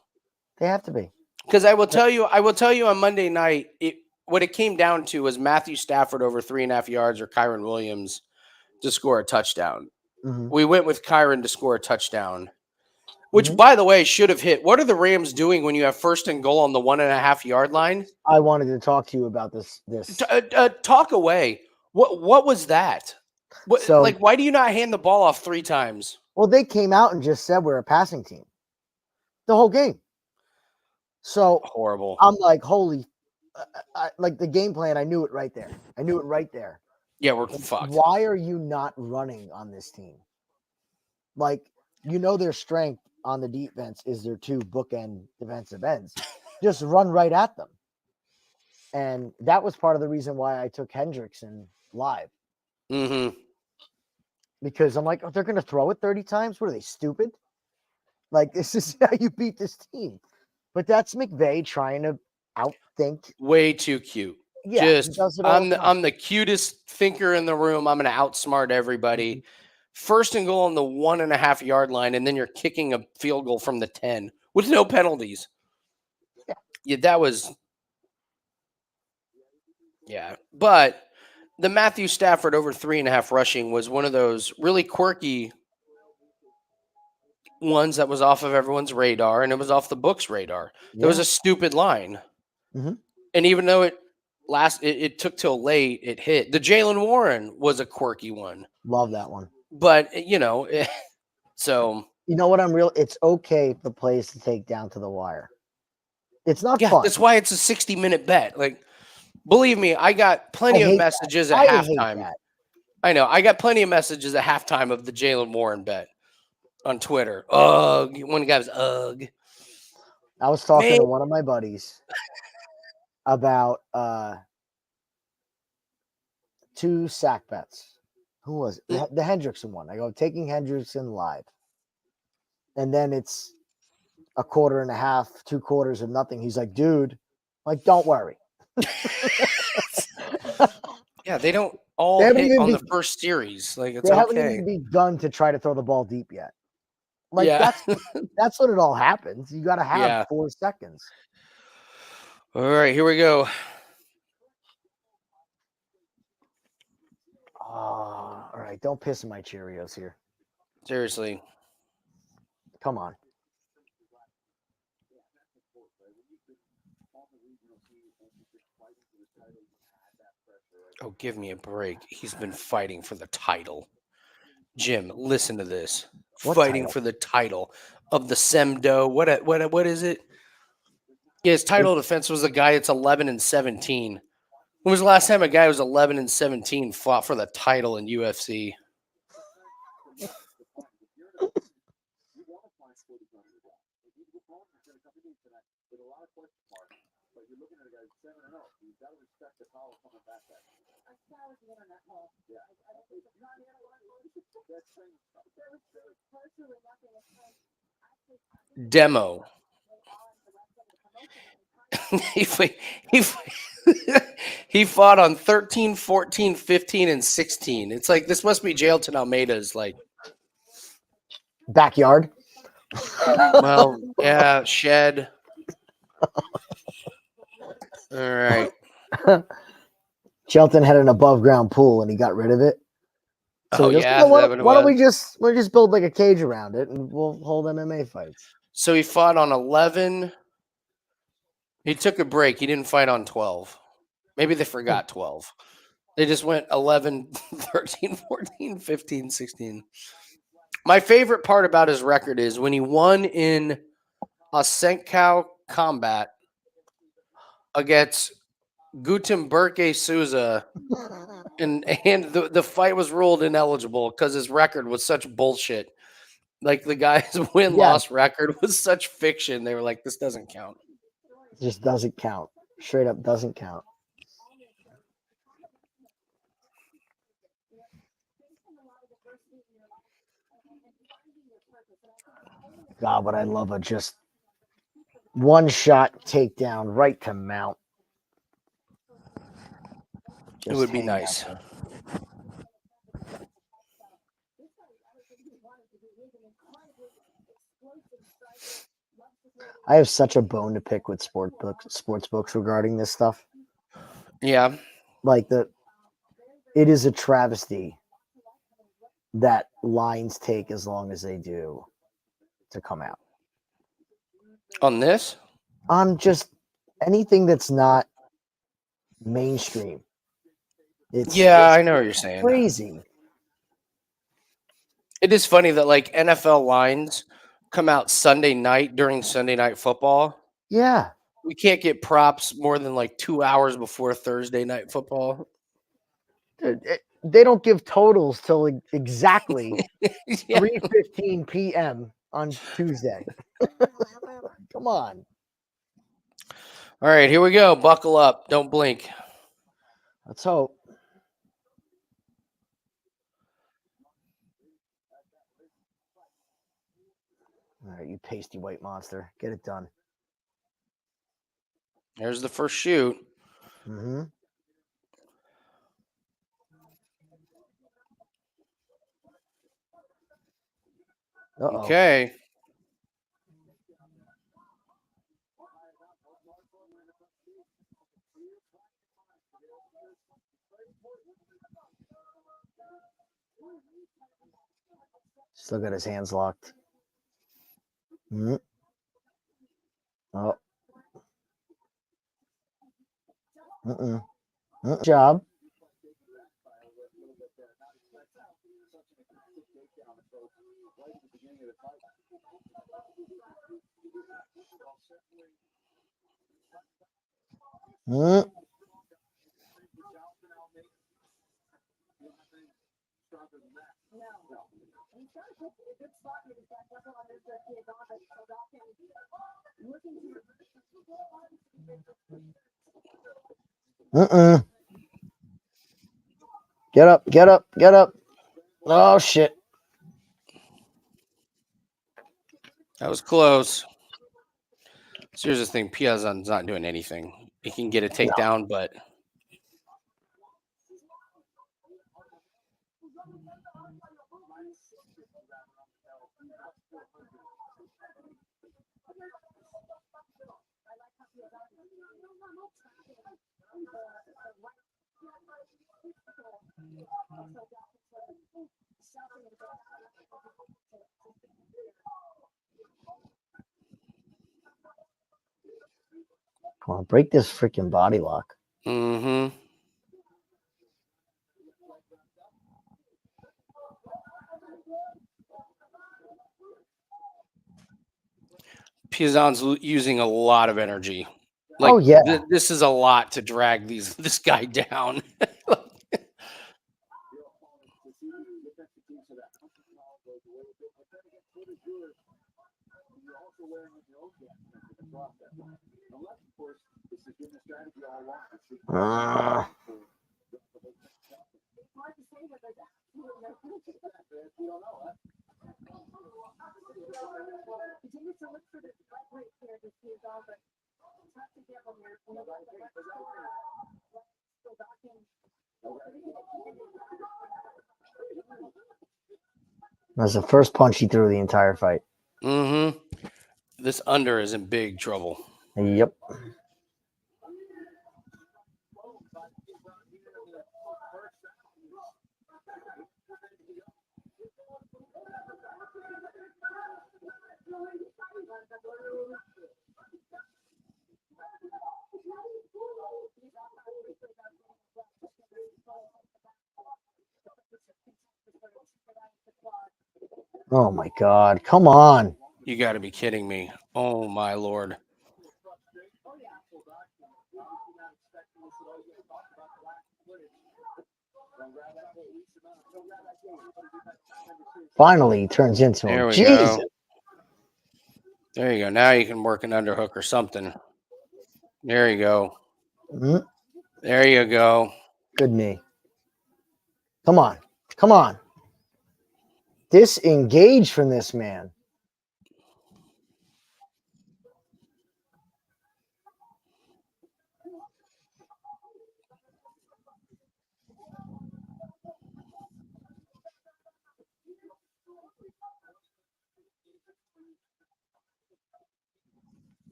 they have to be. Because I will tell you on Monday night, what it came down to was Matthew Stafford over 3.5 yards or Kyron Williams to score a touchdown. Mhm. We went with Kyron to score a touchdown, which, by the way, should have hit. What are the Rams doing when you have first and goal on the 1.5 yard line? I wanted to talk to you about this. Talk away. What was that? So- why do you not hand the ball off 3 times? Well, they came out and just said we're a passing team the whole game. So Horrible. I'm like, holy, like the game plan. I knew it right there. Yeah, we're fucked. Why are you not running on this team? Like, their strength on the defense is their 2 bookend defensive ends. Just run right at them. And that was part of the reason why I took Hendrickson live. Mm-hmm. Because I'm like, oh, they're going to throw it 30 times? What are they, stupid? Like, this is how you beat this team. But that's McVay trying to outthink. Way too cute. Yeah, he Just does it all the time. I'm the cutest thinker in the room. I'm going to outsmart everybody. First and goal on the 1.5 yard line, and then you're kicking a field goal from the 10 with no penalties. Yeah, that was. Yeah, but the Matthew Stafford over 3.5 rushing was one of those really quirky ones that was off of everyone's radar, and it was off the book's radar. Yeah. There was a stupid line, Mhm. and even though it took till late, it hit. The Jalen Warren was a quirky one, Love that one. but so You know what? It's okay for plays to take down to the wire. It's not yeah, fun. that's why it's a 60-minute bet. Like, believe me, I got plenty I of hate messages that. at I hate halftime. that. I know. I got plenty of messages at halftime of the Jalen Warren bet on Twitter. Ugh. One guy was ugh. I was talking to Man. one of my buddies about 2 sack bets. Who was it? The Hendrickson one. I go, taking Hendrickson live. And then it's a 1.5, 2 quarters of nothing. He's like, dude, like, don't worry. Yeah, they don't all They haven't hit even on the first series. Like, it's They haven't okay. even begun to try to throw the ball deep yet. Like Yeah. that's what it all happens. You got to have Yeah. 4 seconds. All right, here we go. Oh, all right. Don't piss in my Cheerios here. Seriously. Come on. Oh, give me a break. He's been fighting for the title. Jim, listen to this. What Fighting title? for the title of the Semdo. What is it? Yeah, his title defense was the guy that's 11-17. When was the last time a guy who was 11-17 fought for the title in UFC? Demo. he, he, he fought on 13, 14, 15, and 16. It's like this must be Jailton Almeida's like, Backyard. well, yeah, shed. All right. Shelton had an above ground pool and he got rid of it. So Oh, he goes, yeah, "Oh, is that what it why don't was? we just build like a cage around it and we'll hold MMA fights." So he fought on 11. He took a break. He didn't fight on 12. Maybe they forgot 12. They just went 11, 13, 14, 15, 16. My favorite part about his record is when he won in a Senkow combat against Gutenberg Souza, and the fight was ruled ineligible because his record was such bullshit. Like the guy's win-loss record was such fiction. They were like, this doesn't count. It just doesn't count. Straight up doesn't count. God, but I love a just one shot takedown right to mount. It would be nice. I have such a bone to pick with sports books regarding this stuff. Yeah. Like it is a travesty that lines take as long as they do to come out. On this? On just anything that's not mainstream. It's I know what you're saying. Crazy. It is funny that like NFL lines come out Sunday night during Sunday Night Football. Yeah. We can't get props more than like 2 hours before Thursday Night Football. They don't give totals till exactly Yeah. 3:15 p.m. on Tuesday. Come on. All right, here we go. Buckle up. Don't blink. Let's hope. All right, you pasty white monster. Get it done. There's the first shoot. Mm-hmm. Uh-oh. Okay. Still got his hands locked. Mm-hmm. Oh. Mm-mm. Job. Mm. Mm-mm. Get up, get up, get up. Oh, shit. That was close. So here's the thing. Piazzon's not doing anything. He can get a takedown, but Come on, break this freaking body lock. Mm-hmm. Piazzon's using a lot of energy. Like, Oh, yeah. This is a lot to drag this guy down. That's the first punch he threw the entire fight. Mm-hmm. This under is in big trouble. Yep. Oh my God. Come on. You got to be kidding me. Oh, my Lord. Finally, he turns into There him. we Jesus. go. There you go. Now you can work an underhook or something. There you go. Mhm. There you go. Good knee. Come on. Come on. Disengage from this man.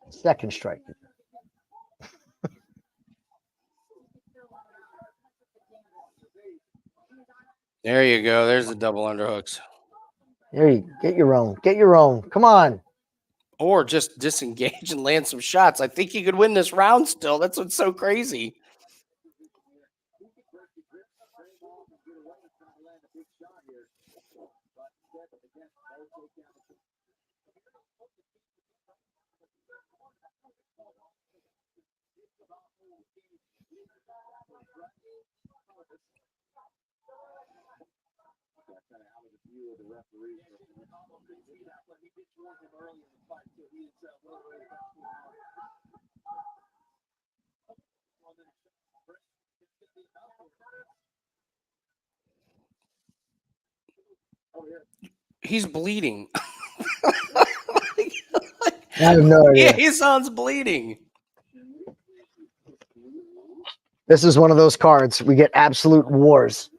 Second strike. There you go. There's the double underhooks. There you get your own. Get your own. Come on. Or just disengage and land some shots. I think he could win this round still. That's what's so crazy. He's bleeding. I have no idea. Yeah, his son's bleeding. This is one of those cards. We get absolute wars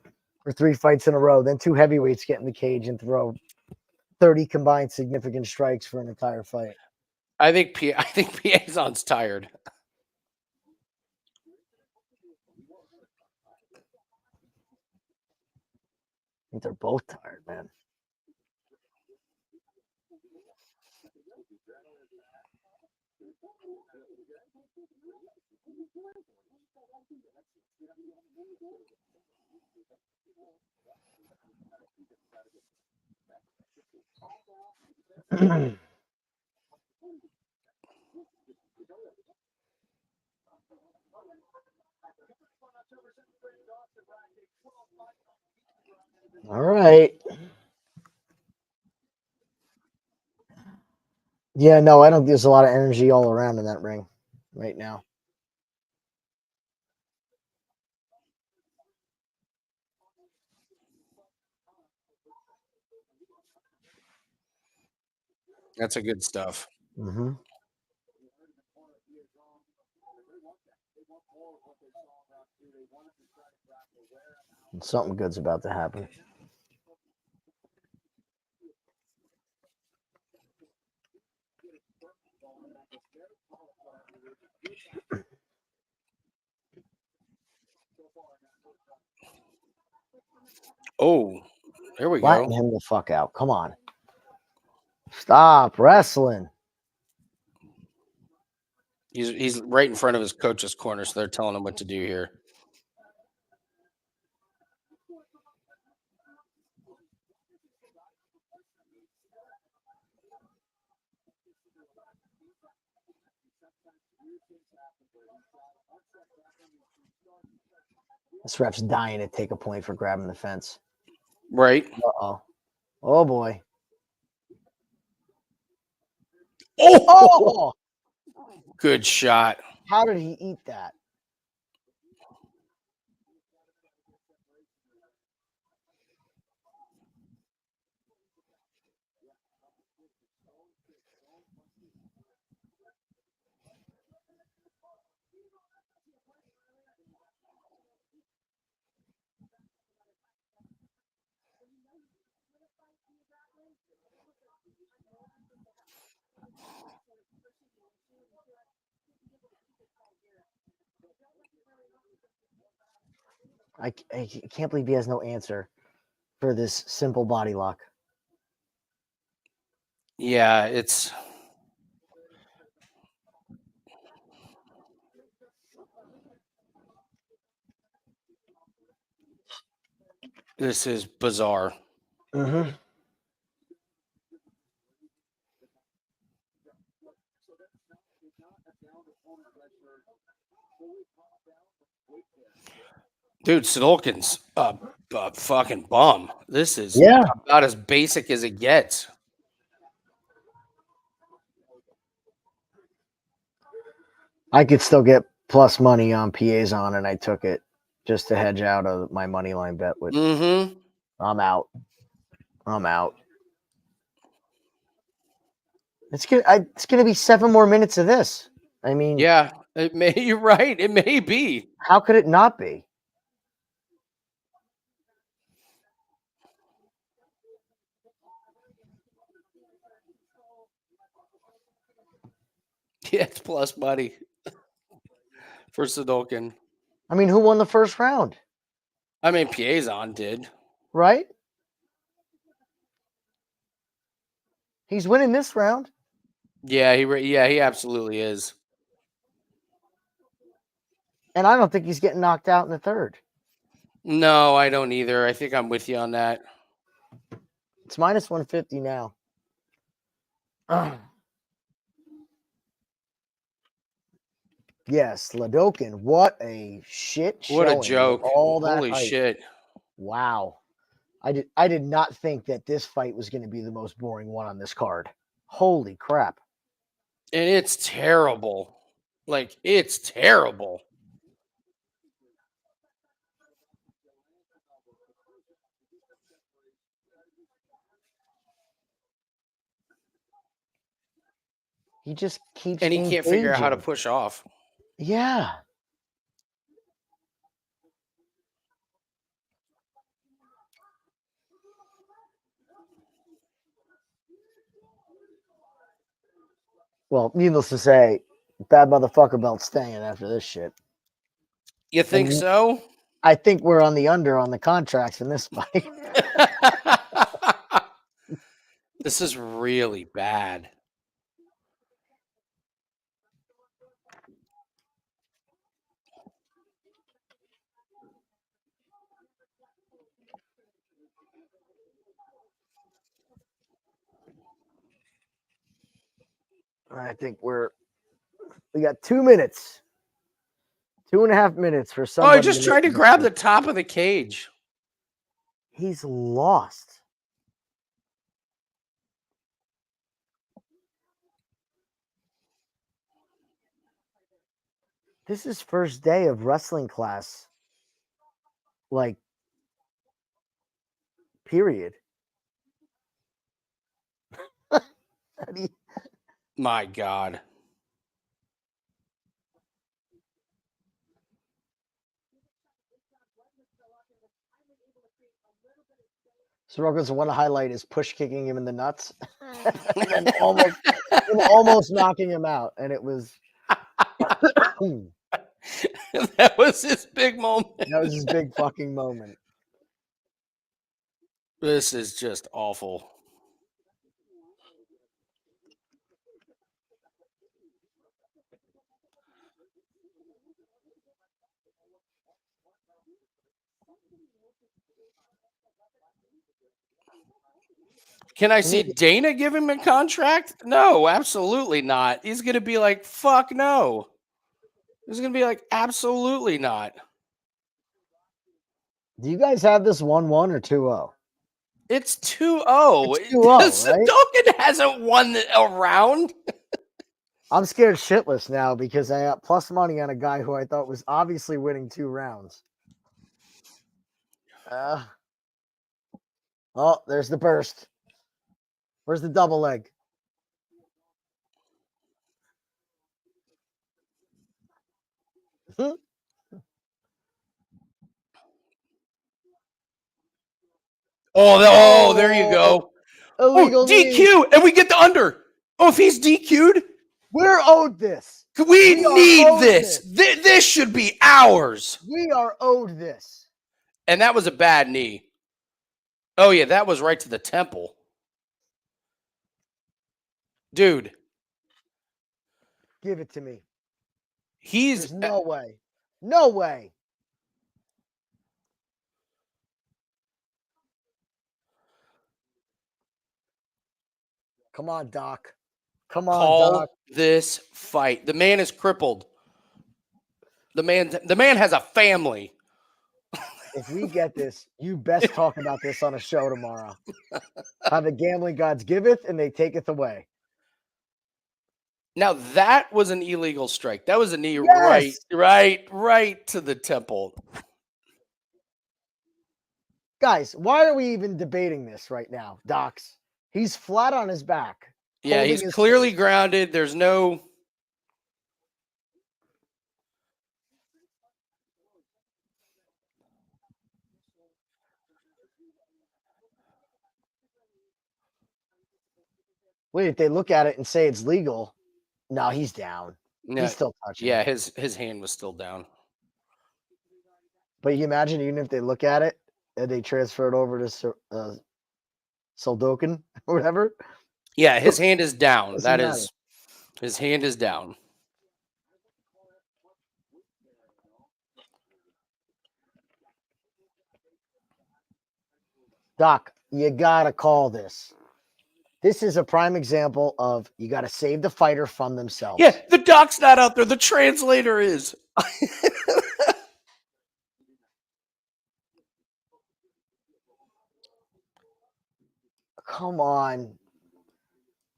for 3 fights in a row. Then 2 heavyweights get in the cage and throw 30 combined significant strikes for an entire fight. I think Piazzon's tired. I think they're both tired, man. All right. Yeah, no, I don't. There's a lot of energy all around in that ring right now. That's a good stuff. Mm-hmm. Something good's about to happen. Oh, there we Flatten go. him the fuck out. Come on. Stop wrestling. He's right in front of his coach's corner, so they're telling him what to do here. This ref's dying to take a point for grabbing the fence. Right. Uh-oh. Oh, boy. Oh, good shot. How did he eat that? I can't believe he has no answer for this simple body lock. Yeah, it's this is bizarre. Mm-hmm. Dude, Soldatkin's a fucking bum. This is Yeah. about as basic as it gets. I could still get plus money on Piazzon, and I took it just to hedge out of my money line bet. With Mm-hmm. I'm out. It's gonna be 7 more minutes of this. I mean, Yeah, it may. You're right. It may be. how could it not be? Yeah, it's plus money for Soldatkin. I mean, who won the first round? I mean, Piazzon did. Right? He's winning this round. Yeah, he absolutely is. And I don't think he's getting knocked out in the third. No, I don't either. I think I'm with you on that. It's minus 150 now. Yes, Soldatkin. What a shit What showing a with joke. all that Holy hype. shit. Wow. I did not think that this fight was going to be the most boring one on this card. Holy crap. And it's terrible. Like, it's terrible. He just keeps And he can't figure out how to engaging. push off. Yeah. Well, needless to say, bad motherfucker belt staying after this shit. You think And so? I think we're on the under on the contracts in this fight. This is really bad. I think we got 2 minutes. 2.5 minutes for Oh, somebody. I just tried to grab the top of the cage. He's lost. This is first day of wrestling class. Like, period. My God. Soroka's one highlight is push kicking him in the nuts and almost knocking him out. And it was That was his big moment. That was his big fucking moment. This is just awful. Can I see Dana give him a contract? No, absolutely not. He's going to be like, fuck no. He's going to be like, absolutely not. Do you guys have this 1-1 or 2-0? It's 2-0. It's 2-0, right? Soldatkin hasn't won a round. I'm scared shitless now because I got plus money on a guy who I thought was obviously winning 2 rounds. Oh, there's the burst. Where's the double leg? Oh, there you go. Illegal DQ, knee. and we get the under. Oh, if he's DQ'd, we're owed this. We need this. This should be ours. We are owed this. And that was a bad knee. Oh, yeah, that was right to the temple. Dude. Give it to me. There's no way. No way. Come on, Doc. Come on, Call Doc. this fight. The man is crippled. The man has a family. If we get this, you best talk about this on a show tomorrow. How the gambling gods giveth and they taketh away. Now that was an illegal strike. That was a knee Yes! right to the temple. Guys, why are we even debating this right now, Docs? He's flat on his back. Yeah, he's clearly grounded. There's no... Wait, if they look at it and say it's legal, no, he's down. No, he's still touching. Yeah, his hand was still down. But you imagine even if they look at it and they transfer it over to Soldatkin or whatever. Yeah, his hand is down. Doesn't His hand is down. Doc, you gotta call this. This is a prime example of you got to save the fighter from themselves. Yeah, the doc's not out there. The translator is. Come on.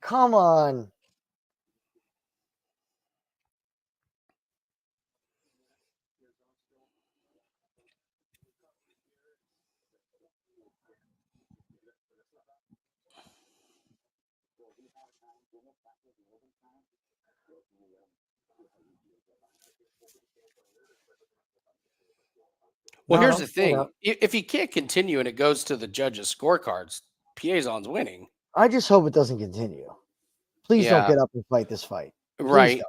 Come on. Well, here's the thing. If he can't continue and it goes to the judges' scorecards, Piazzon's winning. I just hope it doesn't continue. Please don't get up and fight this fight. Right.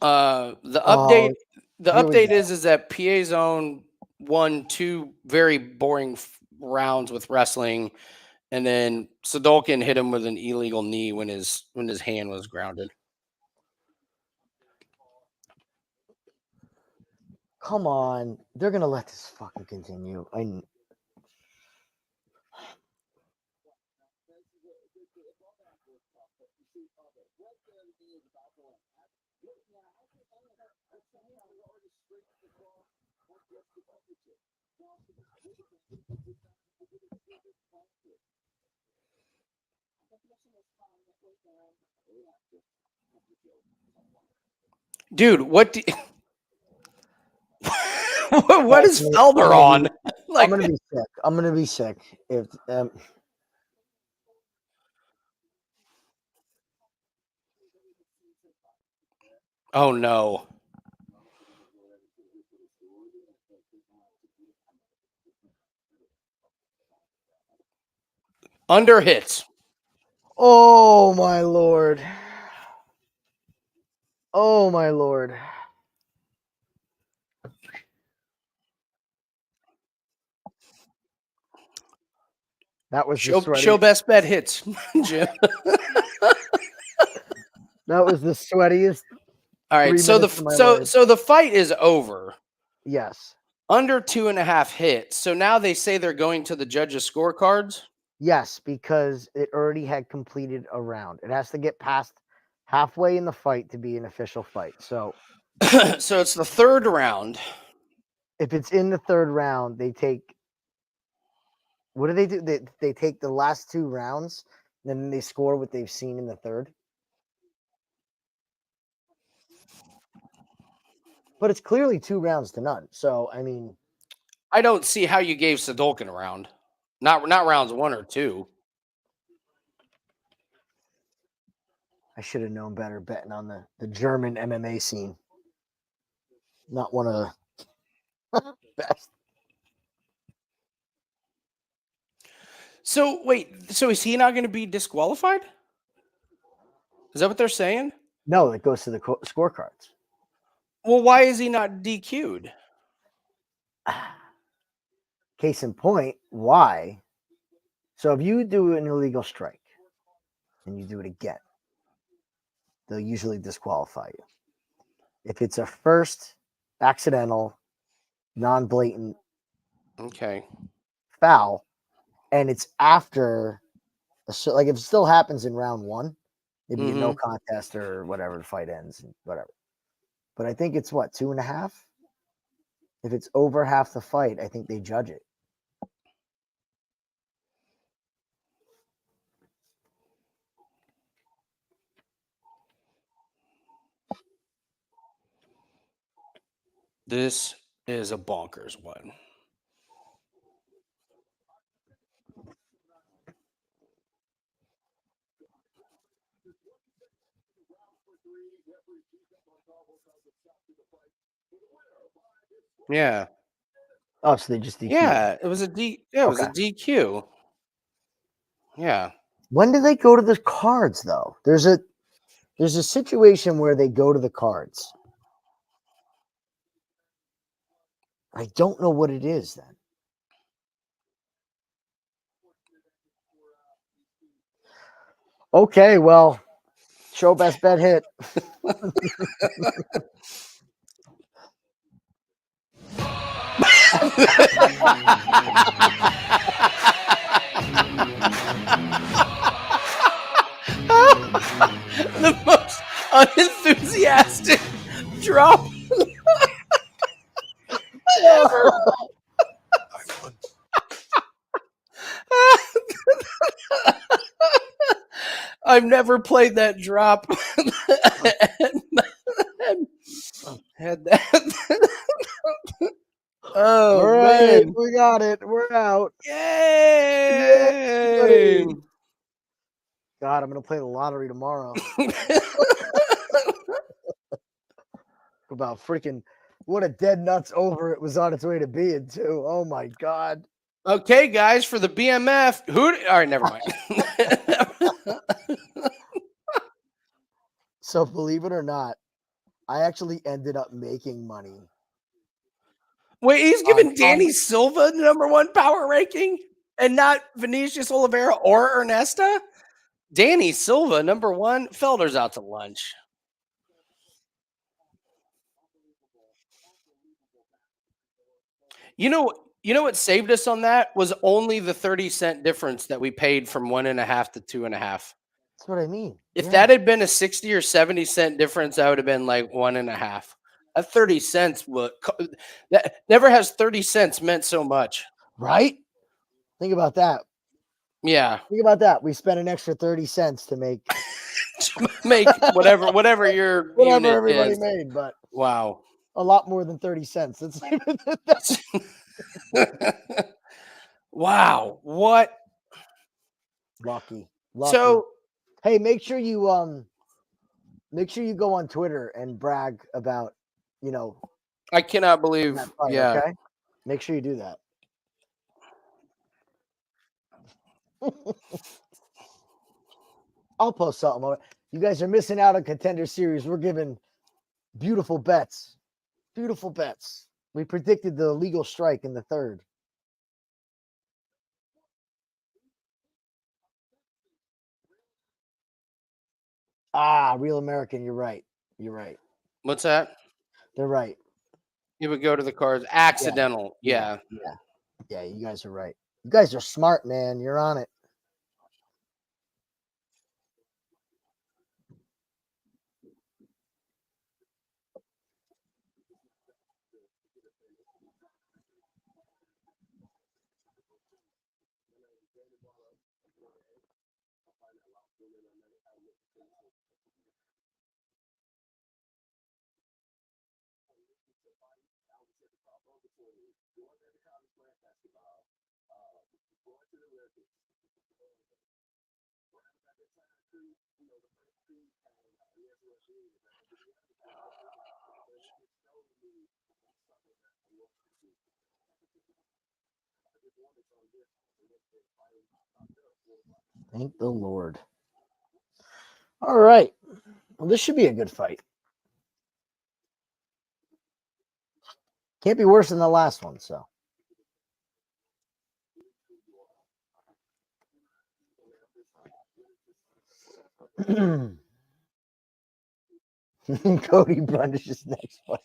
The update is that Piazzon won 2 very boring rounds with wrestling, and then Soldatkin hit him with an illegal knee when his hand was grounded. Come on, they're gonna let this fucking continue. Dude, what is Felder on? I'm gonna be sick. I'm gonna be sick if. Oh no! Under hits. Oh my lord. Oh my lord. That was the Show best bet hits, Jim. That was the sweatiest. All right, 3 so minutes of my life. so the fight is over. Yes. Under 2.5 hits. So now they say they're going to the judges' scorecards. Yes, because it already had completed a round. It has to get past halfway in the fight to be an official fight. So So it's the third round. if it's in the third round, they take what do? They take the last 2 rounds, and then they score what they've seen in the third. But it's clearly 2 rounds to none. So I mean, I don't see how you gave Soldatkin a round. Not rounds 1 or 2. I should have known better betting on the German MMA scene. Not one of the best. So wait, so is he not going to be disqualified? Is that what they're saying? No, it goes to the scorecards. Well, why is he not DQ'd? Case in point, why? So if you do an illegal strike and you do it again, they'll usually disqualify you. If it's a first accidental, non-blatant Okay. foul, and it's after, like if it still happens in round 1, it'd be a no contest or whatever, the fight ends and whatever. But I think it's what, 2.5? If it's over half the fight, I think they judge it. This is a bonkers one. Yeah. Oh, so they just DQ. Yeah, it was a it was a DQ. Yeah. When do they go to the cards though? There's a situation where they go to the cards. I don't know what it is then. Okay, well, show best bet hit. The most unenthusiastic drop ever. I've never played that drop. Had that. Oh, all right, man. we got it. We're out. Yay! God, I'm gonna play the lottery tomorrow. About freaking what a dead nuts over it was on its way to being too. Oh my God. Okay, guys, for the BMF. All right, never mind. So believe it or not, I actually ended up making money. Wait, he's giving Danny Silva the #1 power ranking and not Vinicius, Oliveira, or Ernesta? Danny Silva, #1. Felder's out to lunch. You know what saved us on that was only the 30-cent difference that we paid from 1.5 to 2.5. That's what I mean. If that had been a 60 or 70-cent difference, I would have been like 1.5. That 30 cents that never has 30 cents meant so much. Right? Think about that. Yeah. Think about that. We spent an extra 30 cents to make whatever your unit everybody is. made, but Wow. a lot more than 30 cents. That's wow. What? Lucky. So hey, make sure you go on Twitter and brag about, I cannot believe that fight, yeah. Okay? Make sure you do that. I'll post something on it. You guys are missing out on Contender Series. We're giving beautiful bets. Beautiful bets. We predicted the legal strike in the third. Ah, Real American. You're right. You're right. What's that? They're right. You would go to the cards. Accidental. Yeah. Yeah, you guys are right. You guys are smart, man. You're on it. Thank the Lord. All right. Well, this should be a good fight. Can't be worse than the last one, so. Cody Brundish's next fight.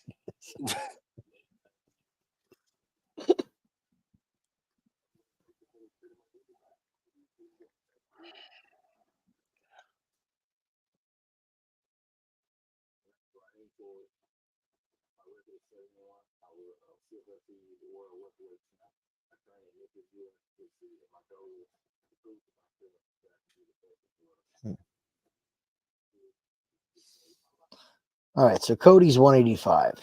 All right, so Cody's 185.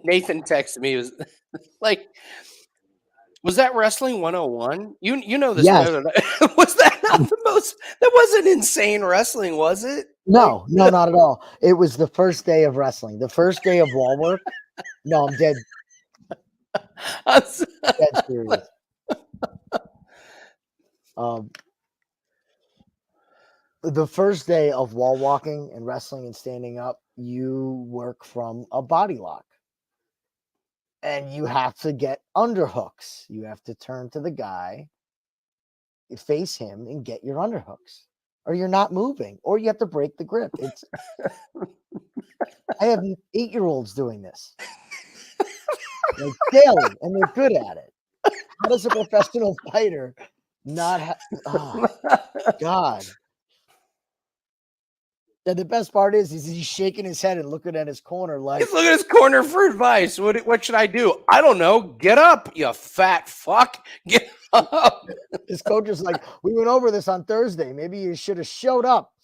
Nathan texted me. He was like, was that Wrestling 101? You know this Yes. better than I. Was that not the most? That wasn't insane wrestling, was it? No, no, not at all. It was the first day of wrestling, the first day of wall work. No, I'm dead serious. The first day of wall walking and wrestling and standing up, you work from a body lock. And you have to get underhooks. You have to turn to the guy, face him, and get your underhooks. Or you're not moving. Or you have to break the grip. It's I have 8-year-olds doing this. Like daily, and they're good at it. How does a professional fighter not have oh God. And the best part is he's shaking his head and looking at his corner like He's looking at his corner for advice. What should I do? I don't know. Get up, you fat fuck. Get up. his coach is like, we went over this on Thursday. Maybe you should have showed up.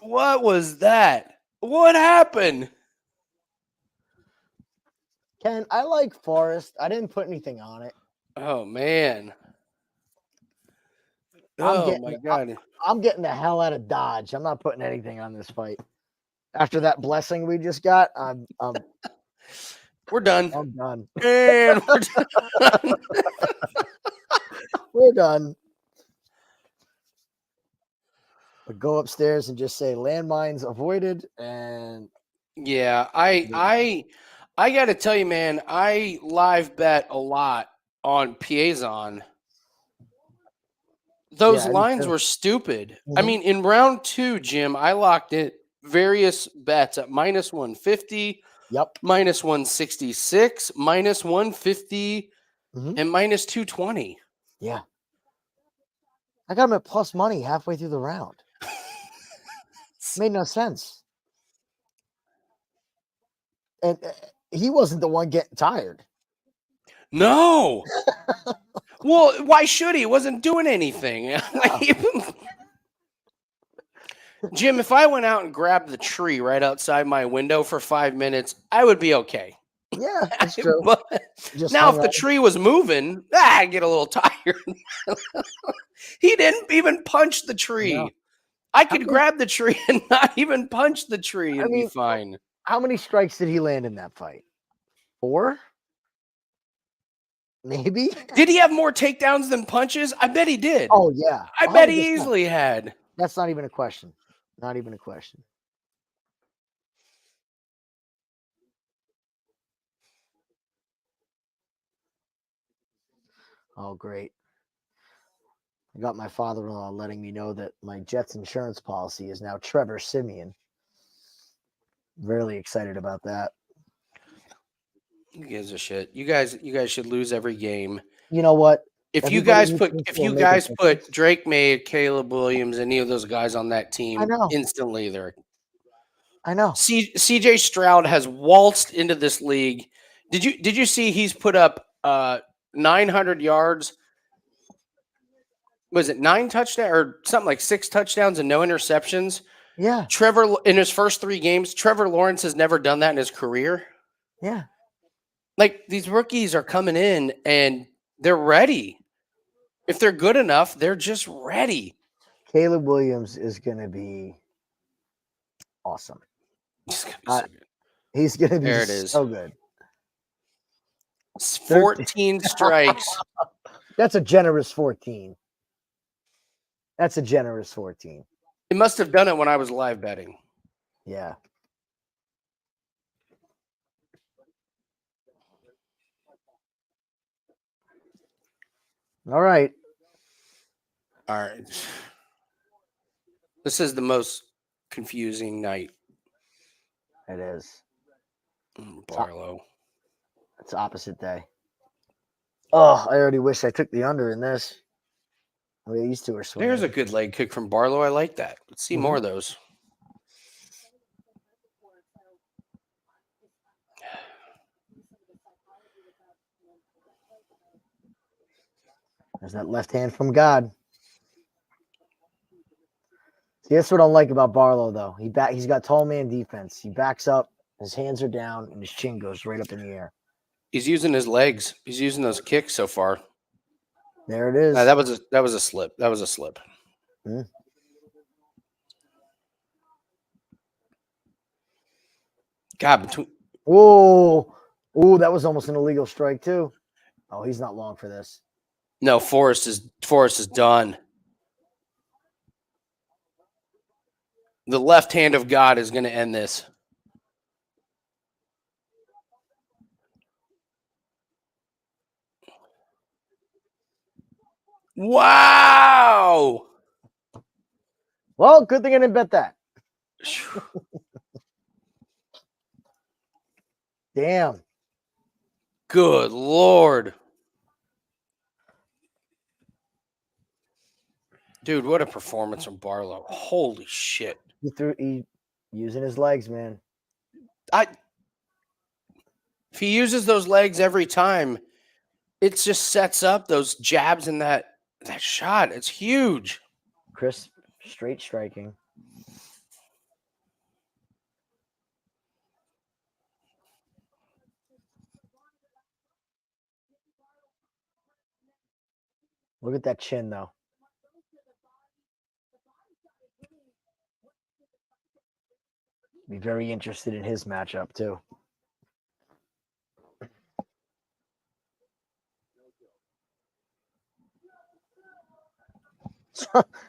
What was that? What happened? Ken, I like Forrest. I didn't put anything on it. Oh man. I'm God. I'm getting the hell out of Dodge. I'm not putting anything on this fight. After that blessing we just got, We're done. I'm done. And we're done. We're done. But go upstairs and just say landmines avoided. And Yeah, I gotta tell you, man, I live bet a lot on Piazzon. Those Yeah, me lines too. were stupid. I Mhm. mean, in round 2, Jim, I locked in various bets at minus 150, Yep. minus 166, minus 150, Mhm. and minus 220. Yeah. I got him at plus money halfway through the round. Made no sense. And he wasn't the one getting tired. No. Well, why should he? He wasn't doing anything. Jim, if I went out and grabbed the tree right outside my window for 5 minutes, I would be okay. Yeah, that's true. But Just now, if hung the out. tree was moving, I get a little tired. He didn't even punch the tree. No. I could grab the tree and not even punch the tree and I mean, be fine. How many strikes did he land in that fight? 4? Maybe? Did he have more takedowns than punches? I bet he did. Oh, yeah. I bet he 100%. easily had. That's not even a question. Not even a question. Oh, great. I got my father-in-law letting me know that my Jets insurance policy is now Trevor Simeon. Really excited about that. Who gives a shit? You guys should lose every game. You know what? If you Everybody guys needs put to if feel you make guys it- put Drake May, Caleb Williams, any of those guys on that I team, know. instantly they're I know. CJ Stroud has waltzed into this league. Did you see he's put up 900 yards? Was it 9 touchdowns or something like 6 touchdowns and no interceptions? Yeah. Trevor in his first 3 games, Trevor Lawrence has never done that in his career. Yeah. Like, these rookies are coming in and they're ready. If they're good enough, they're just ready. Caleb Williams is going to be awesome. He's gonna be so good. He's going to be There it is. so good. 14 strikes. That's a generous 14. That's a generous 14. It must have done it when I was live betting. Yeah. All right. All right. This is the most confusing night. It is. Barlow. It's opposite day. Oh, I already wish I took the under in this. These two are swinging. There's a good leg kick from Barlow. I like that. Let's see more of those. There's that left hand from God. See, that's what I like about Barlow, though. He's got tall man defense. He backs up, his hands are down, and his chin goes right up in the air. He's using his legs. He's using those kicks so far. There it is. That was a slip. That was a slip. God, between Whoa. Ooh, that was almost an illegal strike, too. Oh, he's not long for this. no, Forrest is done. The left hand of God is going to end this. Wow. Well, good thing I didn't bet that. Damn. Good Lord. Dude, what a performance from Barlow. Holy shit. He using his legs, man. If he uses those legs every time, it just sets up those jabs in that shot. It's huge. Crisp, straight striking. Look at that chin, though. Be very interested in his matchup, too.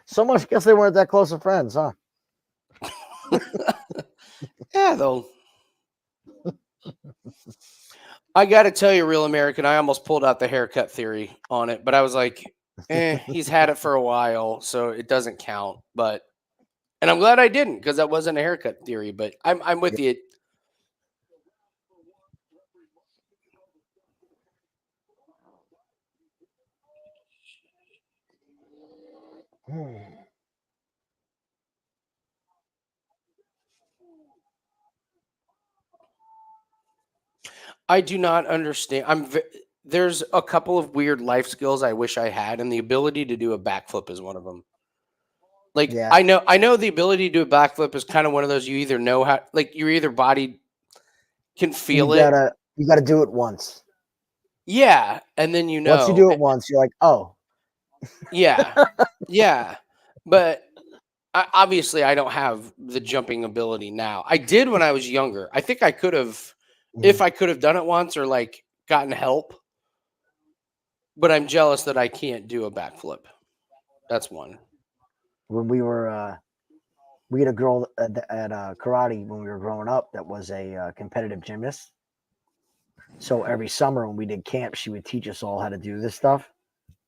So much, guess they weren't that close of friends, huh? Yeah, though. I got to tell you, Real American, I almost pulled out the haircut theory on it, but I was like, he's had it for a while, so it doesn't count. And I'm glad I didn't, because that wasn't a haircut theory, but I'm with you. I do not understand. There's a couple of weird life skills I wish I had, and the ability to do a backflip is one of them. Like Yeah. I know the ability to do a backflip is kind of one of those you either know how, like your either body can feel you it. gotta do it once. Yeah, and then Once you do it once, you're like, oh. Yeah. Yeah. But obviously I don't have the jumping ability now. I did when I was younger. I think I could have, if I could have done it once or like gotten help. But I'm jealous that I can't do a backflip. That's one. When we were, we had a girl at karate when we were growing up that was a competitive gymnast. So every summer when we did camp, she would teach us all how to do this stuff.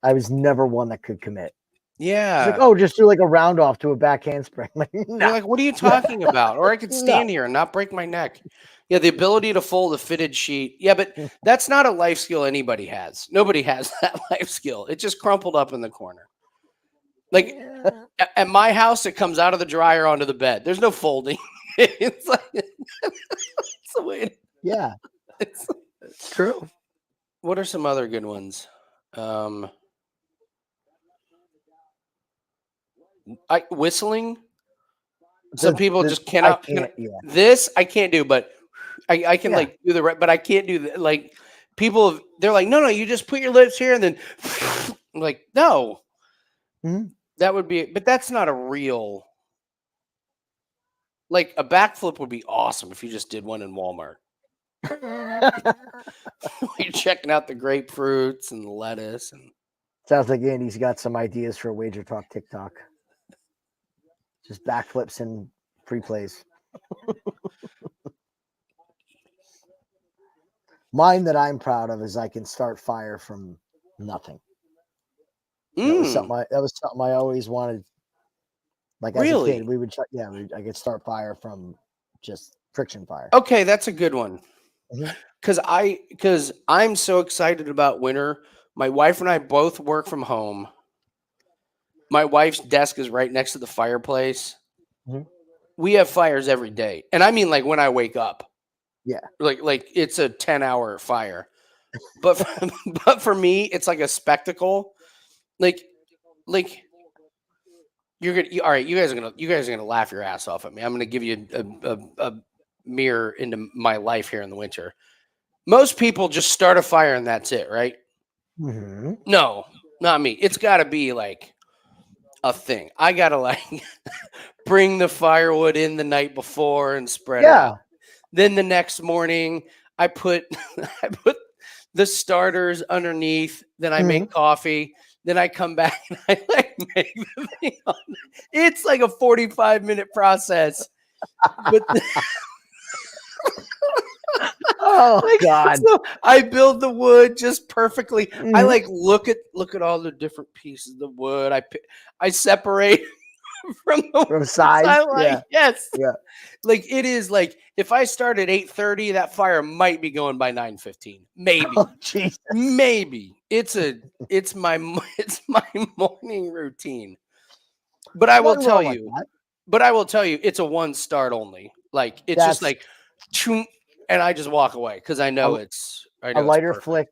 I was never one that could commit. Yeah. She's like, oh, just do like a round off to a back handspring. Like, You're like, what are you talking about? Or I could stand here and not break my neck. Yeah, the ability to fold a fitted sheet. Yeah, but that's not a life skill anybody has. Nobody has that life skill. It just crumpled up in the corner. Like at my house, it comes out of the dryer onto the bed. There's no folding. It's like it's the way. Yeah, It's true. What are some other good ones? Whistling. Some people just cannot. This I can't do, but I can like do the right, but I can't do the, like people. They're like, no, you just put your lips here and then. I'm like, no, that would be, but that's not a real. Like a backflip would be awesome if you just did one in Walmart. You're checking out the grapefruits and the lettuce and. Sounds like Andy's got some ideas for a Wager Talk TikTok. Just backflips and free plays. Mine that I'm proud of is I can start fire from nothing. That was something I always wanted. Like as a kid, we would I could start fire from just friction fire. Okay, that's a good one. Because I'm so excited about winter. My wife and I both work from home. My wife's desk is right next to the fireplace. We have fires every day. And I mean like when I wake up. Yeah. Like it's a 10-hour fire. But for me, it's like a spectacle. Like you're gonna all right, you guys are gonna laugh your ass off at me. I'm gonna give you a mirror into my life here in the winter. Most people just start a fire and that's it, right? No, not me. It's got to be like a thing. I got to like bring the firewood in the night before and spread it out. Then the next morning, I put the starters underneath. Then I make coffee. Then I come back and I like make the thing on. It's like a 45-minute process. But oh God! So I build the wood just perfectly. I like look at all the different pieces of the wood. I separate from size. I like yes. Like it is like if I start at 8:30, that fire might be going by 9:15. Maybe. Oh, Jesus. Maybe. It's my morning routine. But I will tell you. But I will tell you, it's a one start only. Like it's just like, and I just walk away because I know it's a lighter flick.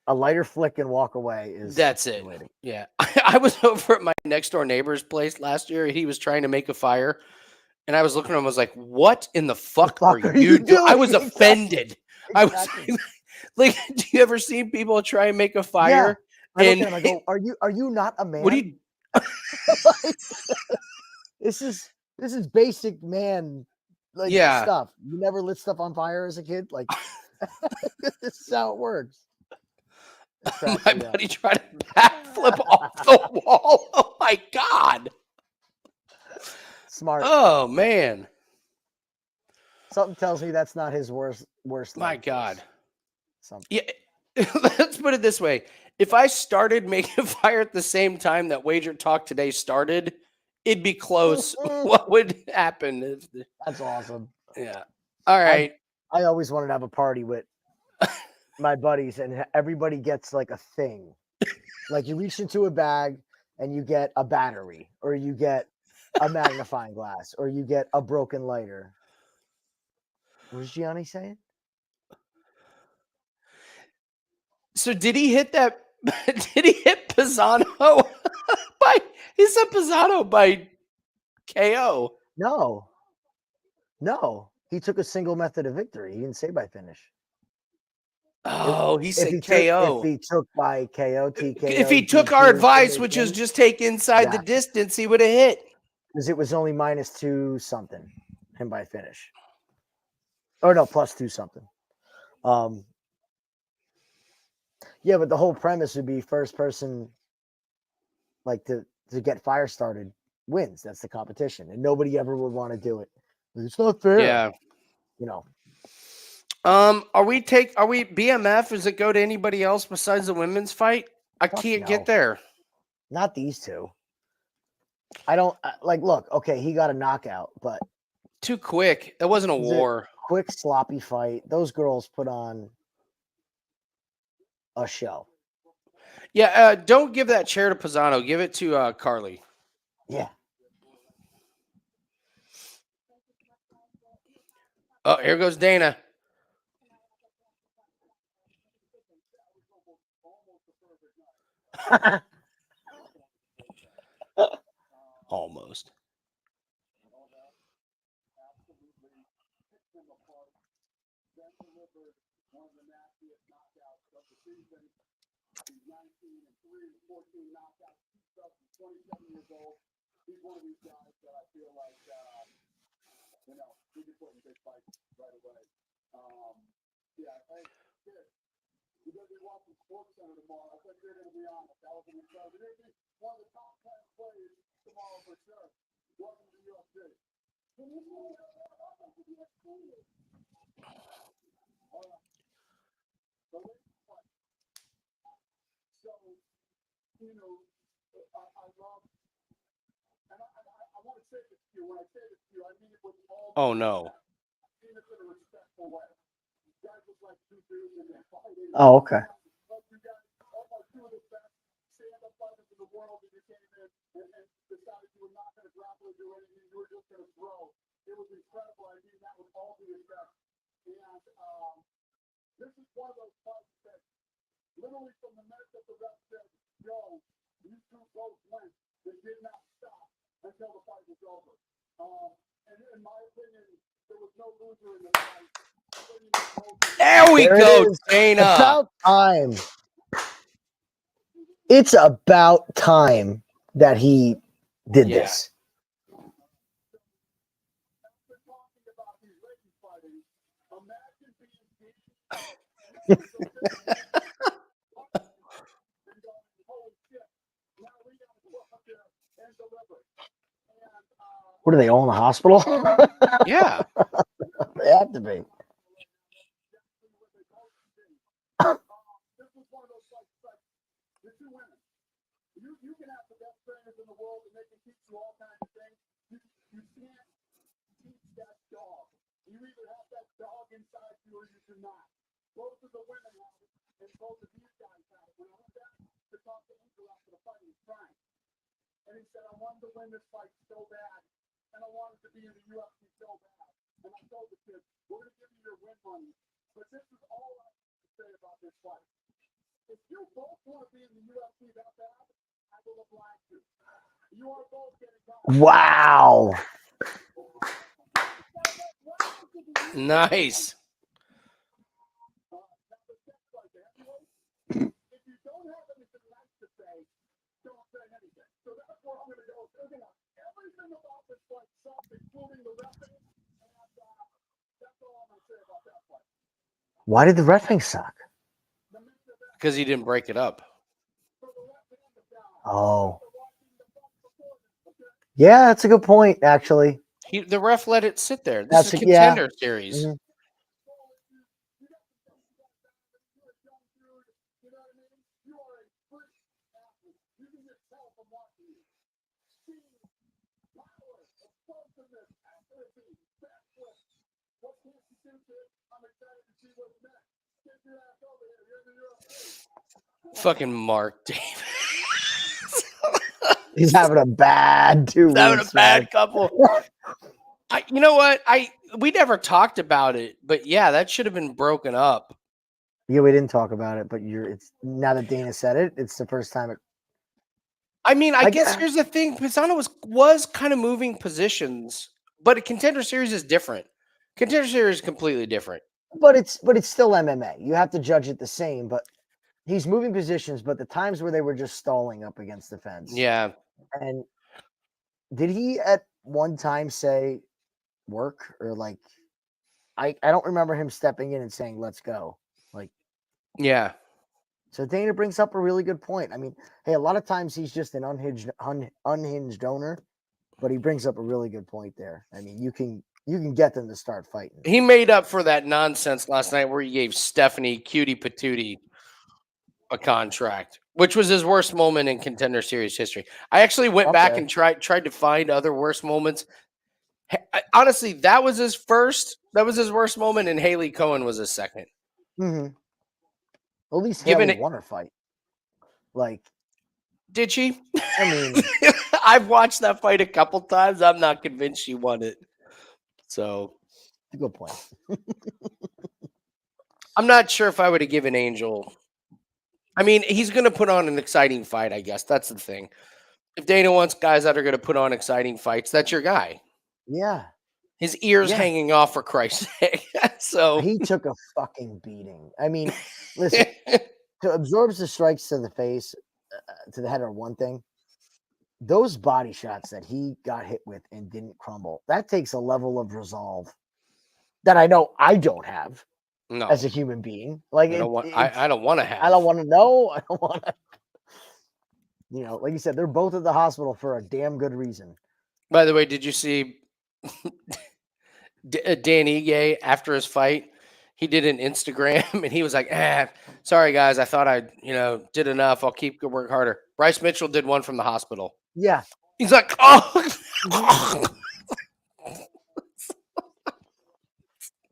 A lighter flick and walk away is. That's it. Yeah, I was over at my next door neighbor's place last year. He was trying to make a fire, and I was looking at him. I was like, "What in the fuck are you doing?" I was offended. Exactly. I was like, "Do you ever see people try and make a fire?" Yeah. I go, "Are you not a man?" What do you? This is basic man stuff. You never lit stuff on fire as a kid, like this is how it works. My buddy tried to backflip off the wall. Oh my God. Smart. Oh man. Something tells me that's not his worst. My God. Yeah. Let's put it this way. If I started making a fire at the same time that Wager Talk today started, it'd be close. What would happen? That's awesome. Yeah. All right. I always wanted to have a party with my buddies, and everybody gets like a thing. Like you reach into a bag and you get a battery, or you get a magnifying glass, or you get a broken lighter. What was Gianni saying? So did he hit that? Did he hit Pisano? He said Pisano by KO. No. He took a single method of victory. He didn't say by finish. Oh, he If said he KO. if he took by KO, TKO, If he took our DQ, advice, which is submission, just take inside the Exactly. distance, he would have hit. because it was only -2 something, him by finish. Or no, +2 something. Yeah, but the whole premise would be first person, like to get fire started, wins. That's the competition, and nobody ever would want to do it. It's not fair. Yeah. You know. Are we BMF? Does it go to anybody else besides the women's fight? I Fuck can't no. get there. Not these two. I don't like. Look, okay, he got a knockout, but Too quick. It wasn't a was a war. quick, sloppy fight. Those girls put on a show. Yeah, don't give that chair to Pisano. Give it to Carli. Yeah. Oh, here goes Dana. Almost. Oh no. Oh, okay. There we There it go, is. Dana. About time. It's about time that he did Yeah. this. What do they own the hospital? Yeah. They have to be. Wow. Nice. Why did the reffing suck? Because he didn't break it up. Oh. Yeah, that's a good point, actually. The ref let it sit there. This That's is a- yeah. Contender series. Mhm. Fucking Mark Davis. He's having a bad 2 weeks. Having a bad man. couple. You know what? We never talked about it, but yeah, that should have been broken up. Yeah, we didn't talk about it, but it's now that Dana said it, it's the first time it. I mean, I I guess g- here's the thing: Pisano was kind of moving positions, but a Contender Series is different. Contender Series is completely different. But it's still MMA. You have to judge it the same. But he's moving positions. But the times where they were just stalling up against the fence. Yeah. And did he at one time say work or like? I don't remember him stepping in and saying let's go. Like Yeah. so, Dana brings up a really good point. I mean, hey, a lot of times he's just an unhinged owner, but he brings up a really good point there. I mean, you can get them to start fighting. He made up for that nonsense last night where he gave Stephanie Cutie Patootie a contract, which was his worst moment in Contender Series history. I actually went back Okay. and tried to find other worst moments. Honestly, that was his first. That was his worst moment, and Haley Cohen was his second. Mm-hmm. At least Given Haley it- won her fight. Like, Did she? I mean, I've watched that fight a couple times. I'm not convinced she won it. So it's a good point. I'm not sure if I would have given Angel. I mean, he's going to put on an exciting fight, I guess. That's the thing. If Dana wants guys that are going to put on exciting fights, that's your guy. Yeah. His ears Yeah. hanging off, for Christ's sake. So He took a fucking beating. I mean, listen, to absorb the strikes to the face, to the head are one thing. Those body shots that he got hit with and didn't crumble, that takes a level of resolve that I know I don't have no, as a human being. Like, I don't want to have. I don't want to know. I don't want to. You know, like you said, they're both at the hospital for a damn good reason. By the way, did you see Dan Ige after his fight? He did an Instagram and he was like, sorry guys, I thought I, did enough. I'll keep work harder. Bryce Mitchell did one from the hospital. Yeah. He's like, oh.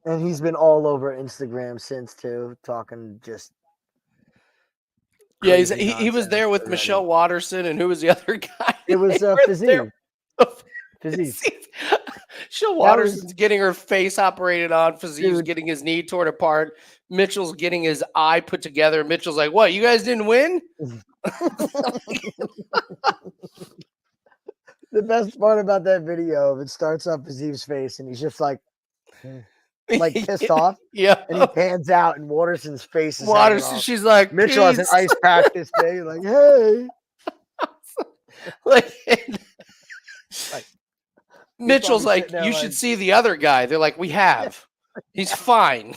And he's been all over Instagram since too, talking just. Yeah, crazy he was there with nonsense Michelle already. Watterson, and who was the other guy? It was They were Physique. there- Physique. Michelle That Watterson's was- getting her face operated on. Physieve's Dude. getting his knee torn apart. Mitchell's getting his eye put together. Mitchell's like, "What? You guys didn't win?" The best part about that video, it starts up Physieve's face, and he's just like pissed off, Yeah. and he pans out, and Watterson's face is hanging Watterson, off. she's like, Mitchell has an "Peace." ice pack this day, like, hey. Like, Like, Mitchell's probably like, sitting there "You like- should see the other guy." They're like, "We have. He's fine."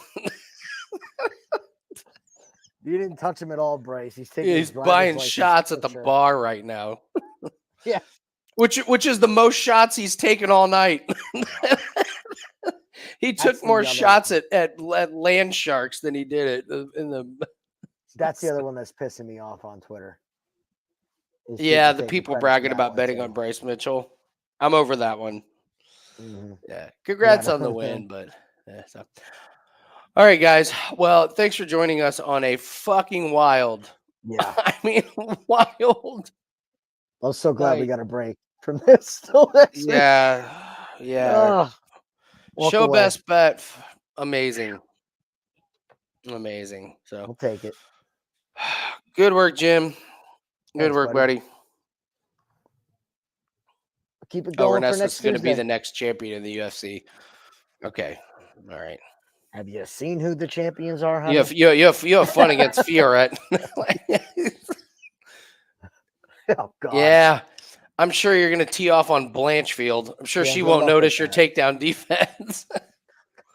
You didn't touch him at all, Bryce. He's taking. He's his driver's buying license shots at the picture. bar right now. Yeah. Which is the most shots he's taken all night. He took That's the more other shots one. at Land Sharks than he did in the. That's the other one that's pissing me off on Twitter. is Yeah, the taking people credit for bragging that about one, betting too. on Bryce Mitchell. I'm over that one. Mhm. Yeah, congrats Yeah. on the win, but yeah. So. All right, guys. Well, thanks for joining us on a fucking wild. Yeah. I mean, wild. I'm so glad we Right. got a break from this till next week. Yeah, yeah. Ugh. Walk Show away. best bet. Amazing. Amazing. So We'll take it. good work, Jim. Good Thanks, work, buddy. buddy. Keep it Oh, going for Ernesta's next going to be Tuesday. the next champion of the UFC. Okay. All right. Have you seen who the champions are? Honey? You have fun against Fioret. Oh God. Yeah. I'm sure you're going to tee off on Blanchfield. I'm sure Yeah, she good won't luck with notice your that. takedown defense.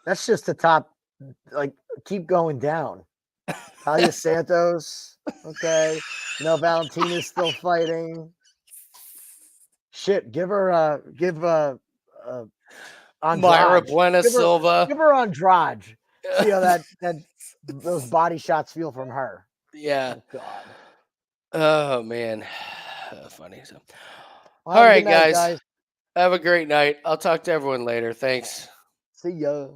That's just the top. Like, keep going down. Talia Santos. Okay. No, Valentina's still fighting. Shit, give Andrade. Myra Buena Give her- Silva. Give her Andrade. See how those body shots feel from her. Yeah. Oh, God. Oh, man. Funny. So, Well, all have a right, good night, guys. Have a great night. I'll talk to everyone later. Thanks. See ya.